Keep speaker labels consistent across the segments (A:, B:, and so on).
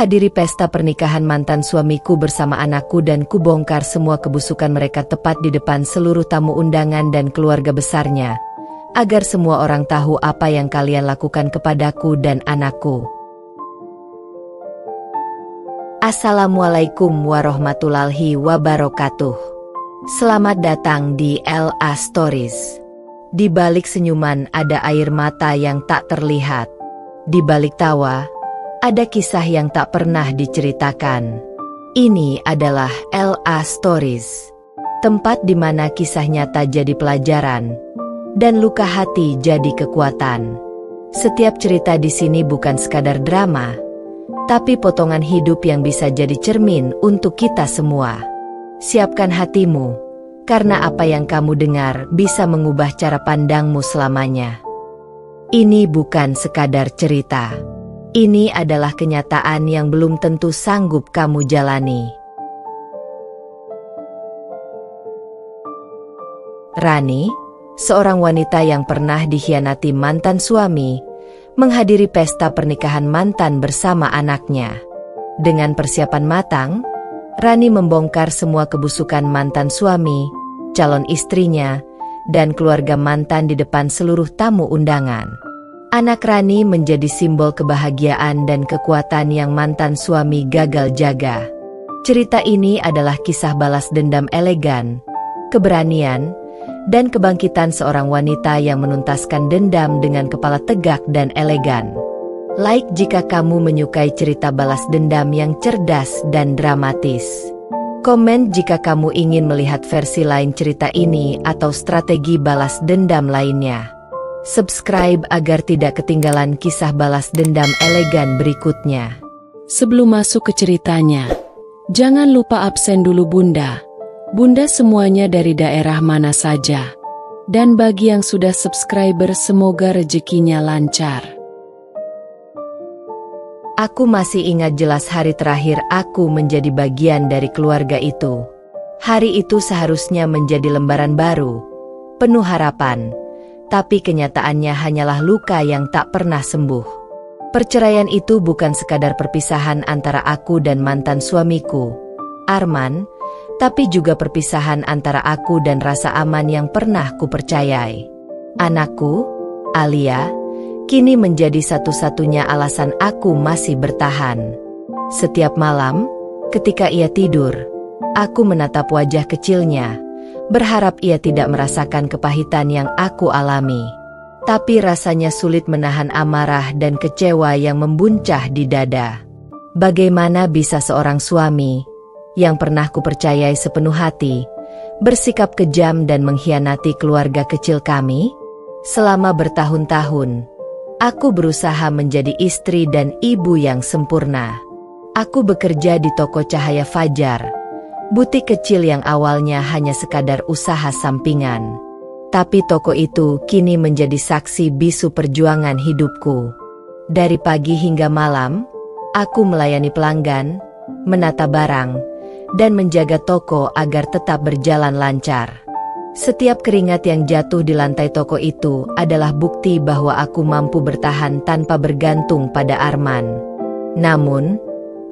A: menghadiri pesta pernikahan mantan suamiku bersama anakku dan kubongkar semua kebusukan mereka tepat di depan seluruh tamu undangan dan keluarga besarnya, agar semua orang tahu apa yang kalian lakukan kepadaku dan anakku. Assalamualaikum warahmatullahi wabarakatuh. Selamat datang di LA Stories. Di balik senyuman ada air mata yang tak terlihat. Di balik tawa, ada kisah yang tak pernah diceritakan. Ini adalah LA Stories, tempat di mana kisah nyata jadi pelajaran, dan luka hati jadi kekuatan. Setiap cerita di sini bukan sekadar drama, tapi potongan hidup yang bisa jadi cermin untuk kita semua. Siapkan hatimu, karena apa yang kamu dengar bisa mengubah cara pandangmu selamanya. Ini bukan sekadar cerita. Ini adalah kenyataan yang belum tentu sanggup kamu jalani. Rani, seorang wanita yang pernah dikhianati mantan suami, menghadiri pesta pernikahan mantan bersama anaknya. Dengan persiapan matang, Rani membongkar semua kebusukan mantan suami, calon istrinya, dan keluarga mantan di depan seluruh tamu undangan. Anak Rani menjadi simbol kebahagiaan dan kekuatan yang mantan suami gagal jaga. Cerita ini adalah kisah balas dendam elegan, keberanian, dan kebangkitan seorang wanita yang menuntaskan dendam dengan kepala tegak dan elegan. Like jika kamu menyukai cerita balas dendam yang cerdas dan dramatis. Komen jika kamu ingin melihat versi lain cerita ini atau strategi balas dendam lainnya. Subscribe agar tidak ketinggalan kisah balas dendam elegan berikutnya.
B: Sebelum masuk ke ceritanya, jangan lupa absen dulu Bunda. Bunda semuanya dari daerah mana saja. Dan bagi yang sudah subscriber semoga rezekinya lancar.
A: Aku masih ingat jelas hari terakhir aku menjadi bagian dari keluarga itu. Hari itu seharusnya menjadi lembaran baru, penuh harapan. Tapi kenyataannya hanyalah luka yang tak pernah sembuh. Perceraian itu bukan sekadar perpisahan antara aku dan mantan suamiku, Arman, tapi juga perpisahan antara aku dan rasa aman yang pernah kupercayai. Anakku, Alia, kini menjadi satu-satunya alasan aku masih bertahan. Setiap malam, ketika ia tidur, aku menatap wajah kecilnya, berharap ia tidak merasakan kepahitan yang aku alami. Tapi rasanya sulit menahan amarah dan kecewa yang membuncah di dada. Bagaimana bisa seorang suami, yang pernah kupercayai sepenuh hati, bersikap kejam dan mengkhianati keluarga kecil kami? Selama bertahun-tahun, aku berusaha menjadi istri dan ibu yang sempurna. Aku bekerja di toko Cahaya Fajar, butik kecil yang awalnya hanya sekadar usaha sampingan. Tapi toko itu kini menjadi saksi bisu perjuangan hidupku. Dari pagi hingga malam, aku melayani pelanggan, menata barang, dan menjaga toko agar tetap berjalan lancar. Setiap keringat yang jatuh di lantai toko itu adalah bukti bahwa aku mampu bertahan tanpa bergantung pada Arman. Namun,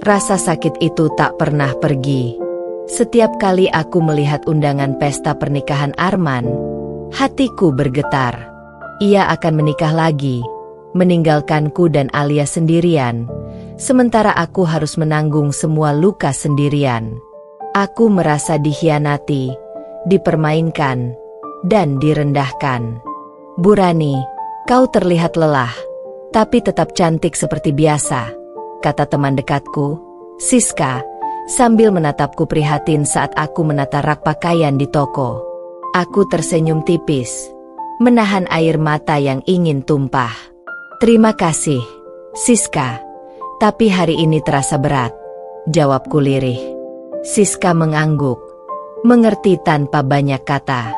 A: rasa sakit itu tak pernah pergi. Setiap kali aku melihat undangan pesta pernikahan Arman, hatiku bergetar. Ia akan menikah lagi, meninggalkanku dan Alia sendirian, sementara aku harus menanggung semua luka sendirian. Aku merasa dikhianati, dipermainkan, dan direndahkan. Bu Rani, kau terlihat lelah, tapi tetap cantik seperti biasa, kata teman dekatku, Siska, sambil menatapku prihatin saat aku menata rak pakaian di toko. Aku tersenyum tipis, menahan air mata yang ingin tumpah. Terima kasih, Siska, tapi hari ini terasa berat, jawabku lirih. Siska mengangguk, mengerti tanpa banyak kata.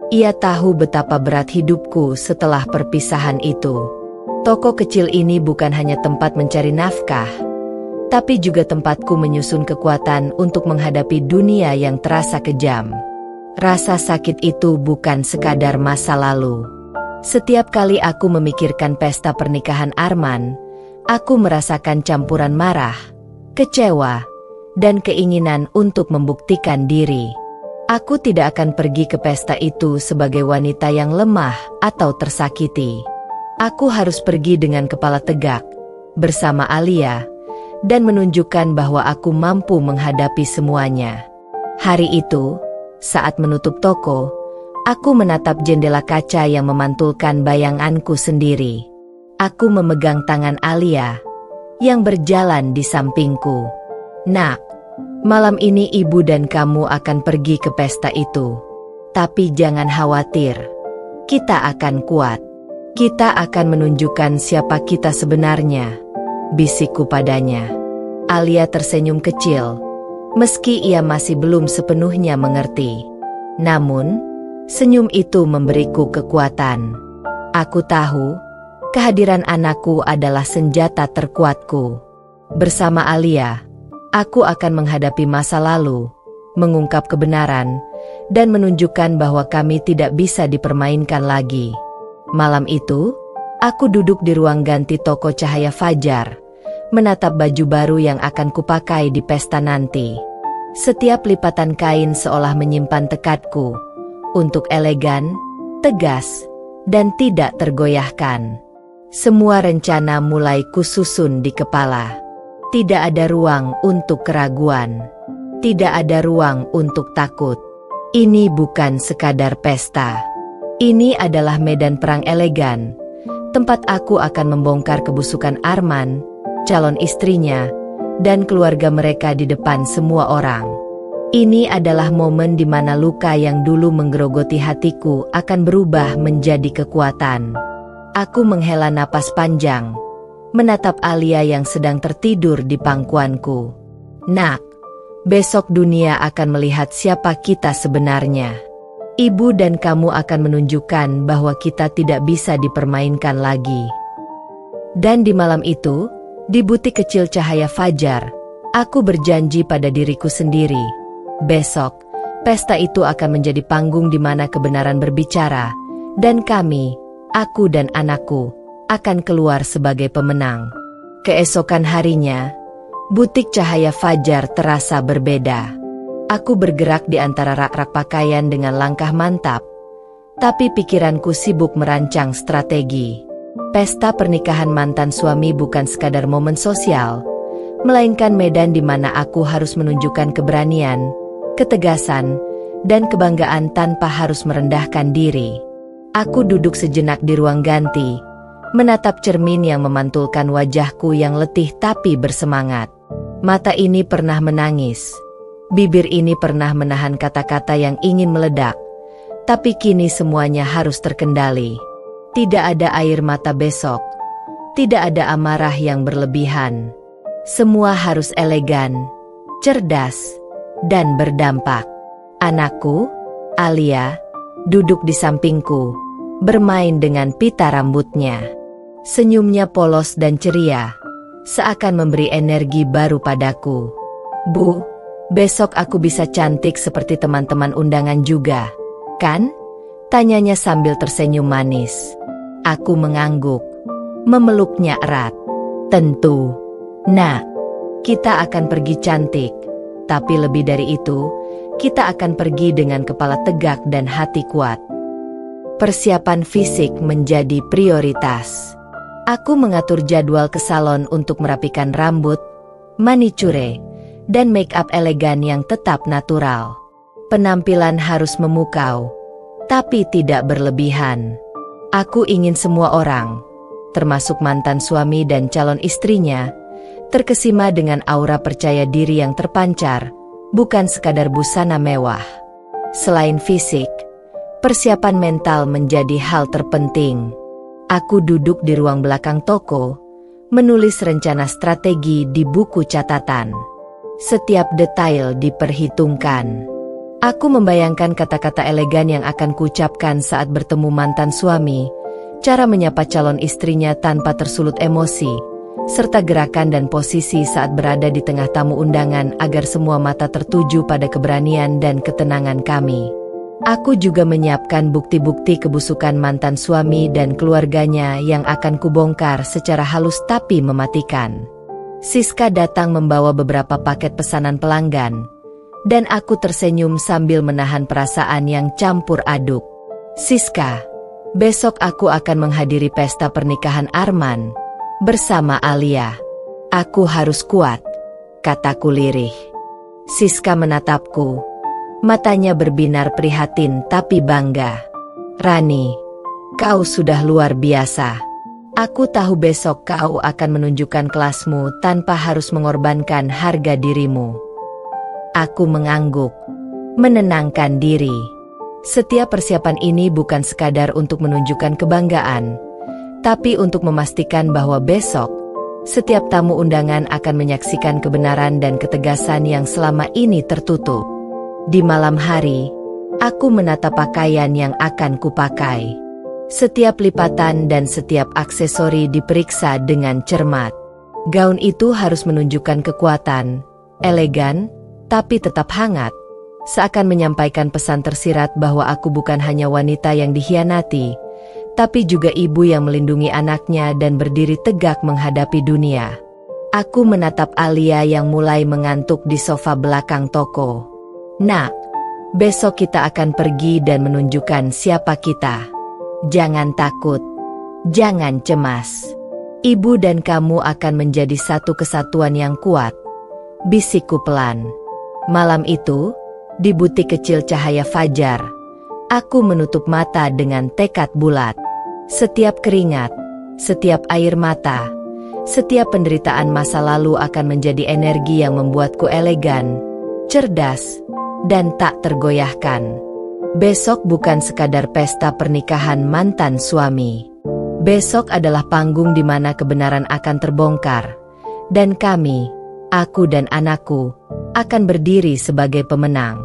A: Ia tahu betapa berat hidupku setelah perpisahan itu. Toko kecil ini bukan hanya tempat mencari nafkah, tapi juga tempatku menyusun kekuatan untuk menghadapi dunia yang terasa kejam. Rasa sakit itu bukan sekadar masa lalu. Setiap kali aku memikirkan pesta pernikahan Arman, aku merasakan campuran marah, kecewa, dan keinginan untuk membuktikan diri. Aku tidak akan pergi ke pesta itu sebagai wanita yang lemah atau tersakiti. Aku harus pergi dengan kepala tegak, bersama Alia, dan menunjukkan bahwa aku mampu menghadapi semuanya. Hari itu, saat menutup toko, aku menatap jendela kaca yang memantulkan bayanganku sendiri. Aku memegang tangan Alia, yang berjalan di sampingku. "Nak, malam ini ibu dan kamu akan pergi ke pesta itu. Tapi jangan khawatir, kita akan kuat. Kita akan menunjukkan siapa kita sebenarnya," bisikku padanya. Alia tersenyum kecil, meski ia masih belum sepenuhnya mengerti. Namun, senyum itu memberiku kekuatan. Aku tahu, kehadiran anakku adalah senjata terkuatku. Bersama Alia, aku akan menghadapi masa lalu, mengungkap kebenaran, dan menunjukkan bahwa kami tidak bisa dipermainkan lagi. Malam itu, aku duduk di ruang ganti toko Cahaya Fajar, menatap baju baru yang akan kupakai di pesta nanti. Setiap lipatan kain seolah menyimpan tekadku untuk elegan, tegas, dan tidak tergoyahkan. Semua rencana mulai kususun di kepala. Tidak ada ruang untuk keraguan. Tidak ada ruang untuk takut. Ini bukan sekadar pesta. Ini adalah medan perang elegan, tempat aku akan membongkar kebusukan Arman, calon istrinya, dan keluarga mereka di depan semua orang. Ini adalah momen di mana luka yang dulu menggerogoti hatiku akan berubah menjadi kekuatan. Aku menghela napas panjang, menatap Alia yang sedang tertidur di pangkuanku. "Nak, besok dunia akan melihat siapa kita sebenarnya. Ibu dan kamu akan menunjukkan bahwa kita tidak bisa dipermainkan lagi." Dan di malam itu, di butik kecil Cahaya Fajar, aku berjanji pada diriku sendiri. Besok, pesta itu akan menjadi panggung di mana kebenaran berbicara, dan kami, aku dan anakku, akan keluar sebagai pemenang. Keesokan harinya, butik Cahaya Fajar terasa berbeda. Aku bergerak di antara rak-rak pakaian dengan langkah mantap, tapi pikiranku sibuk merancang strategi. Pesta pernikahan mantan suami bukan sekadar momen sosial, melainkan medan di mana aku harus menunjukkan keberanian, ketegasan, dan kebanggaan tanpa harus merendahkan diri. Aku duduk sejenak di ruang ganti, menatap cermin yang memantulkan wajahku yang letih tapi bersemangat. Mata ini pernah menangis. Bibir ini pernah menahan kata-kata yang ingin meledak, tapi kini semuanya harus terkendali. Tidak ada air mata besok, tidak ada amarah yang berlebihan. Semua harus elegan, cerdas, dan berdampak. Anakku, Alia, duduk di sampingku, bermain dengan pita rambutnya. Senyumnya polos dan ceria, seakan memberi energi baru padaku. "Bu, besok aku bisa cantik seperti teman-teman undangan juga, kan?" tanyanya sambil tersenyum manis. Aku mengangguk, memeluknya erat. "Tentu, Nak. Kita akan pergi cantik, tapi lebih dari itu, kita akan pergi dengan kepala tegak dan hati kuat." Persiapan fisik menjadi prioritas. Aku mengatur jadwal ke salon untuk merapikan rambut, manicure, dan make up elegan yang tetap natural. Penampilan harus memukau, tapi tidak berlebihan. Aku ingin semua orang, termasuk mantan suami dan calon istrinya, terkesima dengan aura percaya diri yang terpancar, bukan sekadar busana mewah. Selain fisik, persiapan mental menjadi hal terpenting. Aku duduk di ruang belakang toko, menulis rencana strategi di buku catatan. Setiap detail diperhitungkan. Aku membayangkan kata-kata elegan yang akan kuucapkan saat bertemu mantan suami, cara menyapa calon istrinya tanpa tersulut emosi, serta gerakan dan posisi saat berada di tengah tamu undangan agar semua mata tertuju pada keberanian dan ketenangan kami. Aku juga menyiapkan bukti-bukti kebusukan mantan suami dan keluarganya yang akan kubongkar secara halus tapi mematikan. Siska datang membawa beberapa paket pesanan pelanggan, dan aku tersenyum sambil menahan perasaan yang campur aduk. Siska, besok aku akan menghadiri pesta pernikahan Arman bersama Alia. Aku harus kuat, kataku lirih. Siska menatapku, matanya berbinar prihatin tapi bangga. Rani, kau sudah luar biasa. Aku tahu besok kau akan menunjukkan kelasmu tanpa harus mengorbankan harga dirimu. Aku mengangguk, menenangkan diri. Setiap persiapan ini bukan sekadar untuk menunjukkan kebanggaan, tapi untuk memastikan bahwa besok, setiap tamu undangan akan menyaksikan kebenaran dan ketegasan yang selama ini tertutup. Di malam hari, aku menata pakaian yang akan kupakai. Setiap lipatan dan setiap aksesori diperiksa dengan cermat. Gaun itu harus menunjukkan kekuatan, elegan, tapi tetap hangat. Seakan menyampaikan pesan tersirat bahwa aku bukan hanya wanita yang dikhianati, tapi juga ibu yang melindungi anaknya dan berdiri tegak menghadapi dunia. Aku menatap Alia yang mulai mengantuk di sofa belakang toko. Nak, besok kita akan pergi dan menunjukkan siapa kita. Jangan takut, jangan cemas. Ibu dan kamu akan menjadi satu kesatuan yang kuat, bisikku pelan. Malam itu, di butik kecil cahaya fajar, aku menutup mata dengan tekad bulat. Setiap keringat, setiap air mata, setiap penderitaan masa lalu akan menjadi energi yang membuatku elegan, cerdas, dan tak tergoyahkan. Besok bukan sekadar pesta pernikahan mantan suami. Besok adalah panggung di mana kebenaran akan terbongkar, dan kami, aku dan anakku, akan berdiri sebagai pemenang.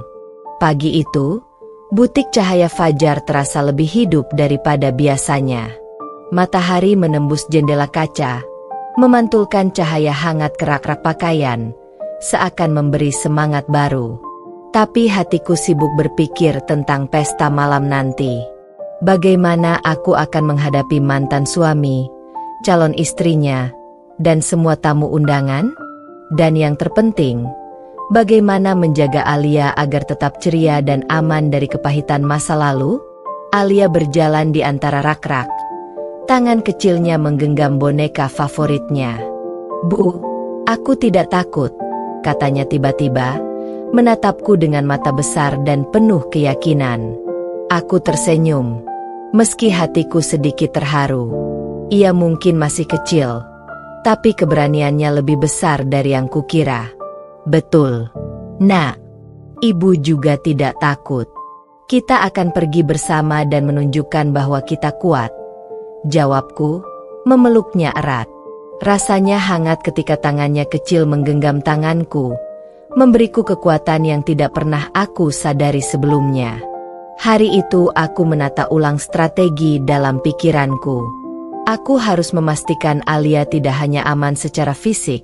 A: Pagi itu, butik cahaya fajar terasa lebih hidup daripada biasanya. Matahari menembus jendela kaca, memantulkan cahaya hangat ke rak-rak pakaian, seakan memberi semangat baru. Tapi hatiku sibuk berpikir tentang pesta malam nanti. Bagaimana aku akan menghadapi mantan suami, calon istrinya, dan semua tamu undangan? Dan yang terpenting, bagaimana menjaga Alia agar tetap ceria dan aman dari kepahitan masa lalu? Alia berjalan di antara rak-rak. Tangan kecilnya menggenggam boneka favoritnya. "Bu, aku tidak takut," katanya tiba-tiba, menatapku dengan mata besar dan penuh keyakinan. Aku tersenyum, meski hatiku sedikit terharu. Ia mungkin masih kecil, tapi keberaniannya lebih besar dari yang kukira. Betul, Nak. Ibu juga tidak takut. Kita akan pergi bersama dan menunjukkan bahwa kita kuat. Jawabku, memeluknya erat. Rasanya hangat ketika tangannya kecil menggenggam tanganku, memberiku kekuatan yang tidak pernah aku sadari sebelumnya. Hari itu aku menata ulang strategi dalam pikiranku. Aku harus memastikan Alia tidak hanya aman secara fisik,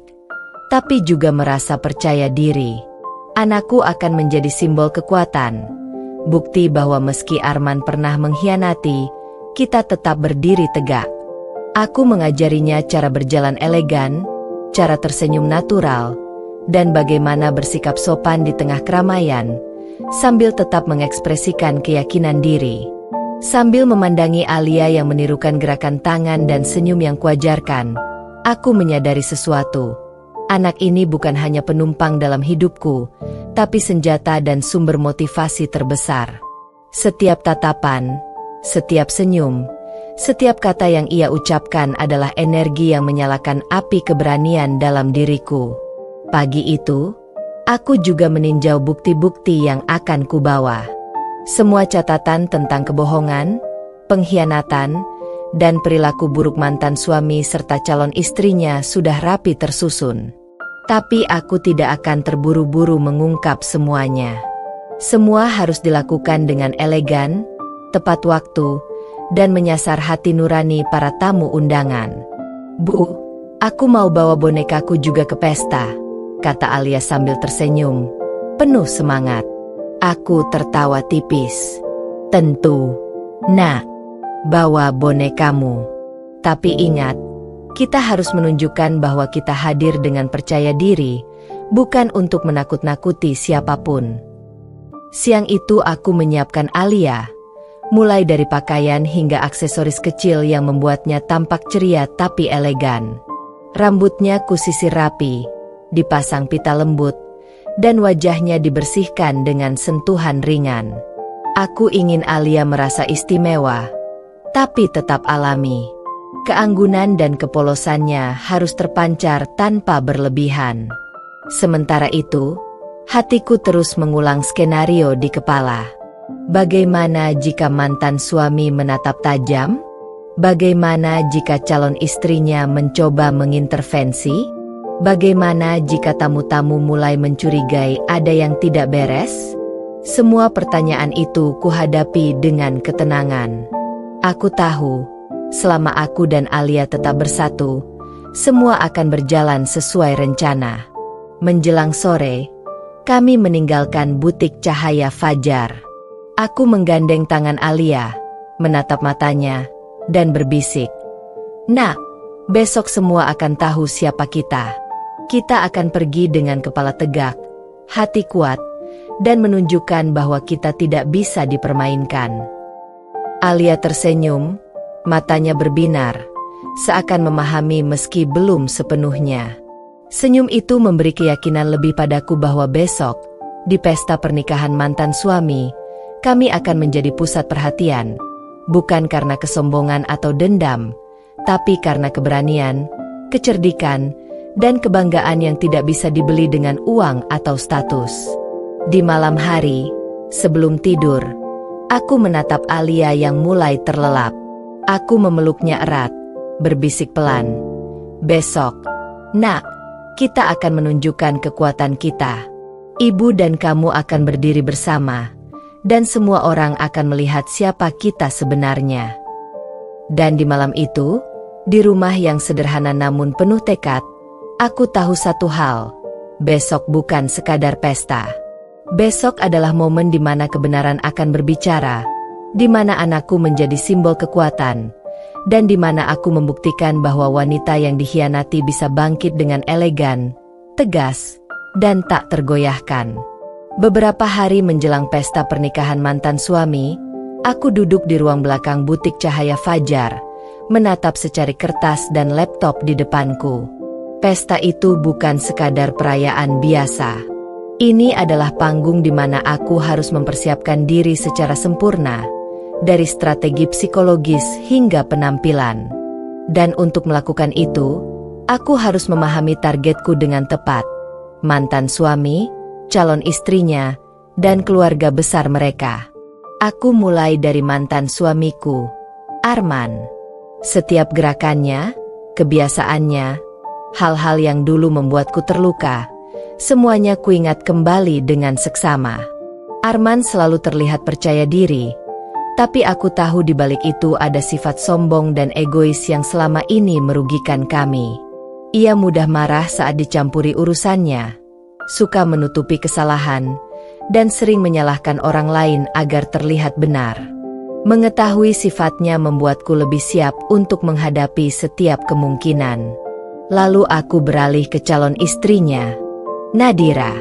A: tapi juga merasa percaya diri. Anakku akan menjadi simbol kekuatan, bukti bahwa meski Arman pernah mengkhianati, kita tetap berdiri tegak. Aku mengajarinya cara berjalan elegan, cara tersenyum natural, dan bagaimana bersikap sopan di tengah keramaian, sambil tetap mengekspresikan keyakinan diri. Sambil memandangi Alia yang menirukan gerakan tangan dan senyum yang kuajarkan, aku menyadari sesuatu. Anak ini bukan hanya penumpang dalam hidupku, tapi senjata dan sumber motivasi terbesar. Setiap tatapan, setiap senyum, setiap kata yang ia ucapkan adalah energi yang menyalakan api keberanian dalam diriku. Pagi itu, aku juga meninjau bukti-bukti yang akan kubawa. Semua catatan tentang kebohongan, pengkhianatan, dan perilaku buruk mantan suami serta calon istrinya sudah rapi tersusun. Tapi aku tidak akan terburu-buru mengungkap semuanya. Semua harus dilakukan dengan elegan, tepat waktu, dan menyasar hati nurani para tamu undangan. "Bu, aku mau bawa bonekaku juga ke pesta," kata Alia sambil tersenyum, penuh semangat. Aku tertawa tipis. "Tentu, Nak, bawa bonekamu. Tapi ingat, Kita harus menunjukkan bahwa kita hadir dengan percaya diri, bukan untuk menakut-nakuti siapapun. Siang itu aku menyiapkan Alia, mulai dari pakaian hingga aksesoris kecil yang membuatnya tampak ceria tapi elegan. Rambutnya kusisir rapi, dipasang pita lembut, dan wajahnya dibersihkan dengan sentuhan ringan. Aku ingin Alia merasa istimewa, tapi tetap alami. Keanggunan dan kepolosannya harus terpancar tanpa berlebihan. Sementara itu, hatiku terus mengulang skenario di kepala. Bagaimana jika mantan suami menatap tajam? Bagaimana jika calon istrinya mencoba mengintervensi? Bagaimana jika tamu-tamu mulai mencurigai ada yang tidak beres? Semua pertanyaan itu kuhadapi dengan ketenangan. Aku tahu, selama aku dan Alia tetap bersatu, semua akan berjalan sesuai rencana. Menjelang sore, kami meninggalkan butik cahaya fajar. Aku menggandeng tangan Alia, menatap matanya, dan berbisik, "Nak, besok semua akan tahu siapa kita. Kita akan pergi dengan kepala tegak, hati kuat, dan menunjukkan bahwa kita tidak bisa dipermainkan." Alia tersenyum, matanya berbinar, seakan memahami meski belum sepenuhnya. Senyum itu memberi keyakinan lebih padaku bahwa besok, di pesta pernikahan mantan suami, kami akan menjadi pusat perhatian, bukan karena kesombongan atau dendam, tapi karena keberanian, kecerdikan, dan kebanggaan yang tidak bisa dibeli dengan uang atau status. Di malam hari, sebelum tidur, aku menatap Alia yang mulai terlelap. Aku memeluknya erat, berbisik pelan, "Besok, Nak, kita akan menunjukkan kekuatan kita. Ibu dan kamu akan berdiri bersama, dan semua orang akan melihat siapa kita sebenarnya." Dan di malam itu, di rumah yang sederhana namun penuh tekad, aku tahu satu hal, besok bukan sekadar pesta. Besok adalah momen di mana kebenaran akan berbicara, di mana anakku menjadi simbol kekuatan, dan di mana aku membuktikan bahwa wanita yang dikhianati bisa bangkit dengan elegan, tegas, dan tak tergoyahkan. Beberapa hari menjelang pesta pernikahan mantan suami, aku duduk di ruang belakang butik cahaya fajar, menatap secari kertas dan laptop di depanku. Pesta itu bukan sekadar perayaan biasa. Ini adalah panggung di mana aku harus mempersiapkan diri secara sempurna, dari strategi psikologis hingga penampilan. Dan untuk melakukan itu, aku harus memahami targetku dengan tepat. Mantan suami, calon istrinya, dan keluarga besar mereka. Aku mulai dari mantan suamiku, Arman. Setiap gerakannya, kebiasaannya, hal-hal yang dulu membuatku terluka, semuanya kuingat kembali dengan seksama. Arman selalu terlihat percaya diri, tapi aku tahu di balik itu ada sifat sombong dan egois yang selama ini merugikan kami. Ia mudah marah saat dicampuri urusannya, suka menutupi kesalahan, dan sering menyalahkan orang lain agar terlihat benar. Mengetahui sifatnya membuatku lebih siap untuk menghadapi setiap kemungkinan. Lalu aku beralih ke calon istrinya, Nadira.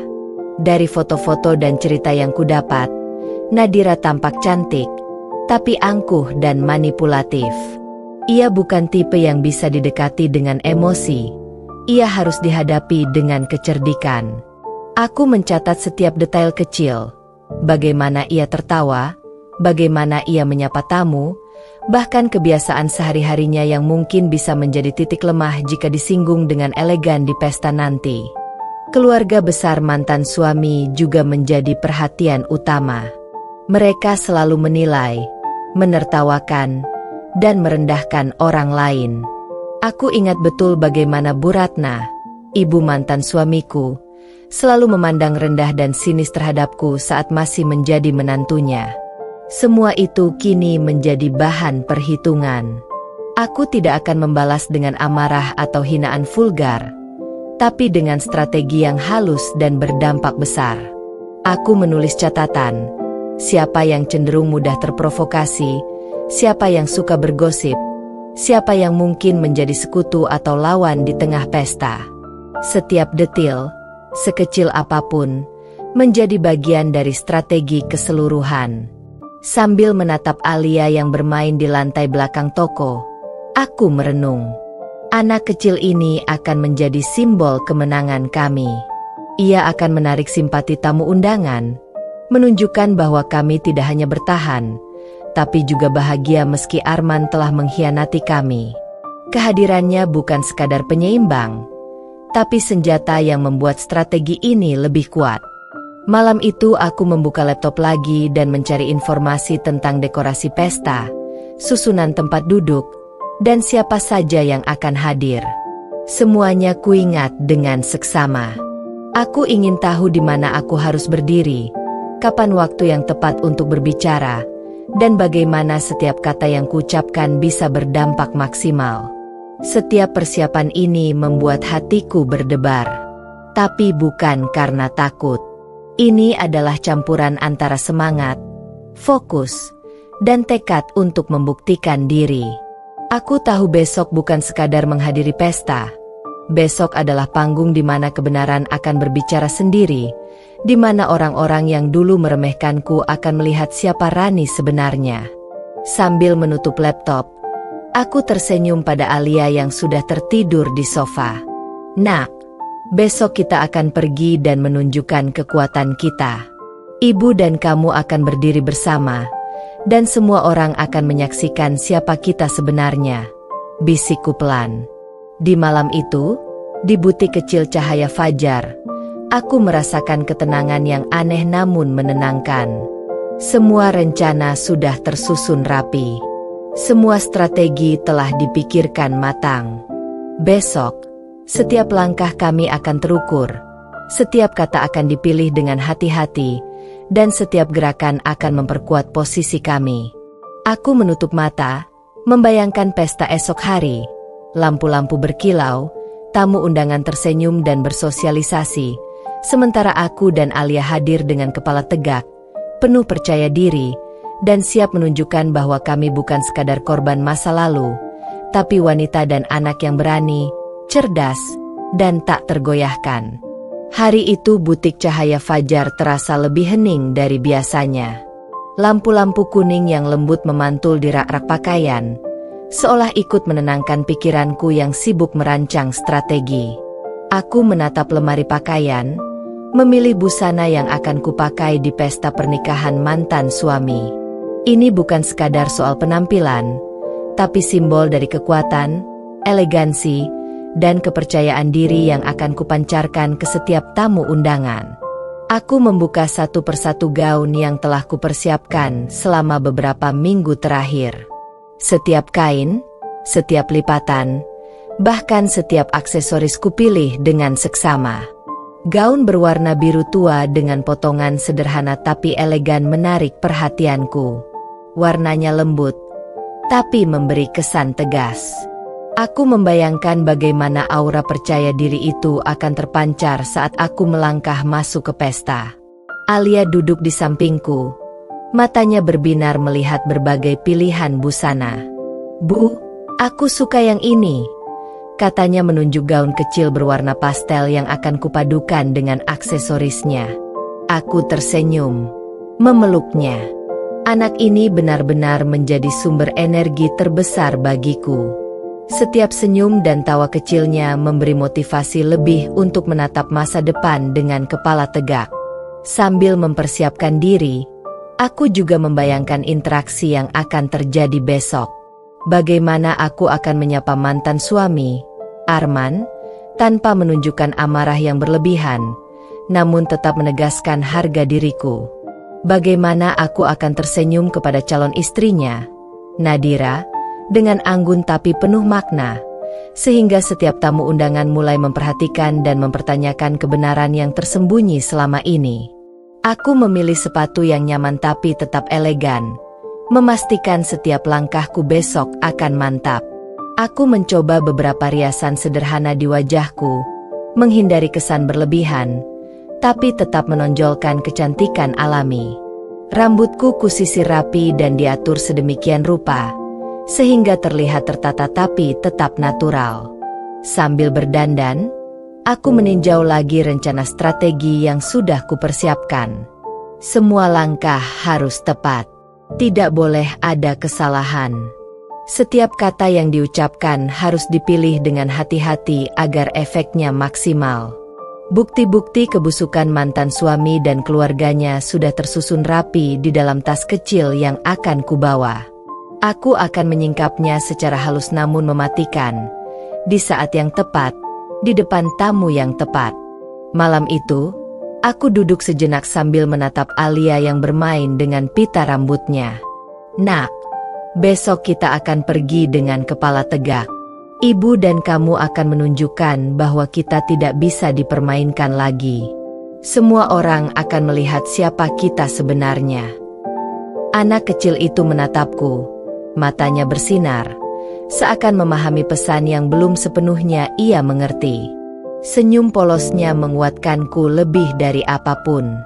A: Dari foto-foto dan cerita yang kudapat, Nadira tampak cantik, tapi angkuh dan manipulatif. Ia bukan tipe yang bisa didekati dengan emosi. Ia harus dihadapi dengan kecerdikan. Aku mencatat setiap detail kecil. Bagaimana ia tertawa, bagaimana ia menyapa tamu, bahkan kebiasaan sehari-harinya yang mungkin bisa menjadi titik lemah jika disinggung dengan elegan di pesta nanti. Keluarga besar mantan suami juga menjadi perhatian utama. Mereka selalu menilai, menertawakan, dan merendahkan orang lain. Aku ingat betul bagaimana Bu Ratna, ibu mantan suamiku, selalu memandang rendah dan sinis terhadapku saat masih menjadi menantunya. Semua itu kini menjadi bahan perhitungan. Aku tidak akan membalas dengan amarah atau hinaan vulgar, tapi dengan strategi yang halus dan berdampak besar. Aku menulis catatan, siapa yang cenderung mudah terprovokasi, siapa yang suka bergosip, Siapa yang mungkin menjadi sekutu atau lawan di tengah pesta? Setiap detil, sekecil apapun, menjadi bagian dari strategi keseluruhan. Sambil menatap Alia yang bermain di lantai belakang toko, aku merenung. Anak kecil ini akan menjadi simbol kemenangan kami. Ia akan menarik simpati tamu undangan, menunjukkan bahwa kami tidak hanya bertahan, tapi juga bahagia meski Arman telah mengkhianati kami. Kehadirannya bukan sekadar penyeimbang, tapi senjata yang membuat strategi ini lebih kuat. Malam itu aku membuka laptop lagi dan mencari informasi tentang dekorasi pesta, susunan tempat duduk, dan siapa saja yang akan hadir. Semuanya kuingat dengan seksama. Aku ingin tahu di mana aku harus berdiri, kapan waktu yang tepat untuk berbicara, dan bagaimana setiap kata yang kuucapkan bisa berdampak maksimal. Setiap persiapan ini membuat hatiku berdebar. Tapi bukan karena takut. Ini adalah campuran antara semangat, fokus, dan tekad untuk membuktikan diri. Aku tahu besok bukan sekadar menghadiri pesta. Besok adalah panggung di mana kebenaran akan berbicara sendiri, di mana orang-orang yang dulu meremehkanku akan melihat siapa Rani sebenarnya. Sambil menutup laptop, aku tersenyum pada Alia yang sudah tertidur di sofa. Nak, besok kita akan pergi dan menunjukkan kekuatan kita. Ibu dan kamu akan berdiri bersama, dan semua orang akan menyaksikan siapa kita sebenarnya, bisikku pelan. Di malam itu, di butik kecil cahaya fajar, aku merasakan ketenangan yang aneh namun menenangkan. Semua rencana sudah tersusun rapi. Semua strategi telah dipikirkan matang. Besok, setiap langkah kami akan terukur. Setiap kata akan dipilih dengan hati-hati, dan setiap gerakan akan memperkuat posisi kami. Aku menutup mata, membayangkan pesta esok hari. Lampu-lampu berkilau, tamu undangan tersenyum dan bersosialisasi, sementara aku dan Alia hadir dengan kepala tegak, penuh percaya diri, dan siap menunjukkan bahwa kami bukan sekadar korban masa lalu, tapi wanita dan anak yang berani, cerdas, dan tak tergoyahkan. Hari itu butik cahaya fajar terasa lebih hening dari biasanya. Lampu-lampu kuning yang lembut memantul di rak-rak pakaian, seolah ikut menenangkan pikiranku yang sibuk merancang strategi. Aku menatap lemari pakaian, memilih busana yang akan kupakai di pesta pernikahan mantan suami. Ini bukan sekadar soal penampilan, tapi simbol dari kekuatan, elegansi, dan kepercayaan diri yang akan kupancarkan ke setiap tamu undangan. Aku membuka satu persatu gaun yang telah kupersiapkan selama beberapa minggu terakhir. Setiap kain, setiap lipatan, bahkan setiap aksesoris kupilih dengan seksama. Gaun berwarna biru tua dengan potongan sederhana tapi elegan menarik perhatianku. Warnanya lembut, tapi memberi kesan tegas. Aku membayangkan bagaimana aura percaya diri itu akan terpancar saat aku melangkah masuk ke pesta. Alia duduk di sampingku, matanya berbinar melihat berbagai pilihan busana. "Bu, aku suka yang ini," katanya menunjuk gaun kecil berwarna pastel yang akan kupadukan dengan aksesorisnya. Aku tersenyum, memeluknya. Anak ini benar-benar menjadi sumber energi terbesar bagiku. Setiap senyum dan tawa kecilnya memberi motivasi lebih untuk menatap masa depan dengan kepala tegak. Sambil mempersiapkan diri, aku juga membayangkan interaksi yang akan terjadi besok. Bagaimana aku akan menyapa mantan suami, Arman, tanpa menunjukkan amarah yang berlebihan, namun tetap menegaskan harga diriku. Bagaimana aku akan tersenyum kepada calon istrinya, Nadira, dengan anggun tapi penuh makna, sehingga setiap tamu undangan mulai memperhatikan dan mempertanyakan kebenaran yang tersembunyi selama ini. Aku memilih sepatu yang nyaman tapi tetap elegan, memastikan setiap langkahku besok akan mantap. Aku mencoba beberapa riasan sederhana di wajahku, menghindari kesan berlebihan, tapi tetap menonjolkan kecantikan alami. Rambutku kusisir rapi dan diatur sedemikian rupa, sehingga terlihat tertata tapi tetap natural. Sambil berdandan, aku meninjau lagi rencana strategi yang sudah kupersiapkan. Semua langkah harus tepat. Tidak boleh ada kesalahan. Setiap kata yang diucapkan harus dipilih dengan hati-hati agar efeknya maksimal. Bukti-bukti kebusukan mantan suami dan keluarganya sudah tersusun rapi di dalam tas kecil yang akan kubawa. Aku akan menyingkapnya secara halus namun mematikan. Di saat yang tepat, di depan tamu yang tepat. Malam itu, aku duduk sejenak sambil menatap Alia yang bermain dengan pita rambutnya. Nak, besok kita akan pergi dengan kepala tegak. Ibu dan kamu akan menunjukkan bahwa kita tidak bisa dipermainkan lagi. Semua orang akan melihat siapa kita sebenarnya. Anak kecil itu menatapku, matanya bersinar, seakan memahami pesan yang belum sepenuhnya ia mengerti. Senyum polosnya menguatkanku lebih dari apapun.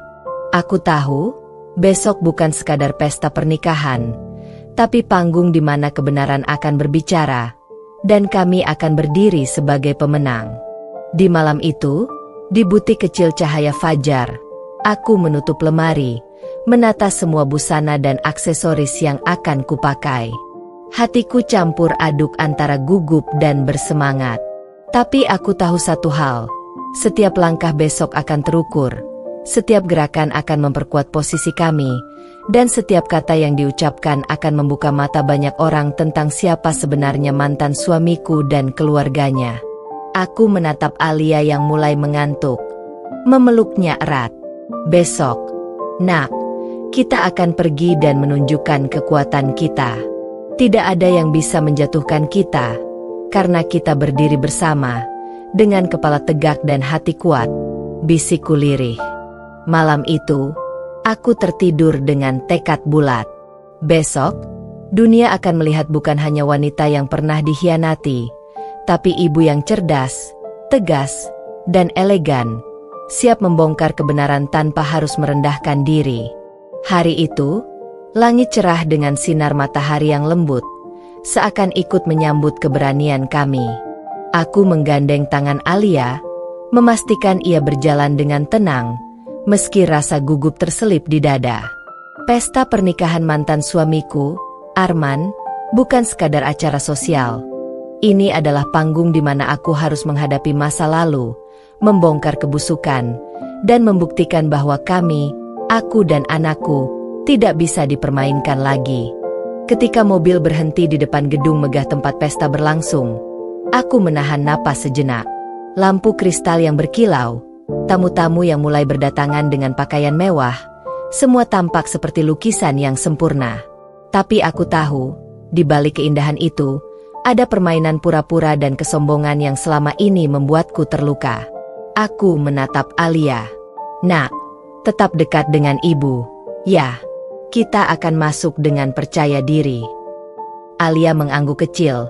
A: Aku tahu, besok bukan sekadar pesta pernikahan, tapi panggung di mana kebenaran akan berbicara, dan kami akan berdiri sebagai pemenang. Di malam itu, di butik kecil cahaya fajar, aku menutup lemari, menata semua busana dan aksesoris yang akan kupakai. Hatiku campur aduk antara gugup dan bersemangat. Tapi aku tahu satu hal, setiap langkah besok akan terukur, setiap gerakan akan memperkuat posisi kami, dan setiap kata yang diucapkan akan membuka mata banyak orang tentang siapa sebenarnya mantan suamiku dan keluarganya. Aku menatap Alia yang mulai mengantuk, memeluknya erat. Besok, nak, kita akan pergi dan menunjukkan kekuatan kita. Tidak ada yang bisa menjatuhkan kita, karena kita berdiri bersama, dengan kepala tegak dan hati kuat, bisikku lirih. Malam itu, aku tertidur dengan tekad bulat. Besok, dunia akan melihat bukan hanya wanita yang pernah dikhianati, tapi ibu yang cerdas, tegas, dan elegan, siap membongkar kebenaran tanpa harus merendahkan diri. Hari itu, langit cerah dengan sinar matahari yang lembut, seakan ikut menyambut keberanian kami. Aku menggandeng tangan Alia, memastikan ia berjalan dengan tenang, meski rasa gugup terselip di dada. Pesta pernikahan mantan suamiku, Arman, bukan sekadar acara sosial. Ini adalah panggung di mana aku harus menghadapi masa lalu, membongkar kebusukan, dan membuktikan bahwa kami, aku dan anakku, tidak bisa dipermainkan lagi. Ketika mobil berhenti di depan gedung megah tempat pesta berlangsung, aku menahan napas sejenak. Lampu kristal yang berkilau, tamu-tamu yang mulai berdatangan dengan pakaian mewah, semua tampak seperti lukisan yang sempurna. Tapi aku tahu, di balik keindahan itu, ada permainan pura-pura dan kesombongan yang selama ini membuatku terluka. Aku menatap Alia. Nak, tetap dekat dengan ibu. Ya, kita akan masuk dengan percaya diri. Alia mengangguk kecil,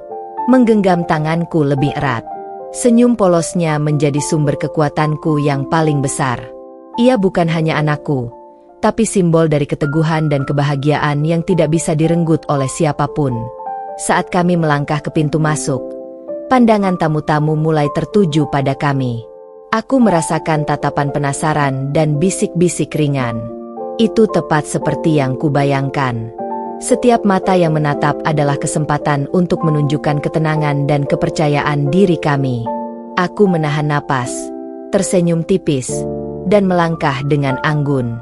A: menggenggam tanganku lebih erat. Senyum polosnya menjadi sumber kekuatanku yang paling besar. Ia bukan hanya anakku, tapi simbol dari keteguhan dan kebahagiaan yang tidak bisa direnggut oleh siapapun. Saat kami melangkah ke pintu masuk, pandangan tamu-tamu mulai tertuju pada kami. Aku merasakan tatapan penasaran dan bisik-bisik ringan. Itu tepat seperti yang kubayangkan. Setiap mata yang menatap adalah kesempatan untuk menunjukkan ketenangan dan kepercayaan diri kami. Aku menahan napas, tersenyum tipis, dan melangkah dengan anggun.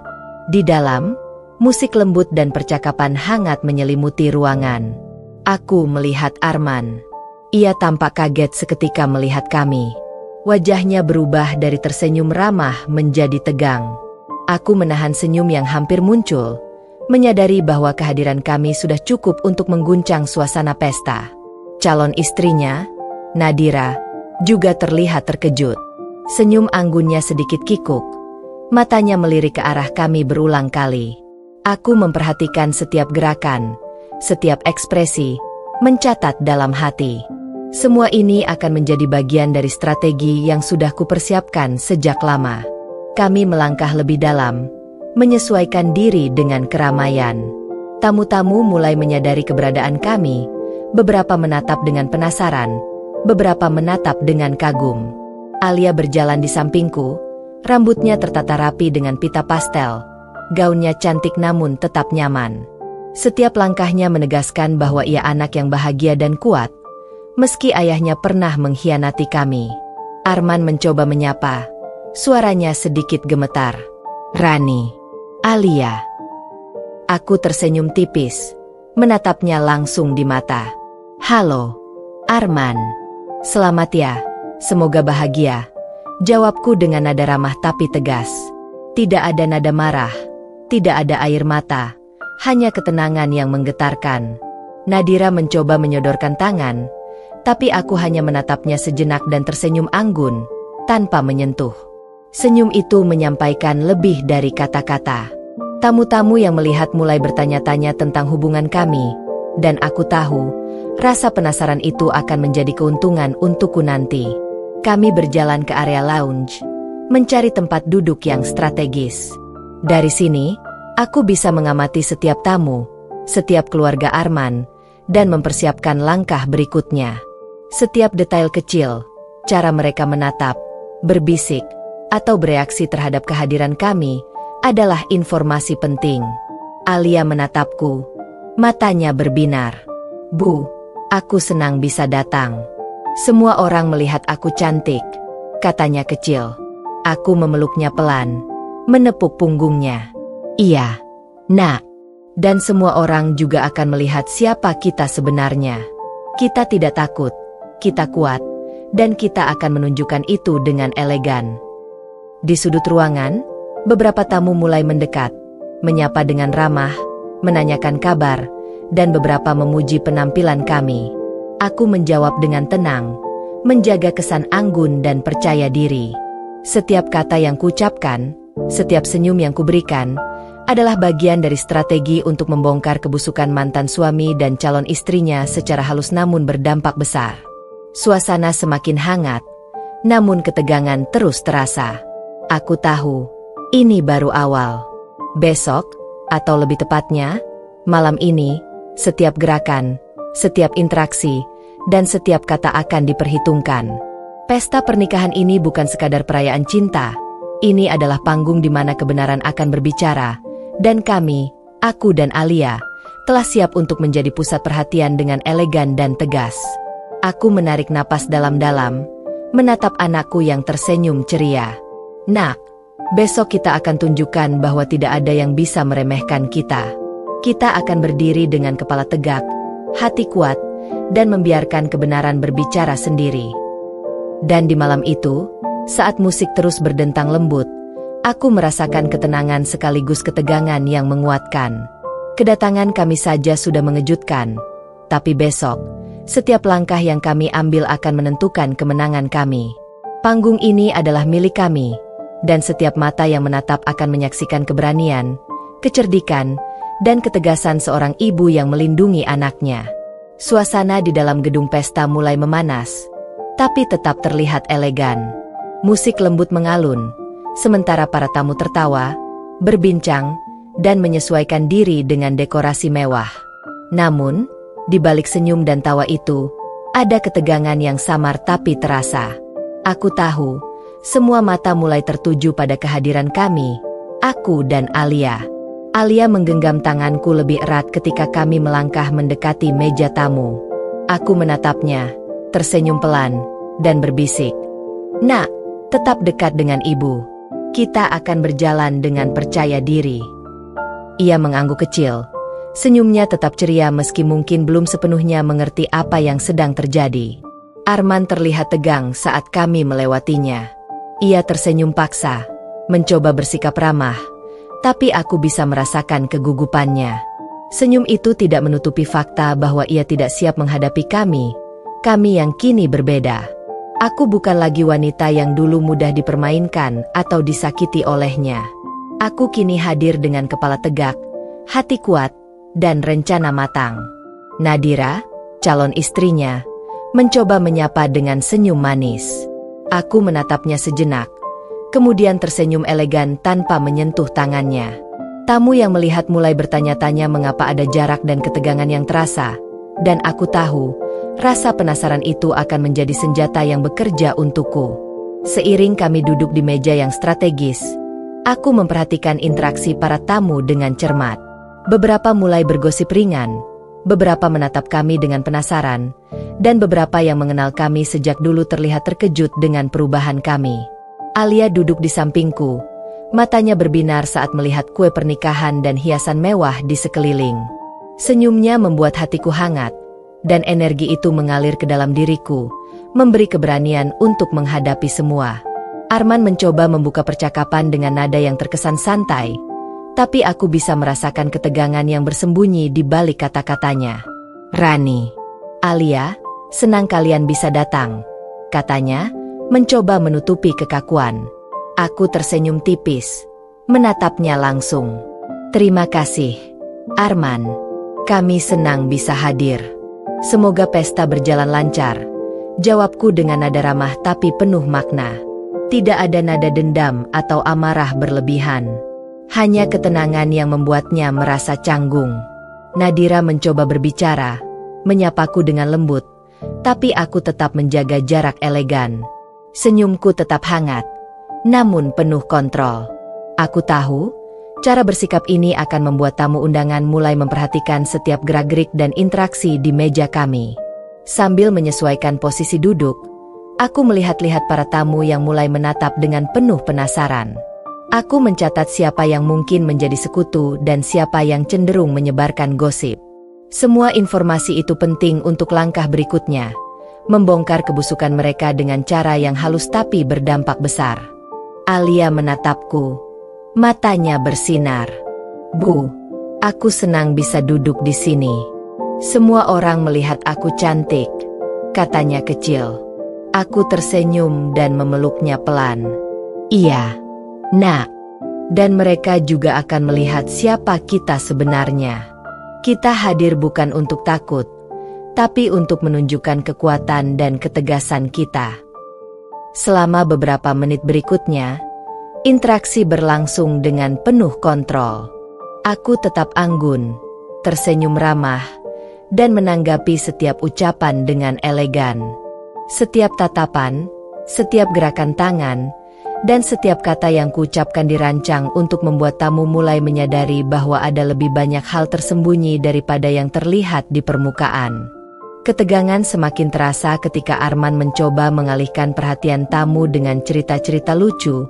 A: Di dalam, musik lembut dan percakapan hangat menyelimuti ruangan. Aku melihat Arman. Ia tampak kaget seketika melihat kami. Wajahnya berubah dari tersenyum ramah menjadi tegang. Aku menahan senyum yang hampir muncul, menyadari bahwa kehadiran kami sudah cukup untuk mengguncang suasana pesta. Calon istrinya, Nadira, juga terlihat terkejut. Senyum anggunnya sedikit kikuk. Matanya melirik ke arah kami berulang kali. Aku memperhatikan setiap gerakan, setiap ekspresi, mencatat dalam hati. Semua ini akan menjadi bagian dari strategi yang sudah kupersiapkan sejak lama. Kami melangkah lebih dalam, menyesuaikan diri dengan keramaian. Tamu-tamu mulai menyadari keberadaan kami, Beberapa menatap dengan penasaran, beberapa menatap dengan kagum. Alia berjalan di sampingku, rambutnya tertata rapi dengan pita pastel. Gaunnya cantik namun tetap nyaman. Setiap langkahnya menegaskan bahwa ia anak yang bahagia dan kuat, meski ayahnya pernah mengkhianati kami. Arman mencoba menyapa. Suaranya sedikit gemetar. "Rani." "Alia." Aku tersenyum tipis, menatapnya langsung di mata. "Halo, Arman. Selamat ya, semoga bahagia," jawabku dengan nada ramah tapi tegas. Tidak ada nada marah, tidak ada air mata, hanya ketenangan yang menggetarkan. Nadira mencoba menyodorkan tangan, tapi aku hanya menatapnya sejenak dan tersenyum anggun, tanpa menyentuh. Senyum itu menyampaikan lebih dari kata-kata. Tamu-tamu yang melihat mulai bertanya-tanya tentang hubungan kami, dan aku tahu, rasa penasaran itu akan menjadi keuntungan untukku nanti. Kami berjalan ke area lounge, mencari tempat duduk yang strategis. Dari sini, aku bisa mengamati setiap tamu, setiap keluarga Arman, dan mempersiapkan langkah berikutnya. Setiap detail kecil, cara mereka menatap, berbisik, atau bereaksi terhadap kehadiran kami, adalah informasi penting. Alia menatapku, matanya berbinar. "Bu, aku senang bisa datang. Semua orang melihat aku cantik," katanya kecil. Aku memeluknya pelan, menepuk punggungnya. "Iya, Nak. Dan semua orang juga akan melihat siapa kita sebenarnya. Kita tidak takut, kita kuat, dan kita akan menunjukkan itu dengan elegan." Di sudut ruangan, beberapa tamu mulai mendekat, menyapa dengan ramah, menanyakan kabar, dan beberapa memuji penampilan kami. Aku menjawab dengan tenang, menjaga kesan anggun dan percaya diri. Setiap kata yang kuucapkan, setiap senyum yang kuberikan, adalah bagian dari strategi untuk membongkar kebusukan mantan suami dan calon istrinya secara halus namun berdampak besar. Suasana semakin hangat, namun ketegangan terus terasa. Aku tahu, ini baru awal. Besok, atau lebih tepatnya, malam ini, setiap gerakan, setiap interaksi, dan setiap kata akan diperhitungkan. Pesta pernikahan ini bukan sekadar perayaan cinta, ini adalah panggung di mana kebenaran akan berbicara, dan kami, aku dan Alia, telah siap untuk menjadi pusat perhatian dengan elegan dan tegas. Aku menarik napas dalam-dalam, menatap anakku yang tersenyum ceria. "Nak, besok kita akan tunjukkan bahwa tidak ada yang bisa meremehkan kita. Kita akan berdiri dengan kepala tegak, hati kuat, dan membiarkan kebenaran berbicara sendiri." Dan di malam itu, saat musik terus berdentang lembut, aku merasakan ketenangan sekaligus ketegangan yang menguatkan. Kedatangan kami saja sudah mengejutkan, tapi besok, setiap langkah yang kami ambil akan menentukan kemenangan kami. Panggung ini adalah milik kami, dan setiap mata yang menatap akan menyaksikan keberanian, kecerdikan, dan ketegasan seorang ibu yang melindungi anaknya. Suasana di dalam gedung pesta mulai memanas, tapi tetap terlihat elegan. Musik lembut mengalun, sementara para tamu tertawa, berbincang, dan menyesuaikan diri dengan dekorasi mewah. Namun, di balik senyum dan tawa itu, ada ketegangan yang samar tapi terasa. Aku tahu, semua mata mulai tertuju pada kehadiran kami, aku dan Alia. Alia menggenggam tanganku lebih erat ketika kami melangkah mendekati meja tamu. Aku menatapnya, tersenyum pelan, dan berbisik, "Nak, tetap dekat dengan ibu. Kita akan berjalan dengan percaya diri." Ia mengangguk kecil, senyumnya tetap ceria meski mungkin belum sepenuhnya mengerti apa yang sedang terjadi. Arman terlihat tegang saat kami melewatinya. Ia tersenyum paksa, mencoba bersikap ramah, tapi aku bisa merasakan kegugupannya. Senyum itu tidak menutupi fakta bahwa ia tidak siap menghadapi kami yang kini berbeda. Aku bukan lagi wanita yang dulu mudah dipermainkan atau disakiti olehnya. Aku kini hadir dengan kepala tegak, hati kuat, dan rencana matang. Nadira, calon istrinya, mencoba menyapa dengan senyum manis. Aku menatapnya sejenak, kemudian tersenyum elegan tanpa menyentuh tangannya. Tamu yang melihat mulai bertanya-tanya mengapa ada jarak dan ketegangan yang terasa, Dan aku tahu, rasa penasaran itu akan menjadi senjata yang bekerja untukku. Seiring kami duduk di meja yang strategis, aku memperhatikan interaksi para tamu dengan cermat. Beberapa mulai bergosip ringan, beberapa menatap kami dengan penasaran, dan beberapa yang mengenal kami sejak dulu terlihat terkejut dengan perubahan kami. Alia duduk di sampingku, matanya berbinar saat melihat kue pernikahan dan hiasan mewah di sekeliling. Senyumnya membuat hatiku hangat, dan energi itu mengalir ke dalam diriku, memberi keberanian untuk menghadapi semua. Arman mencoba membuka percakapan dengan nada yang terkesan santai, tapi aku bisa merasakan ketegangan yang bersembunyi di balik kata-katanya. "Rani, Alia, senang kalian bisa datang," katanya, mencoba menutupi kekakuan. Aku tersenyum tipis, menatapnya langsung. "Terima kasih, Arman. Kami senang bisa hadir. Semoga pesta berjalan lancar," jawabku dengan nada ramah tapi penuh makna. Tidak ada nada dendam atau amarah berlebihan. Hanya ketenangan yang membuatnya merasa canggung. Nadira mencoba berbicara, menyapaku dengan lembut, tapi aku tetap menjaga jarak elegan. Senyumku tetap hangat, namun penuh kontrol. Aku tahu, cara bersikap ini akan membuat tamu undangan mulai memperhatikan setiap gerak-gerik dan interaksi di meja kami. Sambil menyesuaikan posisi duduk, aku melihat-lihat para tamu yang mulai menatap dengan penuh penasaran. Aku mencatat siapa yang mungkin menjadi sekutu dan siapa yang cenderung menyebarkan gosip. Semua informasi itu penting untuk langkah berikutnya, membongkar kebusukan mereka dengan cara yang halus tapi berdampak besar. Alia menatapku. Matanya bersinar. "Bu, aku senang bisa duduk di sini. Semua orang melihat aku cantik," katanya kecil. Aku tersenyum dan memeluknya pelan. "Iya, Nak. Dan mereka juga akan melihat siapa kita sebenarnya. Kita hadir bukan untuk takut, tapi untuk menunjukkan kekuatan dan ketegasan kita." Selama beberapa menit berikutnya, interaksi berlangsung dengan penuh kontrol. Aku tetap anggun, tersenyum ramah, dan menanggapi setiap ucapan dengan elegan. Setiap tatapan, setiap gerakan tangan, dan setiap kata yang kuucapkan dirancang untuk membuat tamu mulai menyadari bahwa ada lebih banyak hal tersembunyi daripada yang terlihat di permukaan. Ketegangan semakin terasa ketika Arman mencoba mengalihkan perhatian tamu dengan cerita-cerita lucu,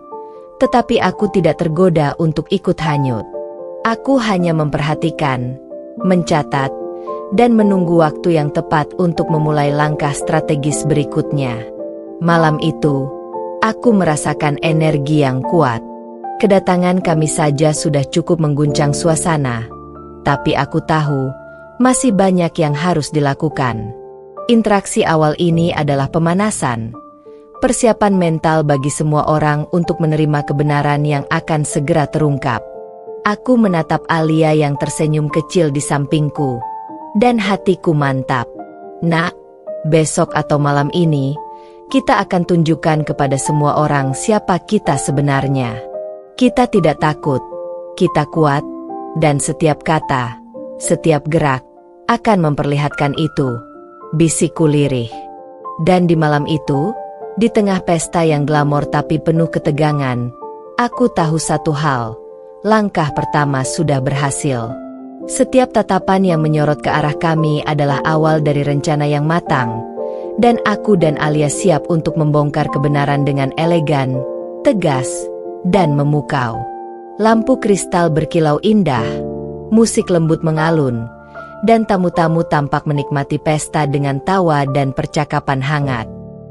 A: tetapi aku tidak tergoda untuk ikut hanyut. Aku hanya memperhatikan, mencatat, dan menunggu waktu yang tepat untuk memulai langkah strategis berikutnya. Malam itu, aku merasakan energi yang kuat. Kedatangan kami saja sudah cukup mengguncang suasana, tapi aku tahu, masih banyak yang harus dilakukan. Interaksi awal ini adalah pemanasan. Persiapan mental bagi semua orang untuk menerima kebenaran yang akan segera terungkap. Aku menatap Alia yang tersenyum kecil di sampingku, dan hatiku mantap. "Nak, besok atau malam ini, kita akan tunjukkan kepada semua orang siapa kita sebenarnya. Kita tidak takut, kita kuat, dan setiap kata, setiap gerak, akan memperlihatkan itu," bisikku lirih. Dan di malam itu, di tengah pesta yang glamor tapi penuh ketegangan, aku tahu satu hal, langkah pertama sudah berhasil. Setiap tatapan yang menyorot ke arah kami adalah awal dari rencana yang matang, dan aku dan Alia siap untuk membongkar kebenaran dengan elegan, tegas, dan memukau. Lampu kristal berkilau indah, musik lembut mengalun, dan tamu-tamu tampak menikmati pesta dengan tawa dan percakapan hangat.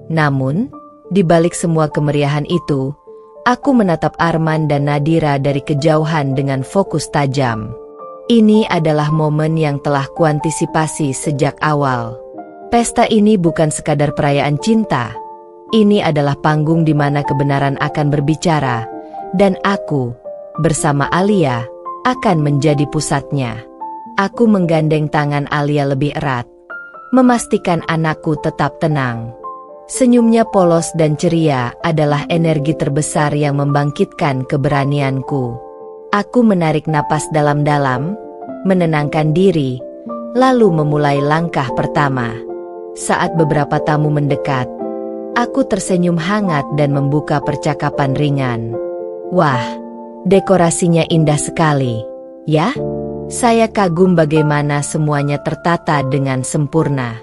A: Namun, di balik semua kemeriahan itu, aku menatap Arman dan Nadira dari kejauhan dengan fokus tajam. Ini adalah momen yang telah kuantisipasi sejak awal. Pesta ini bukan sekadar perayaan cinta. Ini adalah panggung di mana kebenaran akan berbicara, dan aku, bersama Alia, akan menjadi pusatnya. Aku menggandeng tangan Alia lebih erat, memastikan anakku tetap tenang. Senyumnya polos dan ceria adalah energi terbesar yang membangkitkan keberanianku. Aku menarik napas dalam-dalam, menenangkan diri, lalu memulai langkah pertama. Saat beberapa tamu mendekat, aku tersenyum hangat dan membuka percakapan ringan. Wah, dekorasinya indah sekali, ya? Saya kagum bagaimana semuanya tertata dengan sempurna.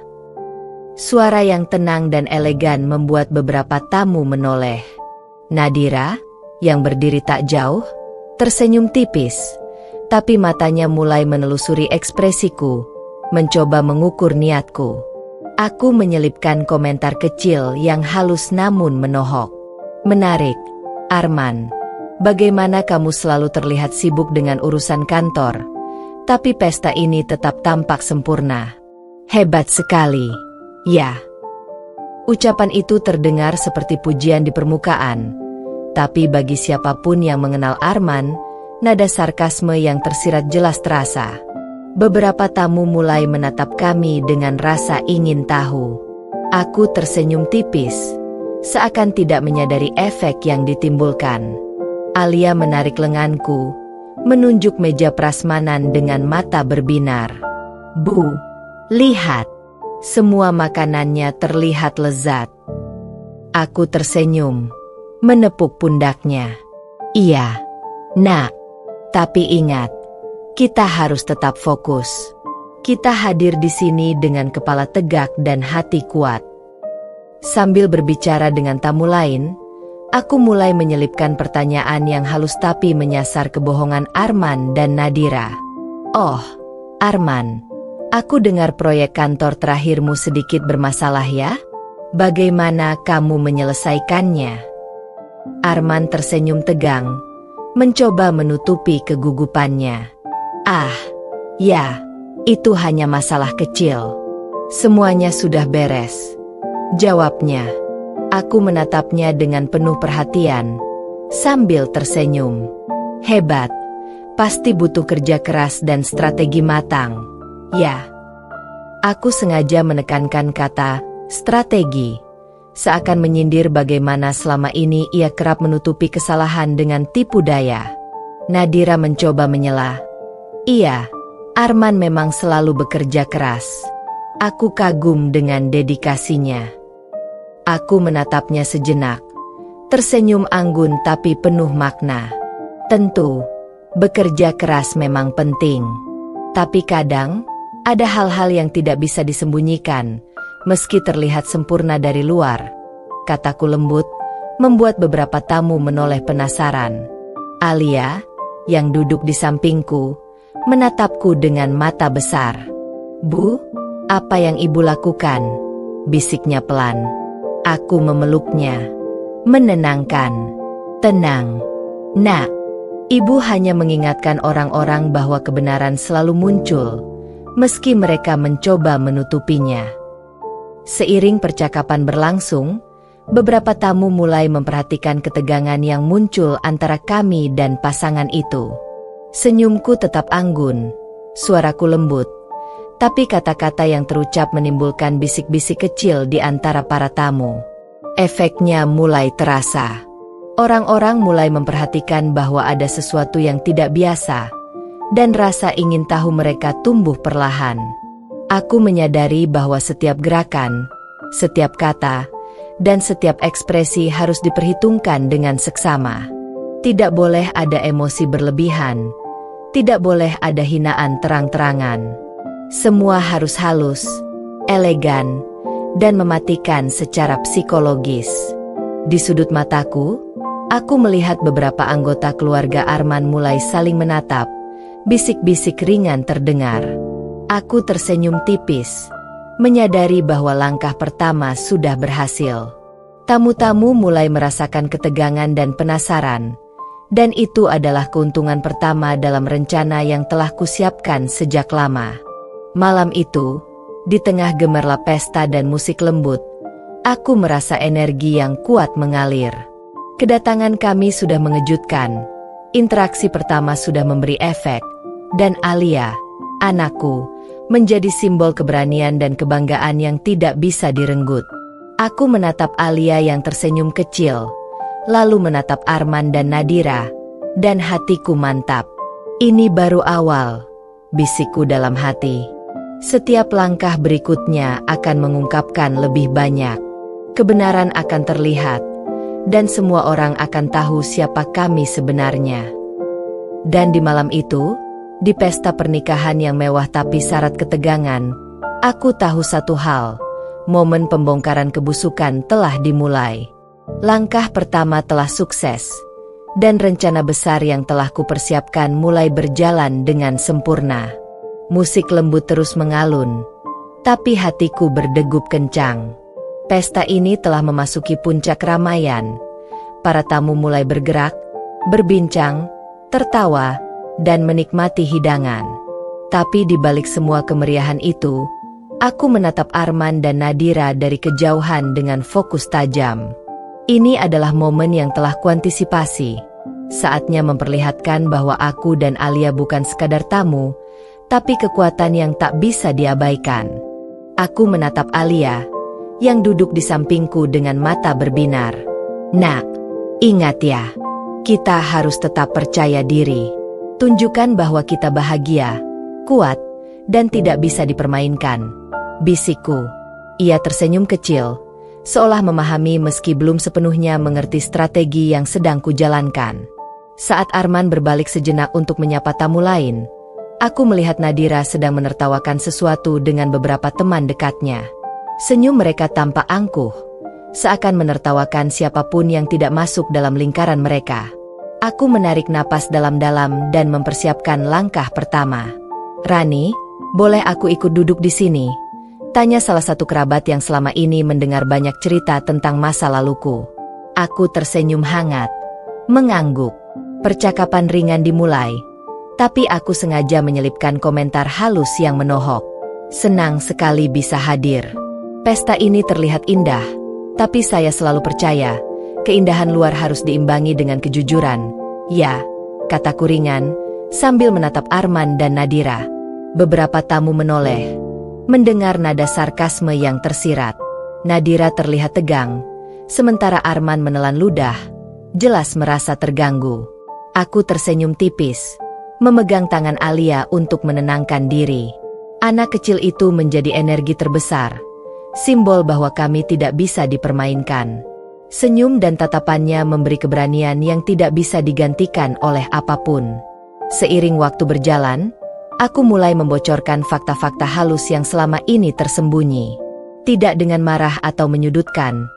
A: Suara yang tenang dan elegan membuat beberapa tamu menoleh. Nadira, yang berdiri tak jauh, tersenyum tipis, tapi matanya mulai menelusuri ekspresiku, mencoba mengukur niatku. Aku menyelipkan komentar kecil yang halus namun menohok. Menarik, Arman. Bagaimana kamu selalu terlihat sibuk dengan urusan kantor, tapi pesta ini tetap tampak sempurna. Hebat sekali, ya. Ucapan itu terdengar seperti pujian di permukaan, tapi bagi siapapun yang mengenal Arman, nada sarkasme yang tersirat jelas terasa. Beberapa tamu mulai menatap kami dengan rasa ingin tahu. Aku tersenyum tipis, seakan tidak menyadari efek yang ditimbulkan. Alia menarik lenganku, menunjuk meja prasmanan dengan mata berbinar. Bu, lihat, semua makanannya terlihat lezat. Aku tersenyum, menepuk pundaknya. Iya, nak, tapi ingat, kita harus tetap fokus. Kita hadir di sini dengan kepala tegak dan hati kuat. Sambil berbicara dengan tamu lain, aku mulai menyelipkan pertanyaan yang halus tapi menyasar kebohongan Arman dan Nadira. Oh, Arman, aku dengar proyek kantor terakhirmu sedikit bermasalah ya? Bagaimana kamu menyelesaikannya? Arman tersenyum tegang, mencoba menutupi kegugupannya. Ah, ya, itu hanya masalah kecil. Semuanya sudah beres, jawabnya. Aku menatapnya dengan penuh perhatian, sambil tersenyum. Hebat, pasti butuh kerja keras dan strategi matang. Ya, aku sengaja menekankan kata strategi, seakan menyindir bagaimana selama ini ia kerap menutupi kesalahan dengan tipu daya. Nadira mencoba menyela. Iya, Arman memang selalu bekerja keras. Aku kagum dengan dedikasinya. Aku menatapnya sejenak, tersenyum anggun tapi penuh makna. Tentu, bekerja keras memang penting. Tapi kadang, ada hal-hal yang tidak bisa disembunyikan, meski terlihat sempurna dari luar. Kataku lembut, membuat beberapa tamu menoleh penasaran. Alia, yang duduk di sampingku, menatapku dengan mata besar. Bu, apa yang ibu lakukan? Bisiknya pelan. Aku memeluknya, menenangkan. Tenang, nak. Ibu hanya mengingatkan orang-orang bahwa kebenaran selalu muncul, meski mereka mencoba menutupinya. Seiring percakapan berlangsung, beberapa tamu mulai memperhatikan ketegangan yang muncul antara kami dan pasangan itu. Senyumku tetap anggun, suaraku lembut, tapi kata-kata yang terucap menimbulkan bisik-bisik kecil di antara para tamu. Efeknya mulai terasa. Orang-orang mulai memperhatikan bahwa ada sesuatu yang tidak biasa, dan rasa ingin tahu mereka tumbuh perlahan. Aku menyadari bahwa setiap gerakan, setiap kata, dan setiap ekspresi harus diperhitungkan dengan seksama. Tidak boleh ada emosi berlebihan, tidak boleh ada hinaan terang-terangan. Semua harus halus, elegan, dan mematikan secara psikologis. Di sudut mataku, aku melihat beberapa anggota keluarga Arman mulai saling menatap, bisik-bisik ringan terdengar. Aku tersenyum tipis, menyadari bahwa langkah pertama sudah berhasil. Tamu-tamu mulai merasakan ketegangan dan penasaran, dan itu adalah keuntungan pertama dalam rencana yang telah kusiapkan sejak lama. Malam itu, di tengah gemerlap pesta dan musik lembut, aku merasa energi yang kuat mengalir. Kedatangan kami sudah mengejutkan, interaksi pertama sudah memberi efek, dan Alia, anakku, menjadi simbol keberanian dan kebanggaan yang tidak bisa direnggut. Aku menatap Alia yang tersenyum kecil, lalu menatap Arman dan Nadira, dan hatiku mantap. Ini baru awal, bisikku dalam hati. Setiap langkah berikutnya akan mengungkapkan lebih banyak. Kebenaran akan terlihat, dan semua orang akan tahu siapa kami sebenarnya. Dan di malam itu, di pesta pernikahan yang mewah tapi syarat ketegangan, aku tahu satu hal, momen pembongkaran kebusukan telah dimulai. Langkah pertama telah sukses, dan rencana besar yang telah kupersiapkan mulai berjalan dengan sempurna. Musik lembut terus mengalun, tapi hatiku berdegup kencang. Pesta ini telah memasuki puncak ramaian. Para tamu mulai bergerak, berbincang, tertawa, dan menikmati hidangan. Tapi di balik semua kemeriahan itu, aku menatap Arman dan Nadira dari kejauhan dengan fokus tajam. Ini adalah momen yang telah kuantisipasi. Saatnya memperlihatkan bahwa aku dan Alia bukan sekadar tamu, tapi kekuatan yang tak bisa diabaikan. Aku menatap Alia, yang duduk di sampingku dengan mata berbinar. Nak, ingat ya, kita harus tetap percaya diri. Tunjukkan bahwa kita bahagia, kuat, dan tidak bisa dipermainkan, bisikku. Ia tersenyum kecil, seolah memahami meski belum sepenuhnya mengerti strategi yang sedang kujalankan. Saat Arman berbalik sejenak untuk menyapa tamu lain, aku melihat Nadira sedang menertawakan sesuatu dengan beberapa teman dekatnya. Senyum mereka tampak angkuh, seakan menertawakan siapapun yang tidak masuk dalam lingkaran mereka. Aku menarik napas dalam-dalam dan mempersiapkan langkah pertama. "Rani, boleh aku ikut duduk di sini?" tanya salah satu kerabat yang selama ini mendengar banyak cerita tentang masa laluku. Aku tersenyum hangat, mengangguk. Percakapan ringan dimulai, tapi aku sengaja menyelipkan komentar halus yang menohok. "Senang sekali bisa hadir. Pesta ini terlihat indah, tapi saya selalu percaya, keindahan luar harus diimbangi dengan kejujuran." "Ya," kataku ringan, sambil menatap Arman dan Nadira. Beberapa tamu menoleh, mendengar nada sarkasme yang tersirat. Nadira terlihat tegang, sementara Arman menelan ludah, jelas merasa terganggu. Aku tersenyum tipis, memegang tangan Alia untuk menenangkan diri. Anak kecil itu menjadi energi terbesar, simbol bahwa kami tidak bisa dipermainkan. Senyum dan tatapannya memberi keberanian yang tidak bisa digantikan oleh apapun. Seiring waktu berjalan, aku mulai membocorkan fakta-fakta halus yang selama ini tersembunyi. Tidak dengan marah atau menyudutkan,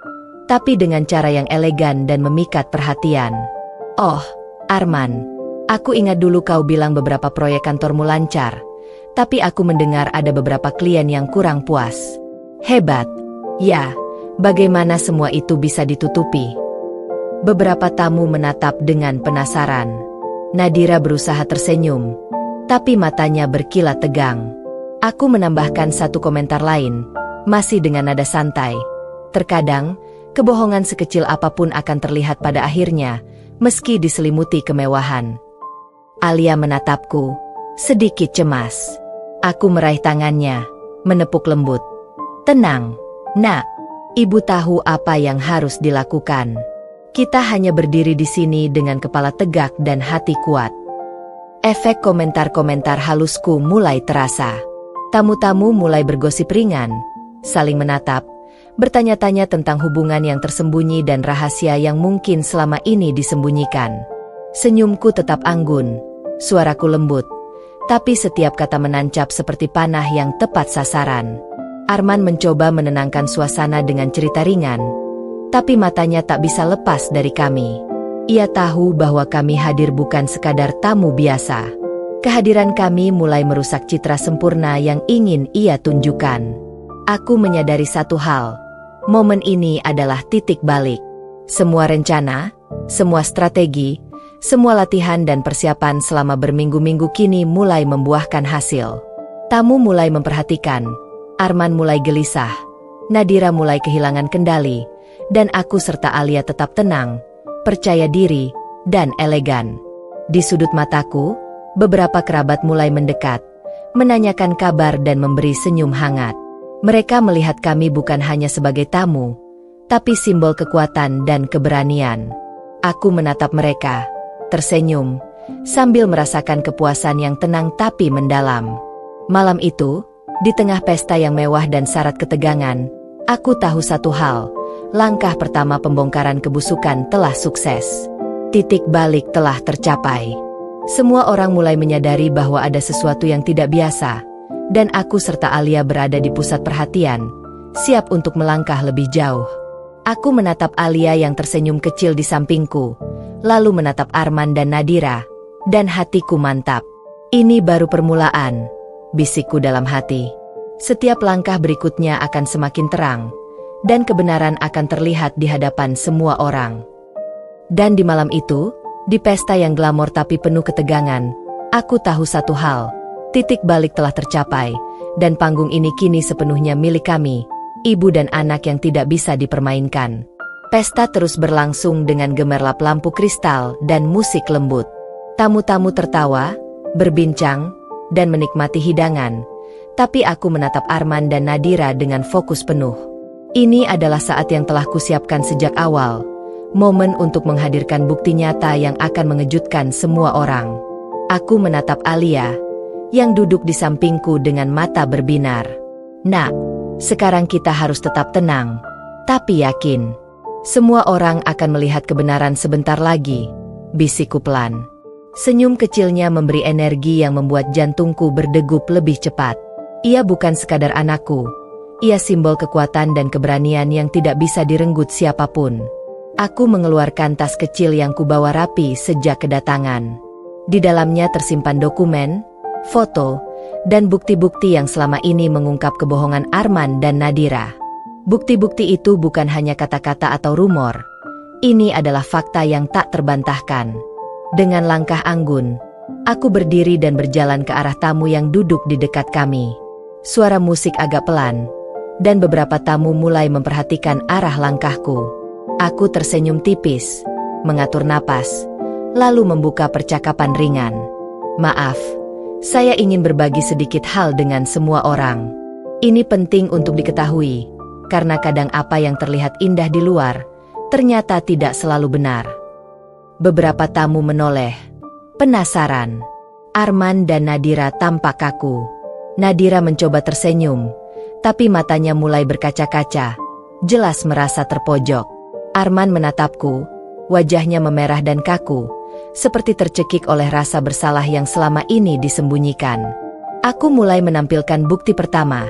A: tapi dengan cara yang elegan dan memikat perhatian. "Oh, Arman, aku ingat dulu kau bilang beberapa proyek kantormu lancar, tapi aku mendengar ada beberapa klien yang kurang puas." "Hebat." "Ya, bagaimana semua itu bisa ditutupi?" Beberapa tamu menatap dengan penasaran. Nadira berusaha tersenyum, tapi matanya berkilat tegang. Aku menambahkan satu komentar lain, masih dengan nada santai. "Terkadang, kebohongan sekecil apapun akan terlihat pada akhirnya, meski diselimuti kemewahan." Alia menatapku, sedikit cemas. Aku meraih tangannya, menepuk lembut. "Tenang, Nak. Ibu tahu apa yang harus dilakukan. Kita hanya berdiri di sini dengan kepala tegak dan hati kuat." Efek komentar-komentar halusku mulai terasa. Tamu-tamu mulai bergosip ringan, saling menatap, bertanya-tanya tentang hubungan yang tersembunyi dan rahasia yang mungkin selama ini disembunyikan. Senyumku tetap anggun, suaraku lembut, tapi setiap kata menancap seperti panah yang tepat sasaran. Arman mencoba menenangkan suasana dengan cerita ringan, tapi matanya tak bisa lepas dari kami. Ia tahu bahwa kami hadir bukan sekadar tamu biasa. Kehadiran kami mulai merusak citra sempurna yang ingin ia tunjukkan. Aku menyadari satu hal, momen ini adalah titik balik. Semua rencana, semua strategi, semua latihan dan persiapan selama berminggu-minggu kini mulai membuahkan hasil. Tamu mulai memperhatikan, Arman mulai gelisah, Nadira mulai kehilangan kendali, dan aku serta Alia tetap tenang, percaya diri, dan elegan. Di sudut mataku, beberapa kerabat mulai mendekat, menanyakan kabar dan memberi senyum hangat. Mereka melihat kami bukan hanya sebagai tamu, tapi simbol kekuatan dan keberanian. Aku menatap mereka, tersenyum, sambil merasakan kepuasan yang tenang tapi mendalam. Malam itu, Di tengah pesta yang mewah dan syarat ketegangan, aku tahu satu hal, langkah pertama pembongkaran kebusukan telah sukses. Titik balik telah tercapai. Semua orang mulai menyadari bahwa ada sesuatu yang tidak biasa, dan aku serta Alia berada di pusat perhatian, siap untuk melangkah lebih jauh. Aku menatap Alia yang tersenyum kecil di sampingku, lalu menatap Arman dan Nadira, dan hatiku mantap. Ini baru permulaan, bisikku dalam hati. Setiap langkah berikutnya akan semakin terang, dan kebenaran akan terlihat di hadapan semua orang. Dan di malam itu, di pesta yang glamor tapi penuh ketegangan, aku tahu satu hal, titik balik telah tercapai, dan panggung ini kini sepenuhnya milik kami, ibu dan anak yang tidak bisa dipermainkan. Pesta terus berlangsung dengan gemerlap lampu kristal dan musik lembut. Tamu-tamu tertawa, berbincang, dan menikmati hidangan, tapi aku menatap Arman dan Nadira dengan fokus penuh. Ini adalah saat yang telah kusiapkan sejak awal, momen untuk menghadirkan bukti nyata yang akan mengejutkan semua orang. Aku menatap Alia, yang duduk di sampingku dengan mata berbinar. Nak, sekarang kita harus tetap tenang, tapi yakin. Semua orang akan melihat kebenaran sebentar lagi, bisikku pelan. Senyum kecilnya memberi energi yang membuat jantungku berdegup lebih cepat. Ia bukan sekadar anakku, ia simbol kekuatan dan keberanian yang tidak bisa direnggut siapapun. Aku mengeluarkan tas kecil yang kubawa rapi sejak kedatangan. Di dalamnya tersimpan dokumen, foto, dan bukti-bukti yang selama ini mengungkap kebohongan Arman dan Nadira. Bukti-bukti itu bukan hanya kata-kata atau rumor. Ini adalah fakta yang tak terbantahkan. Dengan langkah anggun, aku berdiri dan berjalan ke arah tamu yang duduk di dekat kami. Suara musik agak pelan, dan beberapa tamu mulai memperhatikan arah langkahku. Aku tersenyum tipis, mengatur napas, lalu membuka percakapan ringan. Maaf, saya ingin berbagi sedikit hal dengan semua orang. Ini penting untuk diketahui, karena kadang apa yang terlihat indah di luar, ternyata tidak selalu benar. Beberapa tamu menoleh, penasaran. Arman dan Nadira tampak kaku. Nadira mencoba tersenyum, tapi matanya mulai berkaca-kaca, jelas merasa terpojok. Arman menatapku, wajahnya memerah dan kaku, seperti tercekik oleh rasa bersalah yang selama ini disembunyikan. Aku mulai menampilkan bukti pertama,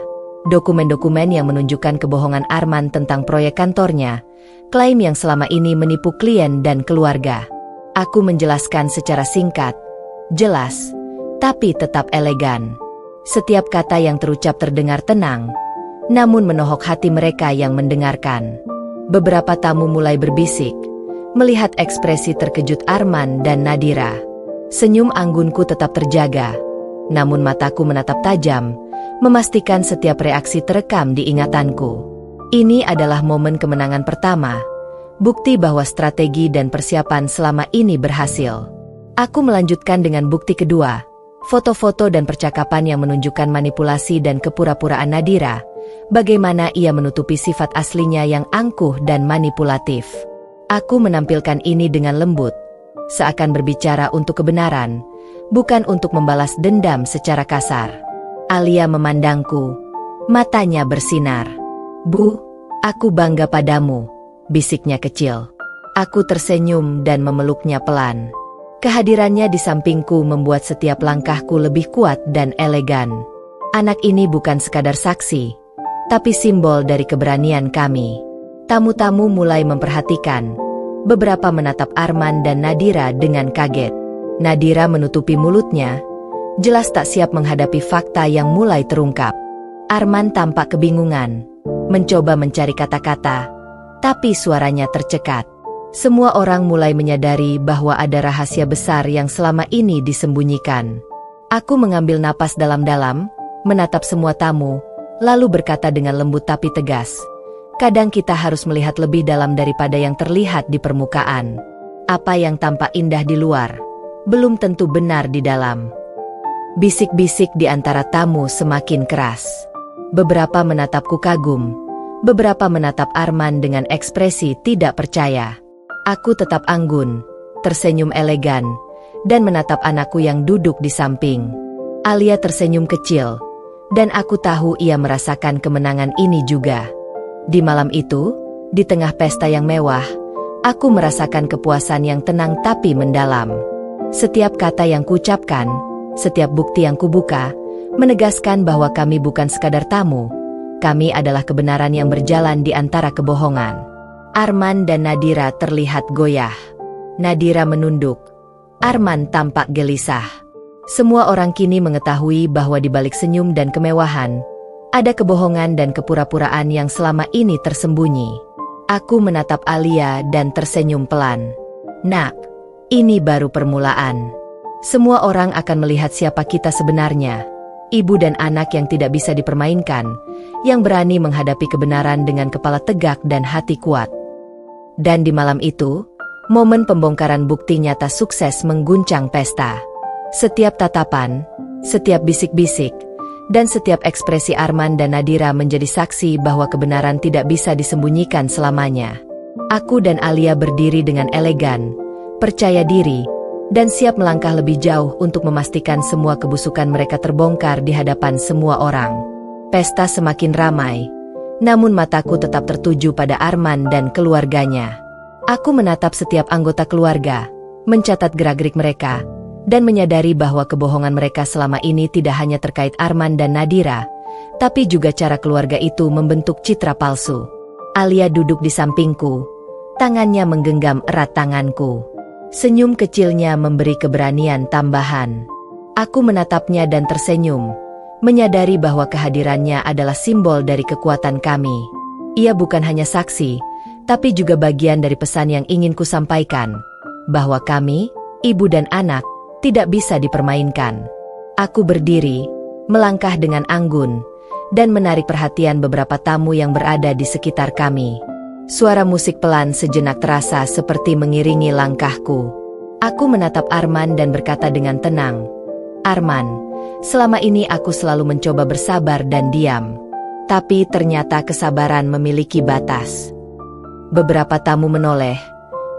A: dokumen-dokumen yang menunjukkan kebohongan Arman tentang proyek kantornya, klaim yang selama ini menipu klien dan keluarga. Aku menjelaskan secara singkat, jelas, tapi tetap elegan. Setiap kata yang terucap terdengar tenang, namun menohok hati mereka yang mendengarkan. Beberapa tamu mulai berbisik, melihat ekspresi terkejut Arman dan Nadira. Senyum anggunku tetap terjaga, namun mataku menatap tajam, memastikan setiap reaksi terekam di ingatanku. Ini adalah momen kemenangan pertama, bukti bahwa strategi dan persiapan selama ini berhasil. Aku melanjutkan dengan bukti kedua, foto-foto dan percakapan yang menunjukkan manipulasi dan kepura-puraan Nadira, bagaimana ia menutupi sifat aslinya yang angkuh dan manipulatif. Aku menampilkan ini dengan lembut, seakan berbicara untuk kebenaran, bukan untuk membalas dendam secara kasar. Alia memandangku, matanya bersinar. Bu, aku bangga padamu, bisiknya kecil. Aku tersenyum dan memeluknya pelan. Kehadirannya di sampingku membuat setiap langkahku lebih kuat dan elegan. Anak ini bukan sekadar saksi, tapi simbol dari keberanian kami. Tamu-tamu mulai memperhatikan. Beberapa menatap Arman dan Nadira dengan kaget. Nadira menutupi mulutnya, jelas tak siap menghadapi fakta yang mulai terungkap. Arman tampak kebingungan, mencoba mencari kata-kata, tapi suaranya tercekat. Semua orang mulai menyadari bahwa ada rahasia besar yang selama ini disembunyikan. Aku mengambil napas dalam-dalam, menatap semua tamu, lalu berkata dengan lembut tapi tegas. Kadang kita harus melihat lebih dalam daripada yang terlihat di permukaan. Apa yang tampak indah di luar, belum tentu benar di dalam. Bisik-bisik di antara tamu semakin keras. Beberapa menatapku kagum, beberapa menatap Arman dengan ekspresi tidak percaya. Aku tetap anggun, tersenyum elegan, dan menatap anakku yang duduk di samping. Alia tersenyum kecil, Dan aku tahu ia merasakan kemenangan ini juga. Di malam itu, di tengah pesta yang mewah, aku merasakan kepuasan yang tenang tapi mendalam. Setiap kata yang kuucapkan, setiap bukti yang kubuka, menegaskan bahwa kami bukan sekadar tamu. Kami adalah kebenaran yang berjalan di antara kebohongan. Arman dan Nadira terlihat goyah. Nadira menunduk. Arman tampak gelisah. Semua orang kini mengetahui bahwa di balik senyum dan kemewahan, ada kebohongan dan kepura-puraan yang selama ini tersembunyi. Aku menatap Alia dan tersenyum pelan. Nak, ini baru permulaan. Semua orang akan melihat siapa kita sebenarnya. Ibu dan anak yang tidak bisa dipermainkan, yang berani menghadapi kebenaran dengan kepala tegak dan hati kuat. Dan di malam itu, momen pembongkaran bukti nyata sukses mengguncang pesta. Setiap tatapan, setiap bisik-bisik, dan setiap ekspresi Arman dan Nadira menjadi saksi bahwa kebenaran tidak bisa disembunyikan selamanya. Aku dan Alia berdiri dengan elegan, percaya diri, dan siap melangkah lebih jauh untuk memastikan semua kebusukan mereka terbongkar di hadapan semua orang. Pesta semakin ramai, namun mataku tetap tertuju pada Arman dan keluarganya. Aku menatap setiap anggota keluarga, mencatat gerak-gerik mereka, dan menyadari bahwa kebohongan mereka selama ini tidak hanya terkait Arman dan Nadira, tapi juga cara keluarga itu membentuk citra palsu. Alia duduk di sampingku, tangannya menggenggam erat tanganku. Senyum kecilnya memberi keberanian tambahan. Aku menatapnya dan tersenyum, menyadari bahwa kehadirannya adalah simbol dari kekuatan kami. Ia bukan hanya saksi, tapi juga bagian dari pesan yang ingin kusampaikan, bahwa kami, ibu dan anak, tidak bisa dipermainkan. Aku berdiri, melangkah dengan anggun, dan menarik perhatian beberapa tamu yang berada di sekitar kami. Suara musik pelan sejenak terasa seperti mengiringi langkahku. Aku menatap Arman dan berkata dengan tenang, Arman, selama ini aku selalu mencoba bersabar dan diam. Tapi ternyata kesabaran memiliki batas. Beberapa tamu menoleh,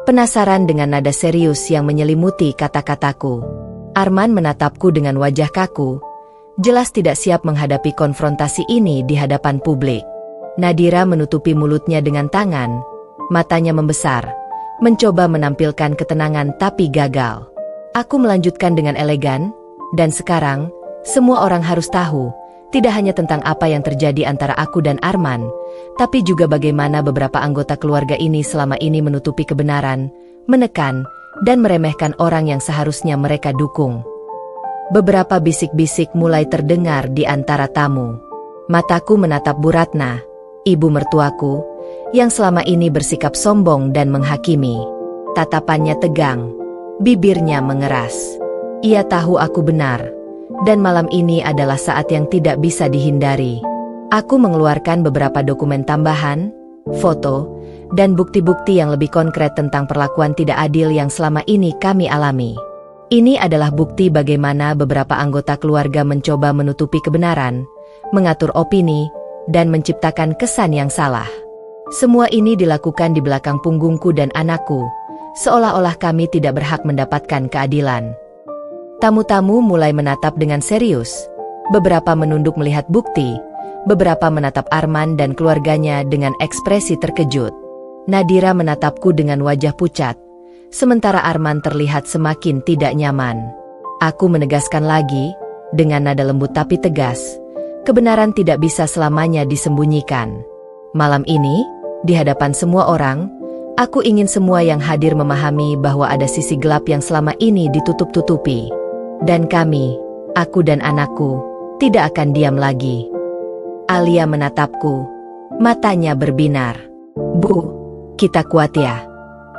A: penasaran dengan nada serius yang menyelimuti kata-kataku. Arman menatapku dengan wajah kaku, jelas tidak siap menghadapi konfrontasi ini di hadapan publik. Nadira menutupi mulutnya dengan tangan, matanya membesar, mencoba menampilkan ketenangan tapi gagal. Aku melanjutkan dengan elegan, dan sekarang, semua orang harus tahu, tidak hanya tentang apa yang terjadi antara aku dan Arman, tapi juga bagaimana beberapa anggota keluarga ini selama ini menutupi kebenaran, menekan, dan meremehkan orang yang seharusnya mereka dukung. Beberapa bisik-bisik mulai terdengar di antara tamu. Mataku menatap Bu Ratna, ibu mertuaku, yang selama ini bersikap sombong dan menghakimi. Tatapannya tegang, bibirnya mengeras. Ia tahu aku benar, dan malam ini adalah saat yang tidak bisa dihindari. Aku mengeluarkan beberapa dokumen tambahan, foto, dan bukti-bukti yang lebih konkret tentang perlakuan tidak adil yang selama ini kami alami. Ini adalah bukti bagaimana beberapa anggota keluarga mencoba menutupi kebenaran, mengatur opini, dan menciptakan kesan yang salah. Semua ini dilakukan di belakang punggungku dan anakku, seolah-olah kami tidak berhak mendapatkan keadilan. Tamu-tamu mulai menatap dengan serius. Beberapa menunduk melihat bukti, beberapa menatap Arman dan keluarganya dengan ekspresi terkejut. Nadira menatapku dengan wajah pucat, sementara Arman terlihat semakin tidak nyaman. Aku menegaskan lagi, dengan nada lembut tapi tegas, kebenaran tidak bisa selamanya disembunyikan. Malam ini, di hadapan semua orang, aku ingin semua yang hadir memahami bahwa ada sisi gelap yang selama ini ditutup-tutupi. Dan kami, aku dan anakku, tidak akan diam lagi. Alia menatapku, matanya berbinar. Bu, kita kuat ya,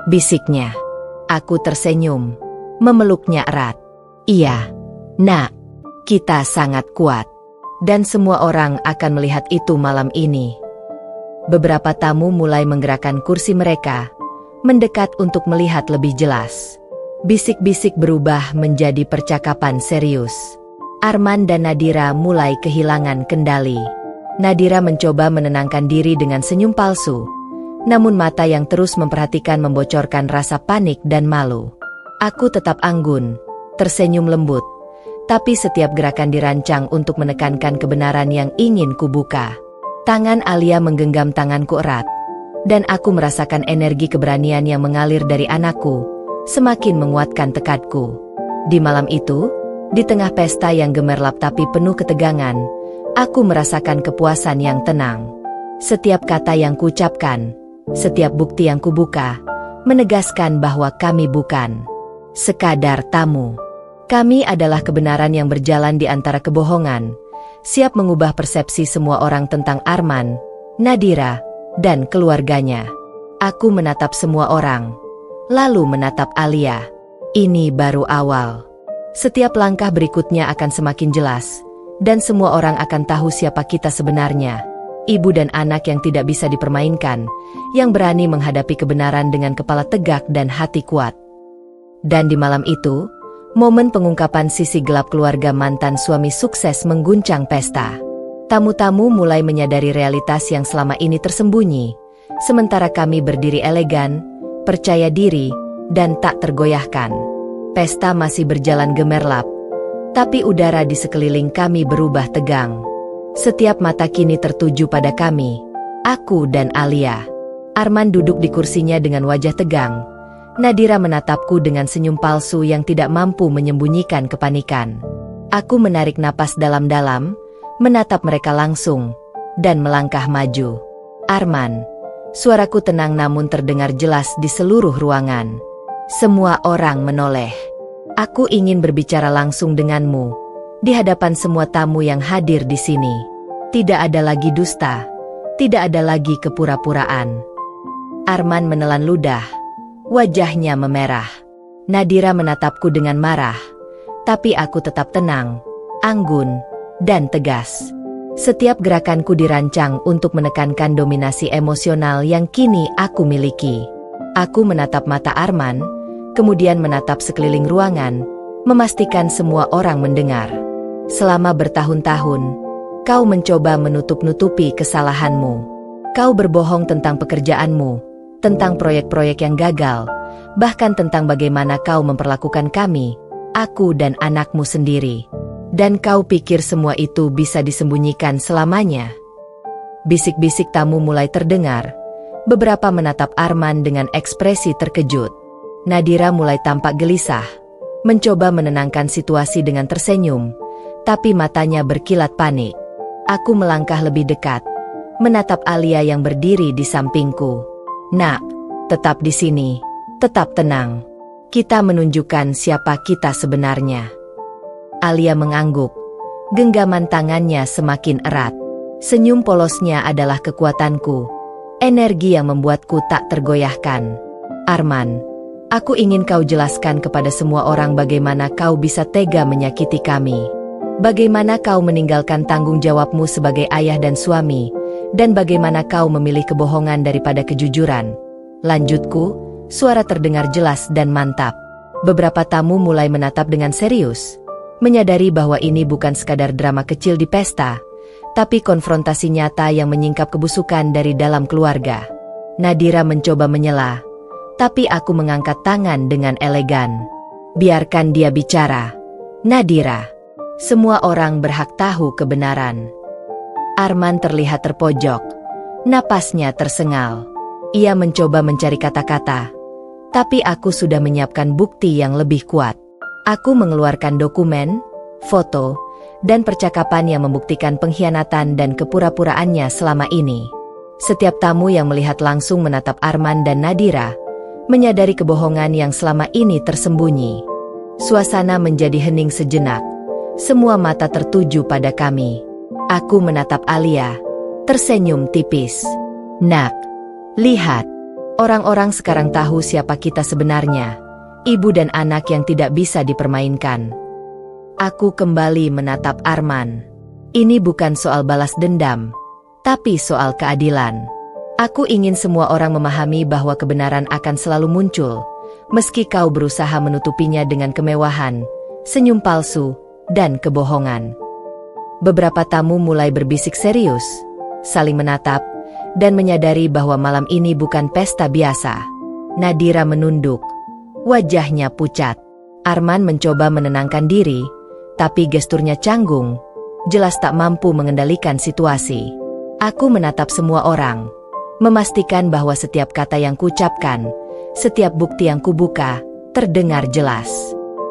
A: bisiknya. Aku tersenyum, memeluknya erat. Iya, nak, kita sangat kuat. Dan semua orang akan melihat itu malam ini. Beberapa tamu mulai menggerakkan kursi mereka, mendekat untuk melihat lebih jelas. Bisik-bisik berubah menjadi percakapan serius. Arman dan Nadira mulai kehilangan kendali. Nadira mencoba menenangkan diri dengan senyum palsu, namun mata yang terus memperhatikan membocorkan rasa panik dan malu. Aku tetap anggun, tersenyum lembut, Tapi setiap gerakan dirancang untuk menekankan kebenaran yang ingin kubuka. Tangan Alia menggenggam tanganku erat, dan aku merasakan energi keberanian yang mengalir dari anakku, semakin menguatkan tekadku. Di malam itu, di tengah pesta yang gemerlap tapi penuh ketegangan, aku merasakan kepuasan yang tenang. Setiap kata yang kuucapkan, setiap bukti yang kubuka, menegaskan bahwa kami bukan sekadar tamu. Kami adalah kebenaran yang berjalan di antara kebohongan, siap mengubah persepsi semua orang tentang Arman, Nadira, dan keluarganya. Aku menatap semua orang, lalu menatap Alia. Ini baru awal. Setiap langkah berikutnya akan semakin jelas, dan semua orang akan tahu siapa kita sebenarnya. Ibu dan anak yang tidak bisa dipermainkan, yang berani menghadapi kebenaran dengan kepala tegak dan hati kuat. Dan di malam itu, momen pengungkapan sisi gelap keluarga mantan suami sukses mengguncang pesta. Tamu-tamu mulai menyadari realitas yang selama ini tersembunyi, sementara kami berdiri elegan, percaya diri, dan tak tergoyahkan. Pesta masih berjalan gemerlap, tapi udara di sekeliling kami berubah tegang. Setiap mata kini tertuju pada kami, aku dan Alia. Arman duduk di kursinya dengan wajah tegang. Nadira menatapku dengan senyum palsu yang tidak mampu menyembunyikan kepanikan. Aku menarik napas dalam-dalam, menatap mereka langsung, dan melangkah maju. Arman, suaraku tenang namun terdengar jelas di seluruh ruangan. Semua orang menoleh. Aku ingin berbicara langsung denganmu, di hadapan semua tamu yang hadir di sini. Tidak ada lagi dusta, tidak ada lagi kepura-puraan. Arman menelan ludah. Wajahnya memerah. Nadira menatapku dengan marah, tapi aku tetap tenang, anggun, dan tegas. Setiap gerakanku dirancang untuk menekankan dominasi emosional yang kini aku miliki. Aku menatap mata Arman, kemudian menatap sekeliling ruangan, memastikan semua orang mendengar. Selama bertahun-tahun, kau mencoba menutup-nutupi kesalahanmu. Kau berbohong tentang pekerjaanmu, tentang proyek-proyek yang gagal, bahkan tentang bagaimana kau memperlakukan kami, aku dan anakmu sendiri. Dan kau pikir semua itu bisa disembunyikan selamanya? Bisik-bisik tamu mulai terdengar. Beberapa menatap Arman dengan ekspresi terkejut. Nadira mulai tampak gelisah, mencoba menenangkan situasi dengan tersenyum, tapi matanya berkilat panik. Aku melangkah lebih dekat, menatap Alia yang berdiri di sampingku. Nak, tetap di sini, tetap tenang. Kita menunjukkan siapa kita sebenarnya. Alia mengangguk, genggaman tangannya semakin erat. Senyum polosnya adalah kekuatanku, energi yang membuatku tak tergoyahkan. Arman, aku ingin kau jelaskan kepada semua orang bagaimana kau bisa tega menyakiti kami. Bagaimana kau meninggalkan tanggung jawabmu sebagai ayah dan suami, dan bagaimana kau memilih kebohongan daripada kejujuran. Lanjutku, suara terdengar jelas dan mantap. Beberapa tamu mulai menatap dengan serius, menyadari bahwa ini bukan sekadar drama kecil di pesta, tapi konfrontasi nyata yang menyingkap kebusukan dari dalam keluarga. Nadira mencoba menyela, tapi aku mengangkat tangan dengan elegan. Biarkan dia bicara. Nadira, semua orang berhak tahu kebenaran. Arman terlihat terpojok, napasnya tersengal. Ia mencoba mencari kata-kata, tapi aku sudah menyiapkan bukti yang lebih kuat. Aku mengeluarkan dokumen, foto, dan percakapan yang membuktikan pengkhianatan dan kepura-puraannya selama ini. Setiap tamu yang melihat langsung menatap Arman dan Nadira, menyadari kebohongan yang selama ini tersembunyi. Suasana menjadi hening sejenak. Semua mata tertuju pada kami. Aku menatap Alia, tersenyum tipis. Nak, lihat. Orang-orang sekarang tahu siapa kita sebenarnya. Ibu dan anak yang tidak bisa dipermainkan. Aku kembali menatap Arman. Ini bukan soal balas dendam, tapi soal keadilan. Aku ingin semua orang memahami bahwa kebenaran akan selalu muncul, meski kau berusaha menutupinya dengan kemewahan, senyum palsu, dan kebohongan. Beberapa tamu mulai berbisik serius, saling menatap, dan menyadari bahwa malam ini bukan pesta biasa. Nadira menunduk, wajahnya pucat. Arman mencoba menenangkan diri, tapi gesturnya canggung, jelas tak mampu mengendalikan situasi. Aku menatap semua orang, memastikan bahwa setiap kata yang kuucapkan, setiap bukti yang kubuka, terdengar jelas.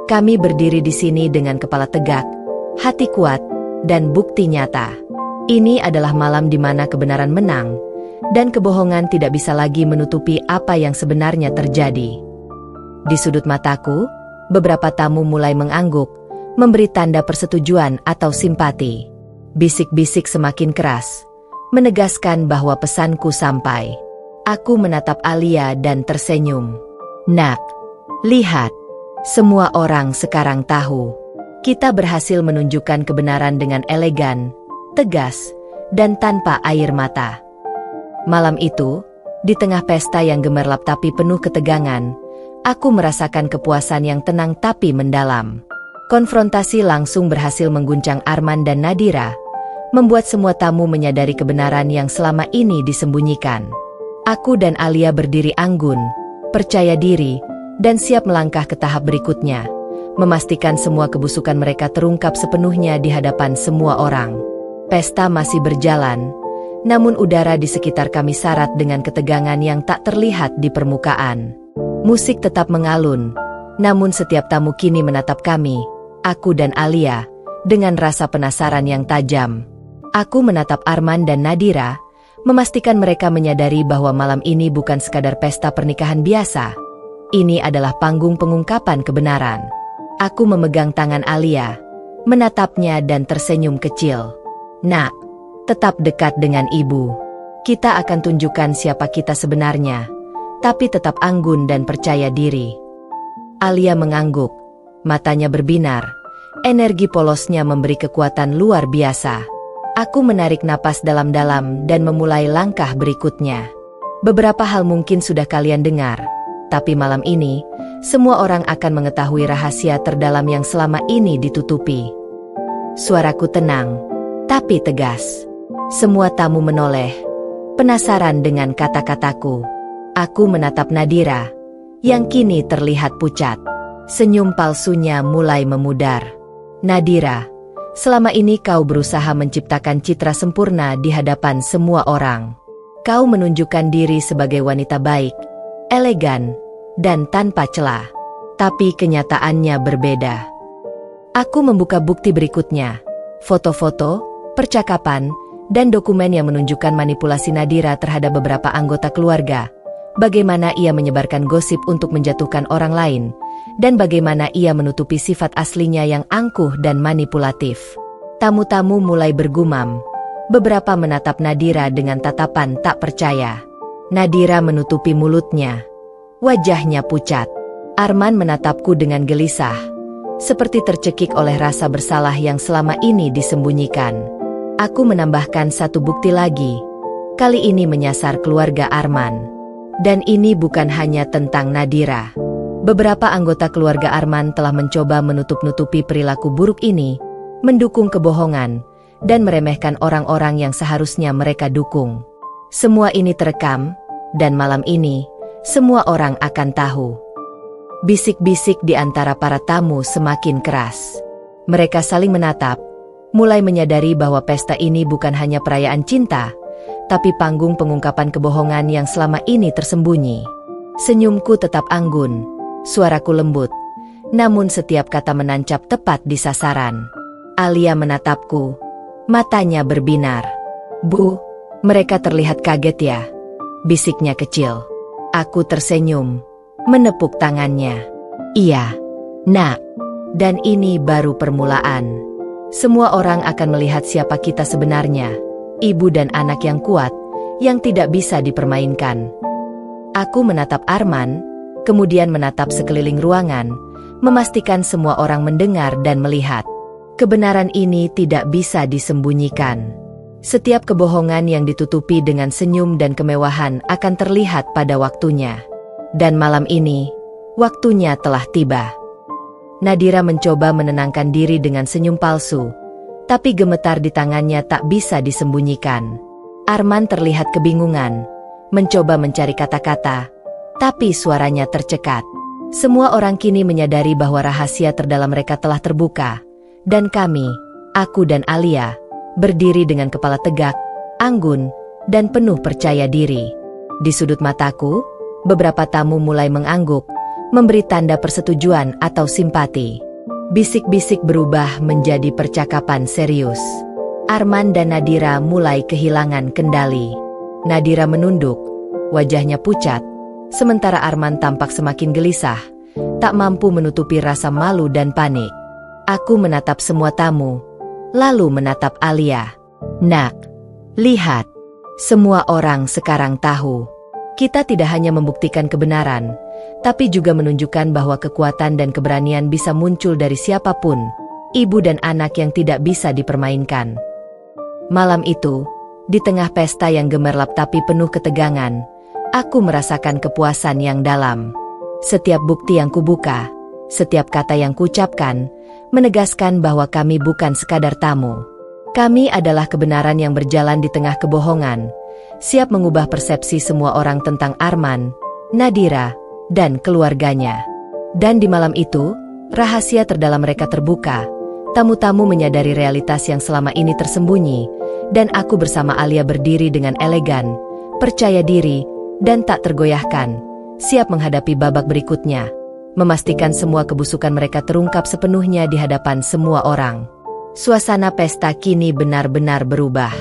A: Kami berdiri di sini dengan kepala tegak, hati kuat, dan bukti nyata. Ini adalah malam di mana kebenaran menang, dan kebohongan tidak bisa lagi menutupi apa yang sebenarnya terjadi. Di sudut mataku, beberapa tamu mulai mengangguk, memberi tanda persetujuan atau simpati. Bisik-bisik semakin keras, menegaskan bahwa pesanku sampai. Aku menatap Alia dan tersenyum. Nak, lihat, semua orang sekarang tahu. Kita berhasil menunjukkan kebenaran dengan elegan, tegas, dan tanpa air mata. Malam itu, di tengah pesta yang gemerlap tapi penuh ketegangan, aku merasakan kepuasan yang tenang tapi mendalam. Konfrontasi langsung berhasil mengguncang Arman dan Nadira, membuat semua tamu menyadari kebenaran yang selama ini disembunyikan. Aku dan Alia berdiri anggun, percaya diri, dan siap melangkah ke tahap berikutnya, memastikan semua kebusukan mereka terungkap sepenuhnya di hadapan semua orang. Pesta masih berjalan, namun udara di sekitar kami syarat dengan ketegangan yang tak terlihat di permukaan. Musik tetap mengalun, namun setiap tamu kini menatap kami, aku dan Alia, dengan rasa penasaran yang tajam. Aku menatap Arman dan Nadira, memastikan mereka menyadari bahwa malam ini bukan sekadar pesta pernikahan biasa. Ini adalah panggung pengungkapan kebenaran. Aku memegang tangan Alia, menatapnya dan tersenyum kecil. Nak, tetap dekat dengan ibu. Kita akan tunjukkan siapa kita sebenarnya, tapi tetap anggun dan percaya diri. Alia mengangguk, matanya berbinar, energi polosnya memberi kekuatan luar biasa. Aku menarik napas dalam-dalam dan memulai langkah berikutnya. Beberapa hal mungkin sudah kalian dengar, tapi malam ini, semua orang akan mengetahui rahasia terdalam yang selama ini ditutupi. Suaraku tenang, tapi tegas. Semua tamu menoleh, penasaran dengan kata-kataku. Aku menatap Nadira, yang kini terlihat pucat. Senyum palsunya mulai memudar. Nadira, selama ini kau berusaha menciptakan citra sempurna di hadapan semua orang. Kau menunjukkan diri sebagai wanita baik, elegan, dan tanpa celah. Tapi kenyataannya berbeda. Aku membuka bukti berikutnya, foto-foto, percakapan, dan dokumen yang menunjukkan manipulasi Nadira terhadap beberapa anggota keluarga. Bagaimana ia menyebarkan gosip untuk menjatuhkan orang lain, dan bagaimana ia menutupi sifat aslinya yang angkuh dan manipulatif. Tamu-tamu mulai bergumam. Beberapa menatap Nadira dengan tatapan tak percaya. Nadira menutupi mulutnya. Wajahnya pucat. Arman menatapku dengan gelisah, seperti tercekik oleh rasa bersalah yang selama ini disembunyikan. Aku menambahkan satu bukti lagi, kali ini menyasar keluarga Arman. Dan ini bukan hanya tentang Nadira. Beberapa anggota keluarga Arman telah mencoba menutup-nutupi perilaku buruk ini, mendukung kebohongan, dan meremehkan orang-orang yang seharusnya mereka dukung. Semua ini terekam, dan malam ini, semua orang akan tahu. Bisik-bisik di antara para tamu semakin keras. Mereka saling menatap, mulai menyadari bahwa pesta ini bukan hanya perayaan cinta, tapi panggung pengungkapan kebohongan yang selama ini tersembunyi. Senyumku tetap anggun, suaraku lembut, namun setiap kata menancap tepat di sasaran. Alia menatapku, matanya berbinar. Bu, mereka terlihat kaget ya, bisiknya kecil. Aku tersenyum, menepuk tangannya. Iya, nak, dan ini baru permulaan. Semua orang akan melihat siapa kita sebenarnya. Ibu dan anak yang kuat, yang tidak bisa dipermainkan. Aku menatap Arman, kemudian menatap sekeliling ruangan, memastikan semua orang mendengar dan melihat. Kebenaran ini tidak bisa disembunyikan. Setiap kebohongan yang ditutupi dengan senyum dan kemewahan akan terlihat pada waktunya. Dan malam ini, waktunya telah tiba. Nadira mencoba menenangkan diri dengan senyum palsu, tapi gemetar di tangannya tak bisa disembunyikan. Arman terlihat kebingungan, mencoba mencari kata-kata, tapi suaranya tercekat. Semua orang kini menyadari bahwa rahasia terdalam mereka telah terbuka, Dan kami, aku dan Alia, berdiri dengan kepala tegak, anggun, dan penuh percaya diri. Di sudut mataku, beberapa tamu mulai mengangguk, memberi tanda persetujuan atau simpati. Bisik-bisik berubah menjadi percakapan serius. Arman dan Nadira mulai kehilangan kendali. Nadira menunduk, wajahnya pucat, sementara Arman tampak semakin gelisah, tak mampu menutupi rasa malu dan panik. Aku menatap semua tamu, lalu menatap Alia. Nak, lihat. Semua orang sekarang tahu. Kita tidak hanya membuktikan kebenaran, tapi juga menunjukkan bahwa kekuatan dan keberanian bisa muncul dari siapapun, ibu dan anak yang tidak bisa dipermainkan. Malam itu, di tengah pesta yang gemerlap tapi penuh ketegangan, aku merasakan kepuasan yang dalam. Setiap bukti yang kubuka, setiap kata yang kuucapkan, menegaskan bahwa kami bukan sekadar tamu. Kami adalah kebenaran yang berjalan di tengah kebohongan, siap mengubah persepsi semua orang tentang Arman, Nadira, dan keluarganya. Dan di malam itu, rahasia terdalam mereka terbuka. Tamu-tamu menyadari realitas yang selama ini tersembunyi, dan aku bersama Alia berdiri dengan elegan, percaya diri, dan tak tergoyahkan, siap menghadapi babak berikutnya, memastikan semua kebusukan mereka terungkap sepenuhnya di hadapan semua orang. Suasana pesta kini benar-benar berubah.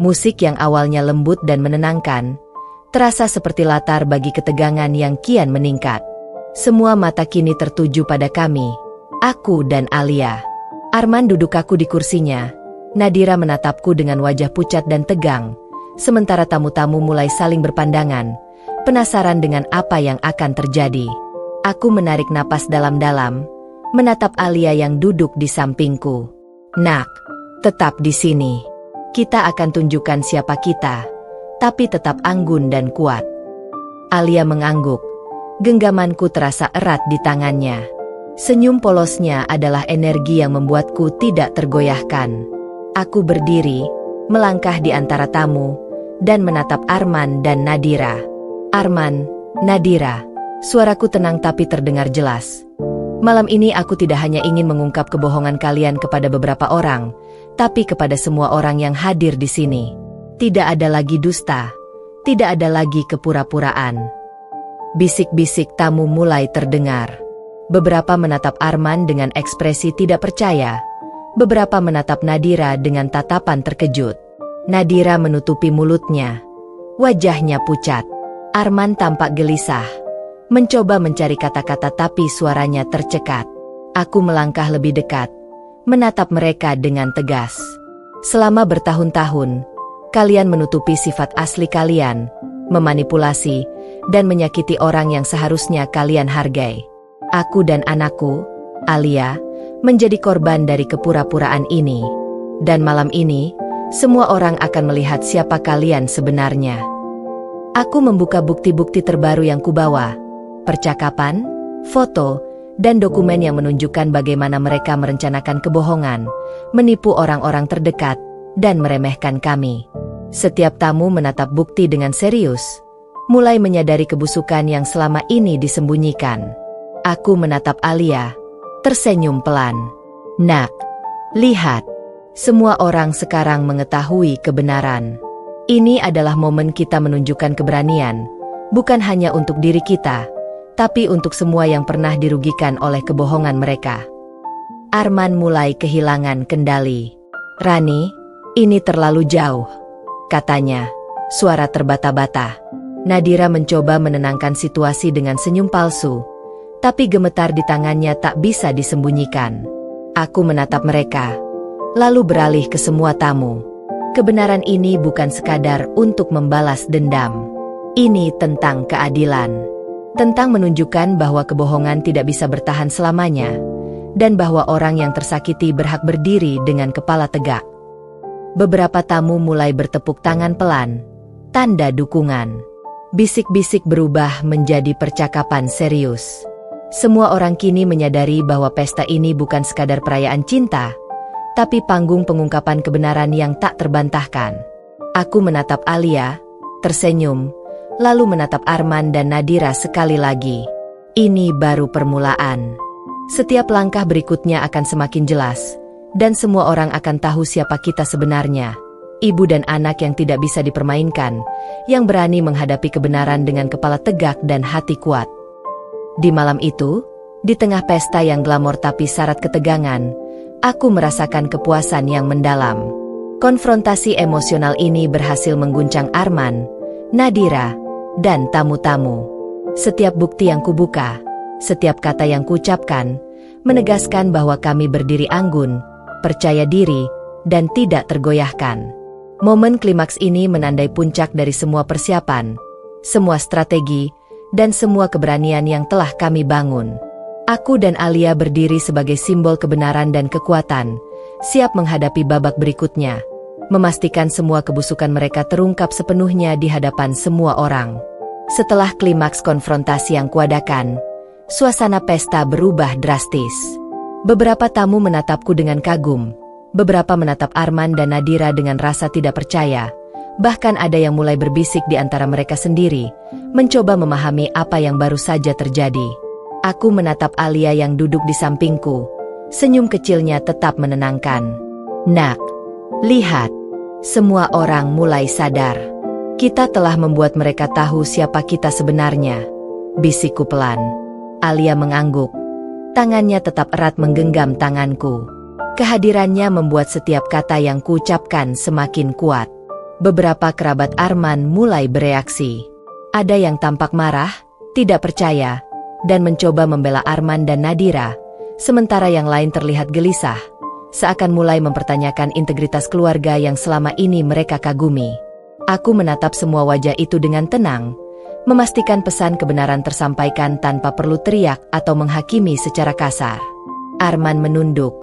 A: Musik yang awalnya lembut dan menenangkan, terasa seperti latar bagi ketegangan yang kian meningkat. Semua mata kini tertuju pada kami, aku dan Alia. Arman duduk kaku di kursinya, Nadira menatapku dengan wajah pucat dan tegang, sementara tamu-tamu mulai saling berpandangan, penasaran dengan apa yang akan terjadi. Aku menarik napas dalam-dalam, menatap Alia yang duduk di sampingku. Nak, tetap di sini. Kita akan tunjukkan siapa kita, tapi tetap anggun dan kuat. Alia mengangguk. Genggamanku terasa erat di tangannya. Senyum polosnya adalah energi yang membuatku tidak tergoyahkan. Aku berdiri, melangkah di antara tamu, dan menatap Arman dan Nadira. Arman, Nadira, suaraku tenang tapi terdengar jelas. Malam ini aku tidak hanya ingin mengungkap kebohongan kalian kepada beberapa orang, tapi kepada semua orang yang hadir di sini. Tidak ada lagi dusta, tidak ada lagi kepura-puraan. Bisik-bisik tamu mulai terdengar. Beberapa menatap Arman dengan ekspresi tidak percaya, beberapa menatap Nadira dengan tatapan terkejut. Nadira menutupi mulutnya, wajahnya pucat. Arman tampak gelisah, mencoba mencari kata-kata tapi suaranya tercekat. Aku melangkah lebih dekat, menatap mereka dengan tegas. Selama bertahun-tahun, kalian menutupi sifat asli kalian, memanipulasi, dan menyakiti orang yang seharusnya kalian hargai. Aku dan anakku, Alia, menjadi korban dari kepura-puraan ini. Dan malam ini, semua orang akan melihat siapa kalian sebenarnya. Aku membuka bukti-bukti terbaru yang kubawa. Percakapan, foto, dan dokumen yang menunjukkan bagaimana mereka merencanakan kebohongan, menipu orang-orang terdekat, dan meremehkan kami. Setiap tamu menatap bukti dengan serius, mulai menyadari kebusukan yang selama ini disembunyikan. Aku menatap Alia, tersenyum pelan. Nak, lihat, semua orang sekarang mengetahui kebenaran. Ini adalah momen kita menunjukkan keberanian, bukan hanya untuk diri kita, tapi untuk semua yang pernah dirugikan oleh kebohongan mereka. Arman mulai kehilangan kendali. Rani, ini terlalu jauh, katanya, suara terbata-bata. Nadira mencoba menenangkan situasi dengan senyum palsu, tapi gemetar di tangannya tak bisa disembunyikan. Aku menatap mereka, lalu beralih ke semua tamu. Kebenaran ini bukan sekadar untuk membalas dendam. Ini tentang keadilan. Tentang menunjukkan bahwa kebohongan tidak bisa bertahan selamanya, dan bahwa orang yang tersakiti berhak berdiri dengan kepala tegak. Beberapa tamu mulai bertepuk tangan pelan, tanda dukungan. Bisik-bisik berubah menjadi percakapan serius. Semua orang kini menyadari bahwa pesta ini bukan sekadar perayaan cinta, tapi panggung pengungkapan kebenaran yang tak terbantahkan. Aku menatap Alia, tersenyum, lalu menatap Arman dan Nadira sekali lagi. Ini baru permulaan. Setiap langkah berikutnya akan semakin jelas, dan semua orang akan tahu siapa kita sebenarnya. Ibu dan anak yang tidak bisa dipermainkan, yang berani menghadapi kebenaran dengan kepala tegak dan hati kuat. Di malam itu, di tengah pesta yang glamor tapi syarat ketegangan, aku merasakan kepuasan yang mendalam. Konfrontasi emosional ini berhasil mengguncang Arman, Nadira, dan tamu-tamu. Setiap bukti yang kubuka, setiap kata yang kuucapkan, menegaskan bahwa kami berdiri anggun, percaya diri, dan tidak tergoyahkan. Momen klimaks ini menandai puncak dari semua persiapan, semua strategi, dan semua keberanian yang telah kami bangun. Aku dan Alia berdiri sebagai simbol kebenaran dan kekuatan, siap menghadapi babak berikutnya, memastikan semua kebusukan mereka terungkap sepenuhnya di hadapan semua orang. Setelah klimaks konfrontasi yang kuadakan, suasana pesta berubah drastis. Beberapa tamu menatapku dengan kagum, beberapa menatap Arman dan Nadira dengan rasa tidak percaya, bahkan ada yang mulai berbisik di antara mereka sendiri, mencoba memahami apa yang baru saja terjadi. Aku menatap Alia yang duduk di sampingku, senyum kecilnya tetap menenangkan. Nak, lihat, semua orang mulai sadar. Kita telah membuat mereka tahu siapa kita sebenarnya, bisikku pelan. Alia mengangguk, tangannya tetap erat menggenggam tanganku. Kehadirannya membuat setiap kata yang kuucapkan semakin kuat. Beberapa kerabat Arman mulai bereaksi. Ada yang tampak marah, tidak percaya, dan mencoba membela Arman dan Nadira, sementara yang lain terlihat gelisah, seakan mulai mempertanyakan integritas keluarga yang selama ini mereka kagumi. Aku menatap semua wajah itu dengan tenang, memastikan pesan kebenaran tersampaikan tanpa perlu teriak atau menghakimi secara kasar. Arman menunduk,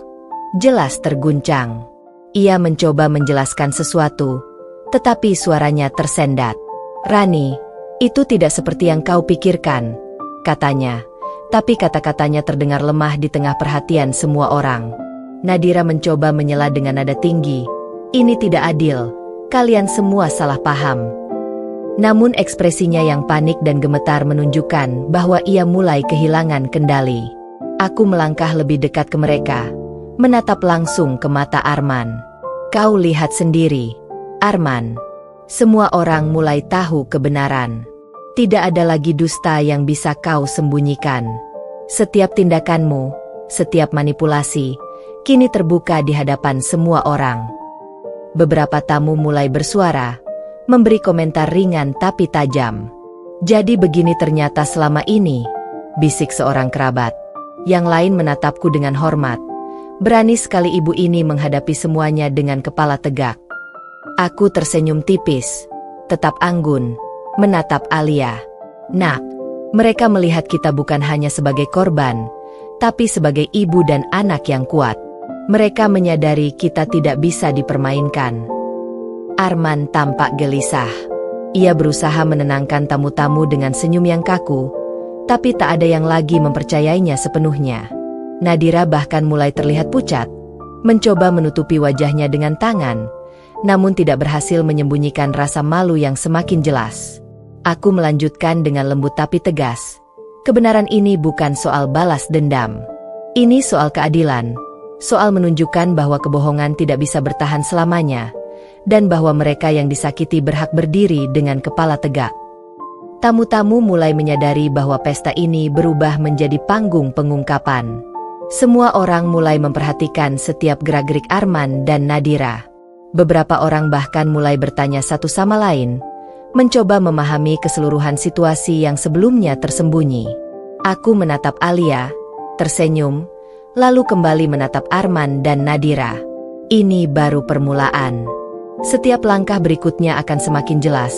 A: jelas terguncang. Ia mencoba menjelaskan sesuatu, tetapi suaranya tersendat. Rani, itu tidak seperti yang kau pikirkan, katanya, tapi kata-katanya terdengar lemah di tengah perhatian semua orang. Nadira mencoba menyela dengan nada tinggi, ini tidak adil, kalian semua salah paham. Namun ekspresinya yang panik dan gemetar menunjukkan bahwa ia mulai kehilangan kendali. Aku melangkah lebih dekat ke mereka, menatap langsung ke mata Arman. Kau lihat sendiri, Arman. Semua orang mulai tahu kebenaran. Tidak ada lagi dusta yang bisa kau sembunyikan. Setiap tindakanmu, setiap manipulasi, kini terbuka di hadapan semua orang. Beberapa tamu mulai bersuara, memberi komentar ringan tapi tajam. Jadi begini ternyata selama ini, bisik seorang kerabat. Yang lain menatapku dengan hormat. Berani sekali ibu ini menghadapi semuanya dengan kepala tegak. Aku tersenyum tipis, tetap anggun, menatap Alia. Nak, mereka melihat kita bukan hanya sebagai korban, tapi sebagai ibu dan anak yang kuat. Mereka menyadari kita tidak bisa dipermainkan. Arman tampak gelisah. Ia berusaha menenangkan tamu-tamu dengan senyum yang kaku, tapi tak ada yang lagi mempercayainya sepenuhnya. Nadira bahkan mulai terlihat pucat, mencoba menutupi wajahnya dengan tangan, namun tidak berhasil menyembunyikan rasa malu yang semakin jelas. Aku melanjutkan dengan lembut tapi tegas. Kebenaran ini bukan soal balas dendam. Ini soal keadilan, soal menunjukkan bahwa kebohongan tidak bisa bertahan selamanya, dan bahwa mereka yang disakiti berhak berdiri dengan kepala tegak. Tamu-tamu mulai menyadari bahwa pesta ini berubah menjadi panggung pengungkapan. Semua orang mulai memperhatikan setiap gerak-gerik Arman dan Nadira. Beberapa orang bahkan mulai bertanya satu sama lain, mencoba memahami keseluruhan situasi yang sebelumnya tersembunyi. Aku menatap Alia, tersenyum, lalu kembali menatap Arman dan Nadira. Ini baru permulaan. Setiap langkah berikutnya akan semakin jelas,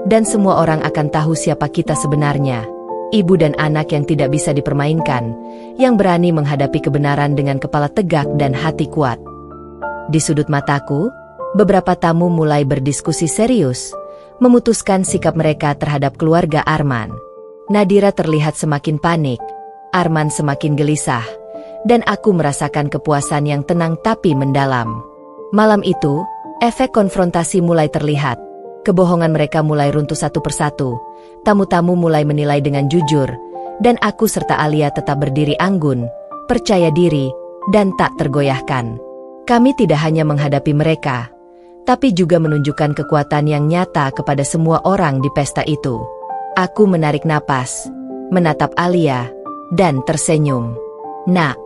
A: dan semua orang akan tahu siapa kita sebenarnya. Ibu dan anak yang tidak bisa dipermainkan, yang berani menghadapi kebenaran dengan kepala tegak dan hati kuat. Di sudut mataku, beberapa tamu mulai berdiskusi serius, memutuskan sikap mereka terhadap keluarga Arman. Nadira terlihat semakin panik, Arman semakin gelisah, dan aku merasakan kepuasan yang tenang tapi mendalam. Malam itu, efek konfrontasi mulai terlihat. Kebohongan mereka mulai runtuh satu persatu, tamu-tamu mulai menilai dengan jujur, dan aku serta Alia tetap berdiri anggun, percaya diri, dan tak tergoyahkan. Kami tidak hanya menghadapi mereka, tapi juga menunjukkan kekuatan yang nyata kepada semua orang di pesta itu. Aku menarik napas, menatap Alia, dan tersenyum. Nak,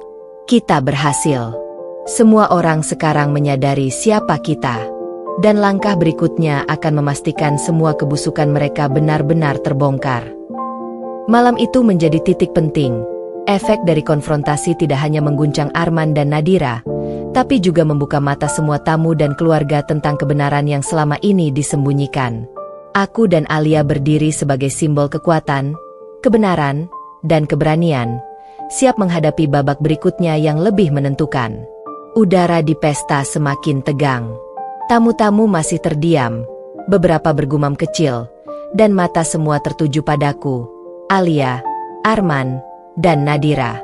A: kita berhasil. Semua orang sekarang menyadari siapa kita. Dan langkah berikutnya akan memastikan semua kebusukan mereka benar-benar terbongkar. Malam itu menjadi titik penting. Efek dari konfrontasi tidak hanya mengguncang Arman dan Nadira, tapi juga membuka mata semua tamu dan keluarga tentang kebenaran yang selama ini disembunyikan. Aku dan Alia berdiri sebagai simbol kekuatan, kebenaran, dan keberanian, siap menghadapi babak berikutnya yang lebih menentukan. Udara di pesta semakin tegang. Tamu-tamu masih terdiam, beberapa bergumam kecil, dan mata semua tertuju padaku, Alia, Arman, dan Nadira.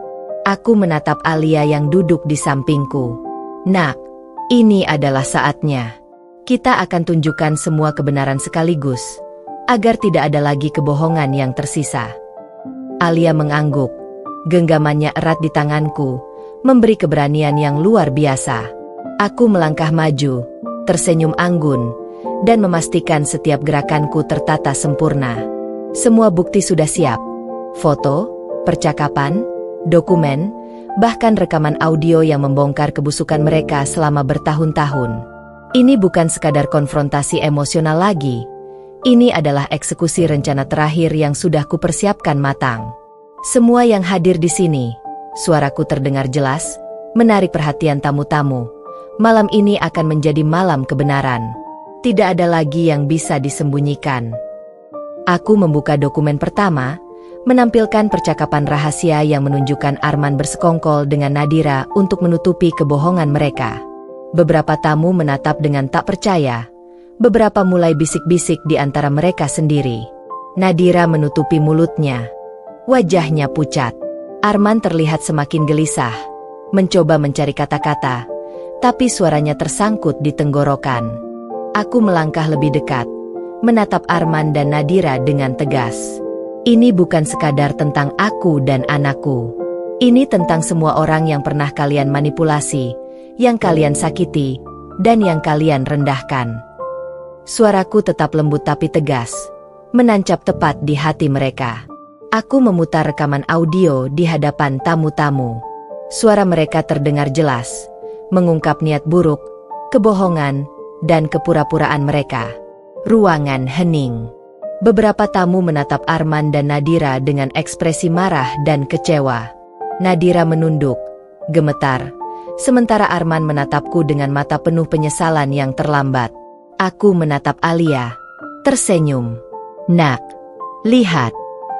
A: Aku menatap Alia yang duduk di sampingku. Nak, ini adalah saatnya. Kita akan tunjukkan semua kebenaran sekaligus, agar tidak ada lagi kebohongan yang tersisa. Alia mengangguk, genggamannya erat di tanganku, memberi keberanian yang luar biasa. Aku melangkah maju, tersenyum anggun, dan memastikan setiap gerakanku tertata sempurna. Semua bukti sudah siap. Foto, percakapan, dokumen, bahkan rekaman audio yang membongkar kebusukan mereka selama bertahun-tahun. Ini bukan sekadar konfrontasi emosional lagi. Ini adalah eksekusi rencana terakhir yang sudah kupersiapkan matang. Semua yang hadir di sini, suaraku terdengar jelas, menarik perhatian tamu-tamu. Malam ini akan menjadi malam kebenaran. Tidak ada lagi yang bisa disembunyikan. Aku membuka dokumen pertama, menampilkan percakapan rahasia yang menunjukkan Arman bersekongkol dengan Nadira untuk menutupi kebohongan mereka. Beberapa tamu menatap dengan tak percaya. Beberapa mulai bisik-bisik di antara mereka sendiri. Nadira menutupi mulutnya. Wajahnya pucat. Arman terlihat semakin gelisah, mencoba mencari kata-kata, tapi suaranya tersangkut di tenggorokan. Aku melangkah lebih dekat, menatap Arman dan Nadira dengan tegas. Ini bukan sekadar tentang aku dan anakku. Ini tentang semua orang yang pernah kalian manipulasi, yang kalian sakiti, dan yang kalian rendahkan. Suaraku tetap lembut tapi tegas, menancap tepat di hati mereka. Aku memutar rekaman audio di hadapan tamu-tamu. Suara mereka terdengar jelas, mengungkap niat buruk, kebohongan, dan kepura-puraan mereka. Ruangan hening. Beberapa tamu menatap Arman dan Nadira dengan ekspresi marah dan kecewa. Nadira menunduk, gemetar, sementara Arman menatapku dengan mata penuh penyesalan yang terlambat. Aku menatap Alia, tersenyum. Nak, lihat,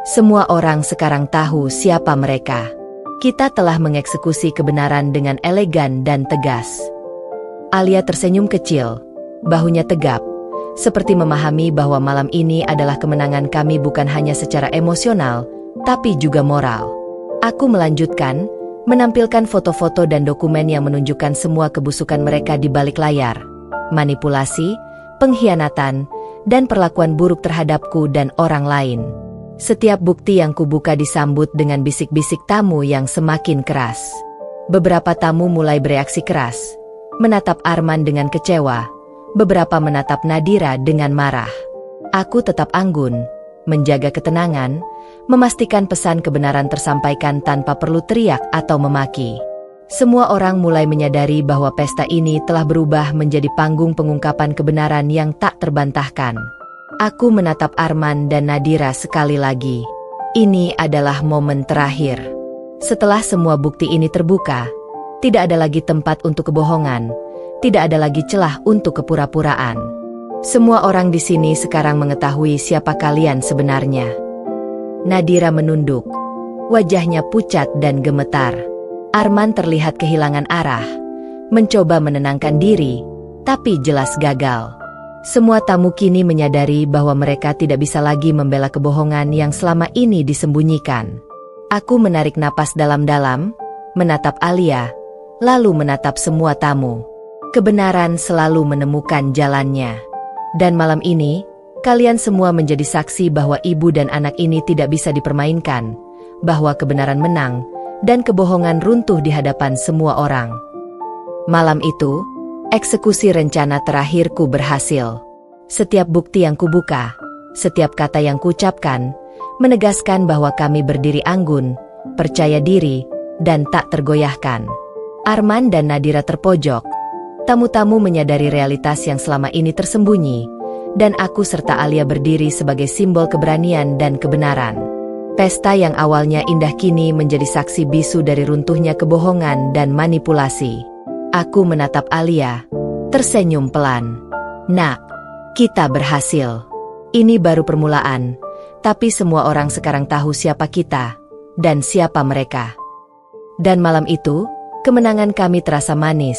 A: semua orang sekarang tahu siapa mereka. Kita telah mengeksekusi kebenaran dengan elegan dan tegas. Alia tersenyum kecil, bahunya tegap, seperti memahami bahwa malam ini adalah kemenangan kami bukan hanya secara emosional, tapi juga moral. Aku melanjutkan, menampilkan foto-foto dan dokumen yang menunjukkan semua kebusukan mereka di balik layar. Manipulasi, pengkhianatan, dan perlakuan buruk terhadapku dan orang lain. Setiap bukti yang kubuka disambut dengan bisik-bisik tamu yang semakin keras. Beberapa tamu mulai bereaksi keras, menatap Arman dengan kecewa, beberapa menatap Nadira dengan marah. Aku tetap anggun, menjaga ketenangan, memastikan pesan kebenaran tersampaikan tanpa perlu teriak atau memaki. Semua orang mulai menyadari bahwa pesta ini telah berubah menjadi panggung pengungkapan kebenaran yang tak terbantahkan. Aku menatap Arman dan Nadira sekali lagi. Ini adalah momen terakhir. Setelah semua bukti ini terbuka, tidak ada lagi tempat untuk kebohongan, tidak ada lagi celah untuk kepura-puraan. Semua orang di sini sekarang mengetahui siapa kalian sebenarnya. Nadira menunduk, wajahnya pucat dan gemetar. Arman terlihat kehilangan arah, mencoba menenangkan diri, tapi jelas gagal. Semua tamu kini menyadari bahwa mereka tidak bisa lagi membela kebohongan yang selama ini disembunyikan. Aku menarik napas dalam-dalam, menatap Alia, lalu menatap semua tamu. Kebenaran selalu menemukan jalannya. Dan malam ini, kalian semua menjadi saksi bahwa ibu dan anak ini tidak bisa dipermainkan, bahwa kebenaran menang, dan kebohongan runtuh di hadapan semua orang. Malam itu, eksekusi rencana terakhirku berhasil. Setiap bukti yang kubuka, setiap kata yang kuucapkan, menegaskan bahwa kami berdiri anggun, percaya diri, dan tak tergoyahkan. Arman dan Nadira terpojok. Tamu-tamu menyadari realitas yang selama ini tersembunyi, dan aku serta Alia berdiri sebagai simbol keberanian dan kebenaran. Pesta yang awalnya indah kini menjadi saksi bisu dari runtuhnya kebohongan dan manipulasi. Aku menatap Alia, tersenyum pelan. Nak, kita berhasil. Ini baru permulaan, tapi semua orang sekarang tahu siapa kita, dan siapa mereka. Dan malam itu, kemenangan kami terasa manis,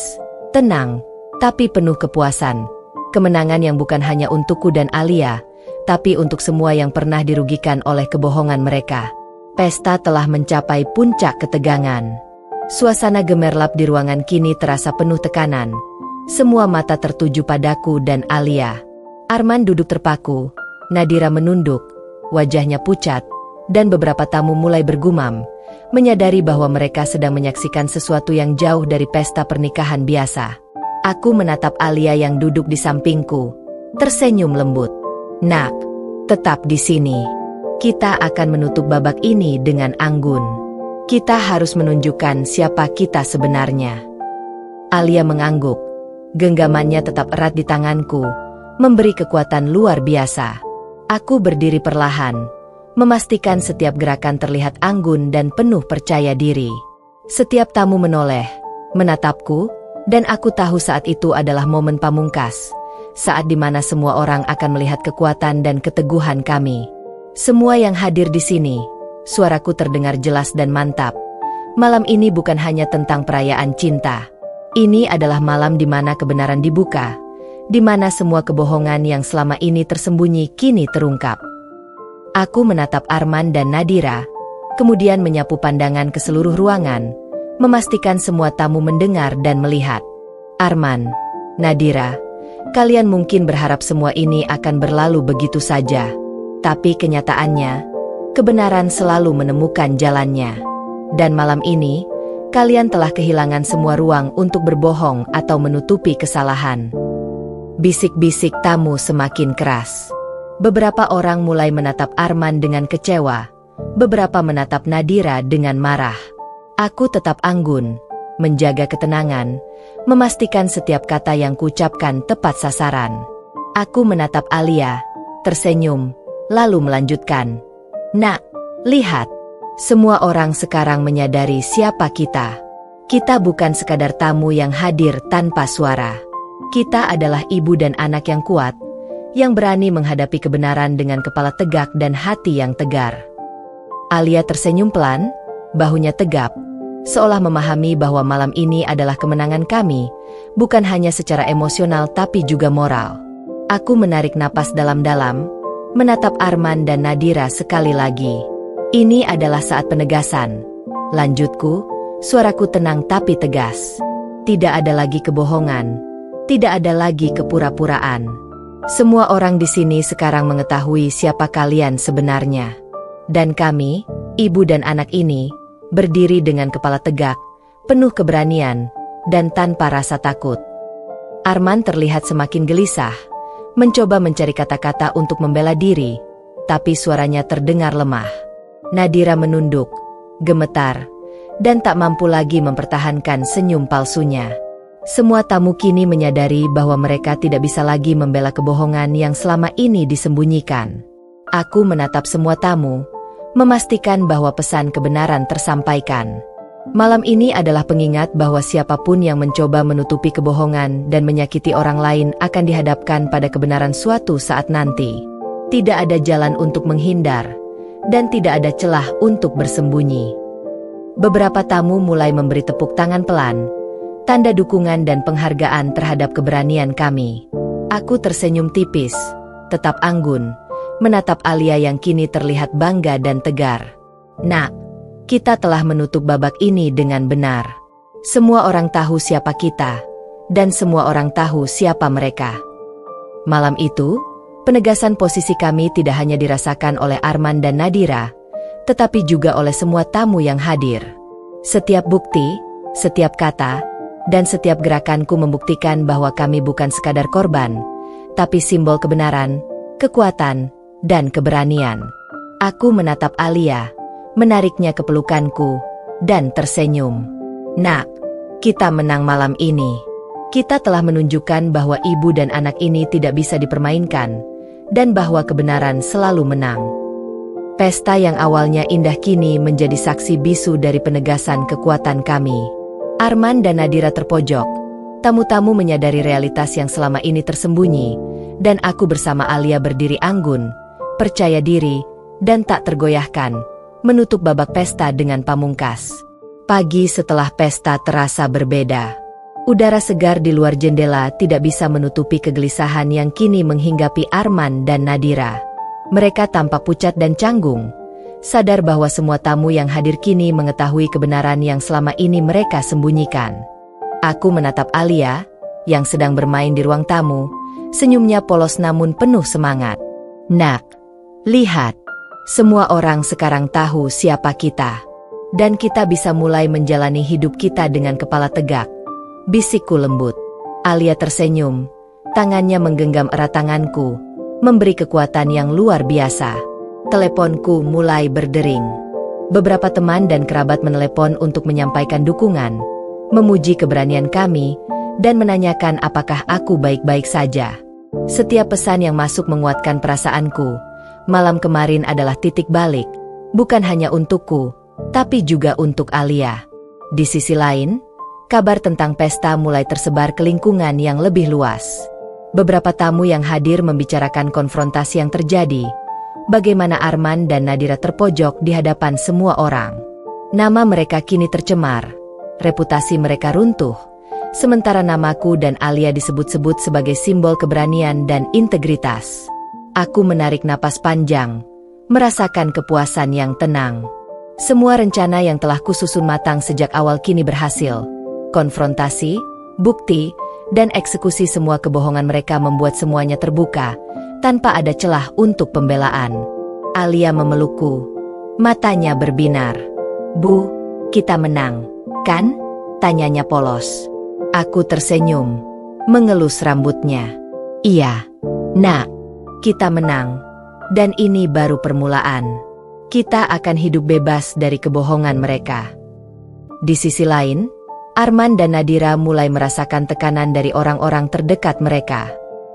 A: tenang, tapi penuh kepuasan. Kemenangan yang bukan hanya untukku dan Alia, tapi untuk semua yang pernah dirugikan oleh kebohongan mereka. Pesta telah mencapai puncak ketegangan. Suasana gemerlap di ruangan kini terasa penuh tekanan. Semua mata tertuju padaku dan Alia. Arman duduk terpaku, Nadira menunduk, wajahnya pucat, dan beberapa tamu mulai bergumam, menyadari bahwa mereka sedang menyaksikan sesuatu yang jauh dari pesta pernikahan biasa. Aku menatap Alia yang duduk di sampingku, tersenyum lembut. Nak, tetap di sini. Kita akan menutup babak ini dengan anggun. Kita harus menunjukkan siapa kita sebenarnya. Alia mengangguk. Genggamannya tetap erat di tanganku, memberi kekuatan luar biasa. Aku berdiri perlahan, memastikan setiap gerakan terlihat anggun dan penuh percaya diri. Setiap tamu menoleh, menatapku, dan aku tahu saat itu adalah momen pamungkas, saat di mana semua orang akan melihat kekuatan dan keteguhan kami. Semua yang hadir di sini, suaraku terdengar jelas dan mantap. Malam ini bukan hanya tentang perayaan cinta. Ini adalah malam di mana kebenaran dibuka, di mana semua kebohongan yang selama ini tersembunyi kini terungkap. Aku menatap Arman dan Nadira, kemudian menyapu pandangan ke seluruh ruangan, memastikan semua tamu mendengar dan melihat. Arman, Nadira, kalian mungkin berharap semua ini akan berlalu begitu saja. Tapi kenyataannya, kebenaran selalu menemukan jalannya. Dan malam ini, kalian telah kehilangan semua ruang untuk berbohong atau menutupi kesalahan. Bisik-bisik tamu semakin keras. Beberapa orang mulai menatap Arman dengan kecewa, beberapa menatap Nadira dengan marah. Aku tetap anggun, menjaga ketenangan, memastikan setiap kata yang kuucapkan tepat sasaran. Aku menatap Alia, tersenyum, lalu melanjutkan. Nak, lihat. Semua orang sekarang menyadari siapa kita. Kita bukan sekadar tamu yang hadir tanpa suara. Kita adalah ibu dan anak yang kuat, yang berani menghadapi kebenaran dengan kepala tegak dan hati yang tegar. Alia tersenyum pelan, bahunya tegap, seolah memahami bahwa malam ini adalah kemenangan kami, bukan hanya secara emosional tapi juga moral. Aku menarik napas dalam-dalam, menatap Arman dan Nadira sekali lagi. Ini adalah saat penegasan. Lanjutku, suaraku tenang tapi tegas. Tidak ada lagi kebohongan, tidak ada lagi kepura-puraan. Semua orang di sini sekarang mengetahui siapa kalian sebenarnya. Dan kami, ibu dan anak ini, berdiri dengan kepala tegak, penuh keberanian, dan tanpa rasa takut. Arman terlihat semakin gelisah, mencoba mencari kata-kata untuk membela diri, tapi suaranya terdengar lemah. Nadira menunduk, gemetar, dan tak mampu lagi mempertahankan senyum palsunya. Semua tamu kini menyadari bahwa mereka tidak bisa lagi membela kebohongan yang selama ini disembunyikan. Aku menatap semua tamu, memastikan bahwa pesan kebenaran tersampaikan. Malam ini adalah pengingat bahwa siapapun yang mencoba menutupi kebohongan dan menyakiti orang lain akan dihadapkan pada kebenaran suatu saat nanti. Tidak ada jalan untuk menghindar, dan tidak ada celah untuk bersembunyi. Beberapa tamu mulai memberi tepuk tangan pelan, tanda dukungan dan penghargaan terhadap keberanian kami. Aku tersenyum tipis, tetap anggun, menatap Alia yang kini terlihat bangga dan tegar. Nak, kita telah menutup babak ini dengan benar. Semua orang tahu siapa kita, dan semua orang tahu siapa mereka. Malam itu, penegasan posisi kami tidak hanya dirasakan oleh Arman dan Nadira, tetapi juga oleh semua tamu yang hadir. Setiap bukti, setiap kata, dan setiap gerakanku membuktikan bahwa kami bukan sekadar korban, tapi simbol kebenaran, kekuatan, dan keberanian. Aku menatap Alia, menariknya ke pelukanku, dan tersenyum. Nak, kita menang malam ini. Kita telah menunjukkan bahwa ibu dan anak ini tidak bisa dipermainkan, dan bahwa kebenaran selalu menang. Pesta yang awalnya indah kini menjadi saksi bisu dari penegasan kekuatan kami. Arman dan Nadira terpojok. Tamu-tamu menyadari realitas yang selama ini tersembunyi, dan aku bersama Alia berdiri anggun, percaya diri, dan tak tergoyahkan, menutup babak pesta dengan pamungkas. Pagi setelah pesta terasa berbeda. Udara segar di luar jendela tidak bisa menutupi kegelisahan yang kini menghinggapi Arman dan Nadira. Mereka tampak pucat dan canggung, sadar bahwa semua tamu yang hadir kini mengetahui kebenaran yang selama ini mereka sembunyikan. Aku menatap Alia, yang sedang bermain di ruang tamu, senyumnya polos namun penuh semangat. Nak, lihat, semua orang sekarang tahu siapa kita. Dan kita bisa mulai menjalani hidup kita dengan kepala tegak. Bisikku lembut. Alia tersenyum, tangannya menggenggam erat tanganku, memberi kekuatan yang luar biasa. Teleponku mulai berdering. Beberapa teman dan kerabat menelepon untuk menyampaikan dukungan, memuji keberanian kami, dan menanyakan apakah aku baik-baik saja. Setiap pesan yang masuk menguatkan perasaanku. Malam kemarin adalah titik balik, bukan hanya untukku, tapi juga untuk Alia. Di sisi lain, kabar tentang pesta mulai tersebar ke lingkungan yang lebih luas. Beberapa tamu yang hadir membicarakan konfrontasi yang terjadi, bagaimana Arman dan Nadira terpojok di hadapan semua orang. Nama mereka kini tercemar, reputasi mereka runtuh, sementara namaku dan Alia disebut-sebut sebagai simbol keberanian dan integritas. Aku menarik napas panjang, merasakan kepuasan yang tenang. Semua rencana yang telah kususun matang sejak awal kini berhasil. Konfrontasi, bukti, dan eksekusi semua kebohongan mereka membuat semuanya terbuka, tanpa ada celah untuk pembelaan. Alia memelukku, matanya berbinar. Bu, kita menang, kan? Tanyanya polos. Aku tersenyum, mengelus rambutnya. Iya, nak, kita menang. Dan ini baru permulaan. Kita akan hidup bebas dari kebohongan mereka. Di sisi lain, Arman dan Nadira mulai merasakan tekanan dari orang-orang terdekat mereka.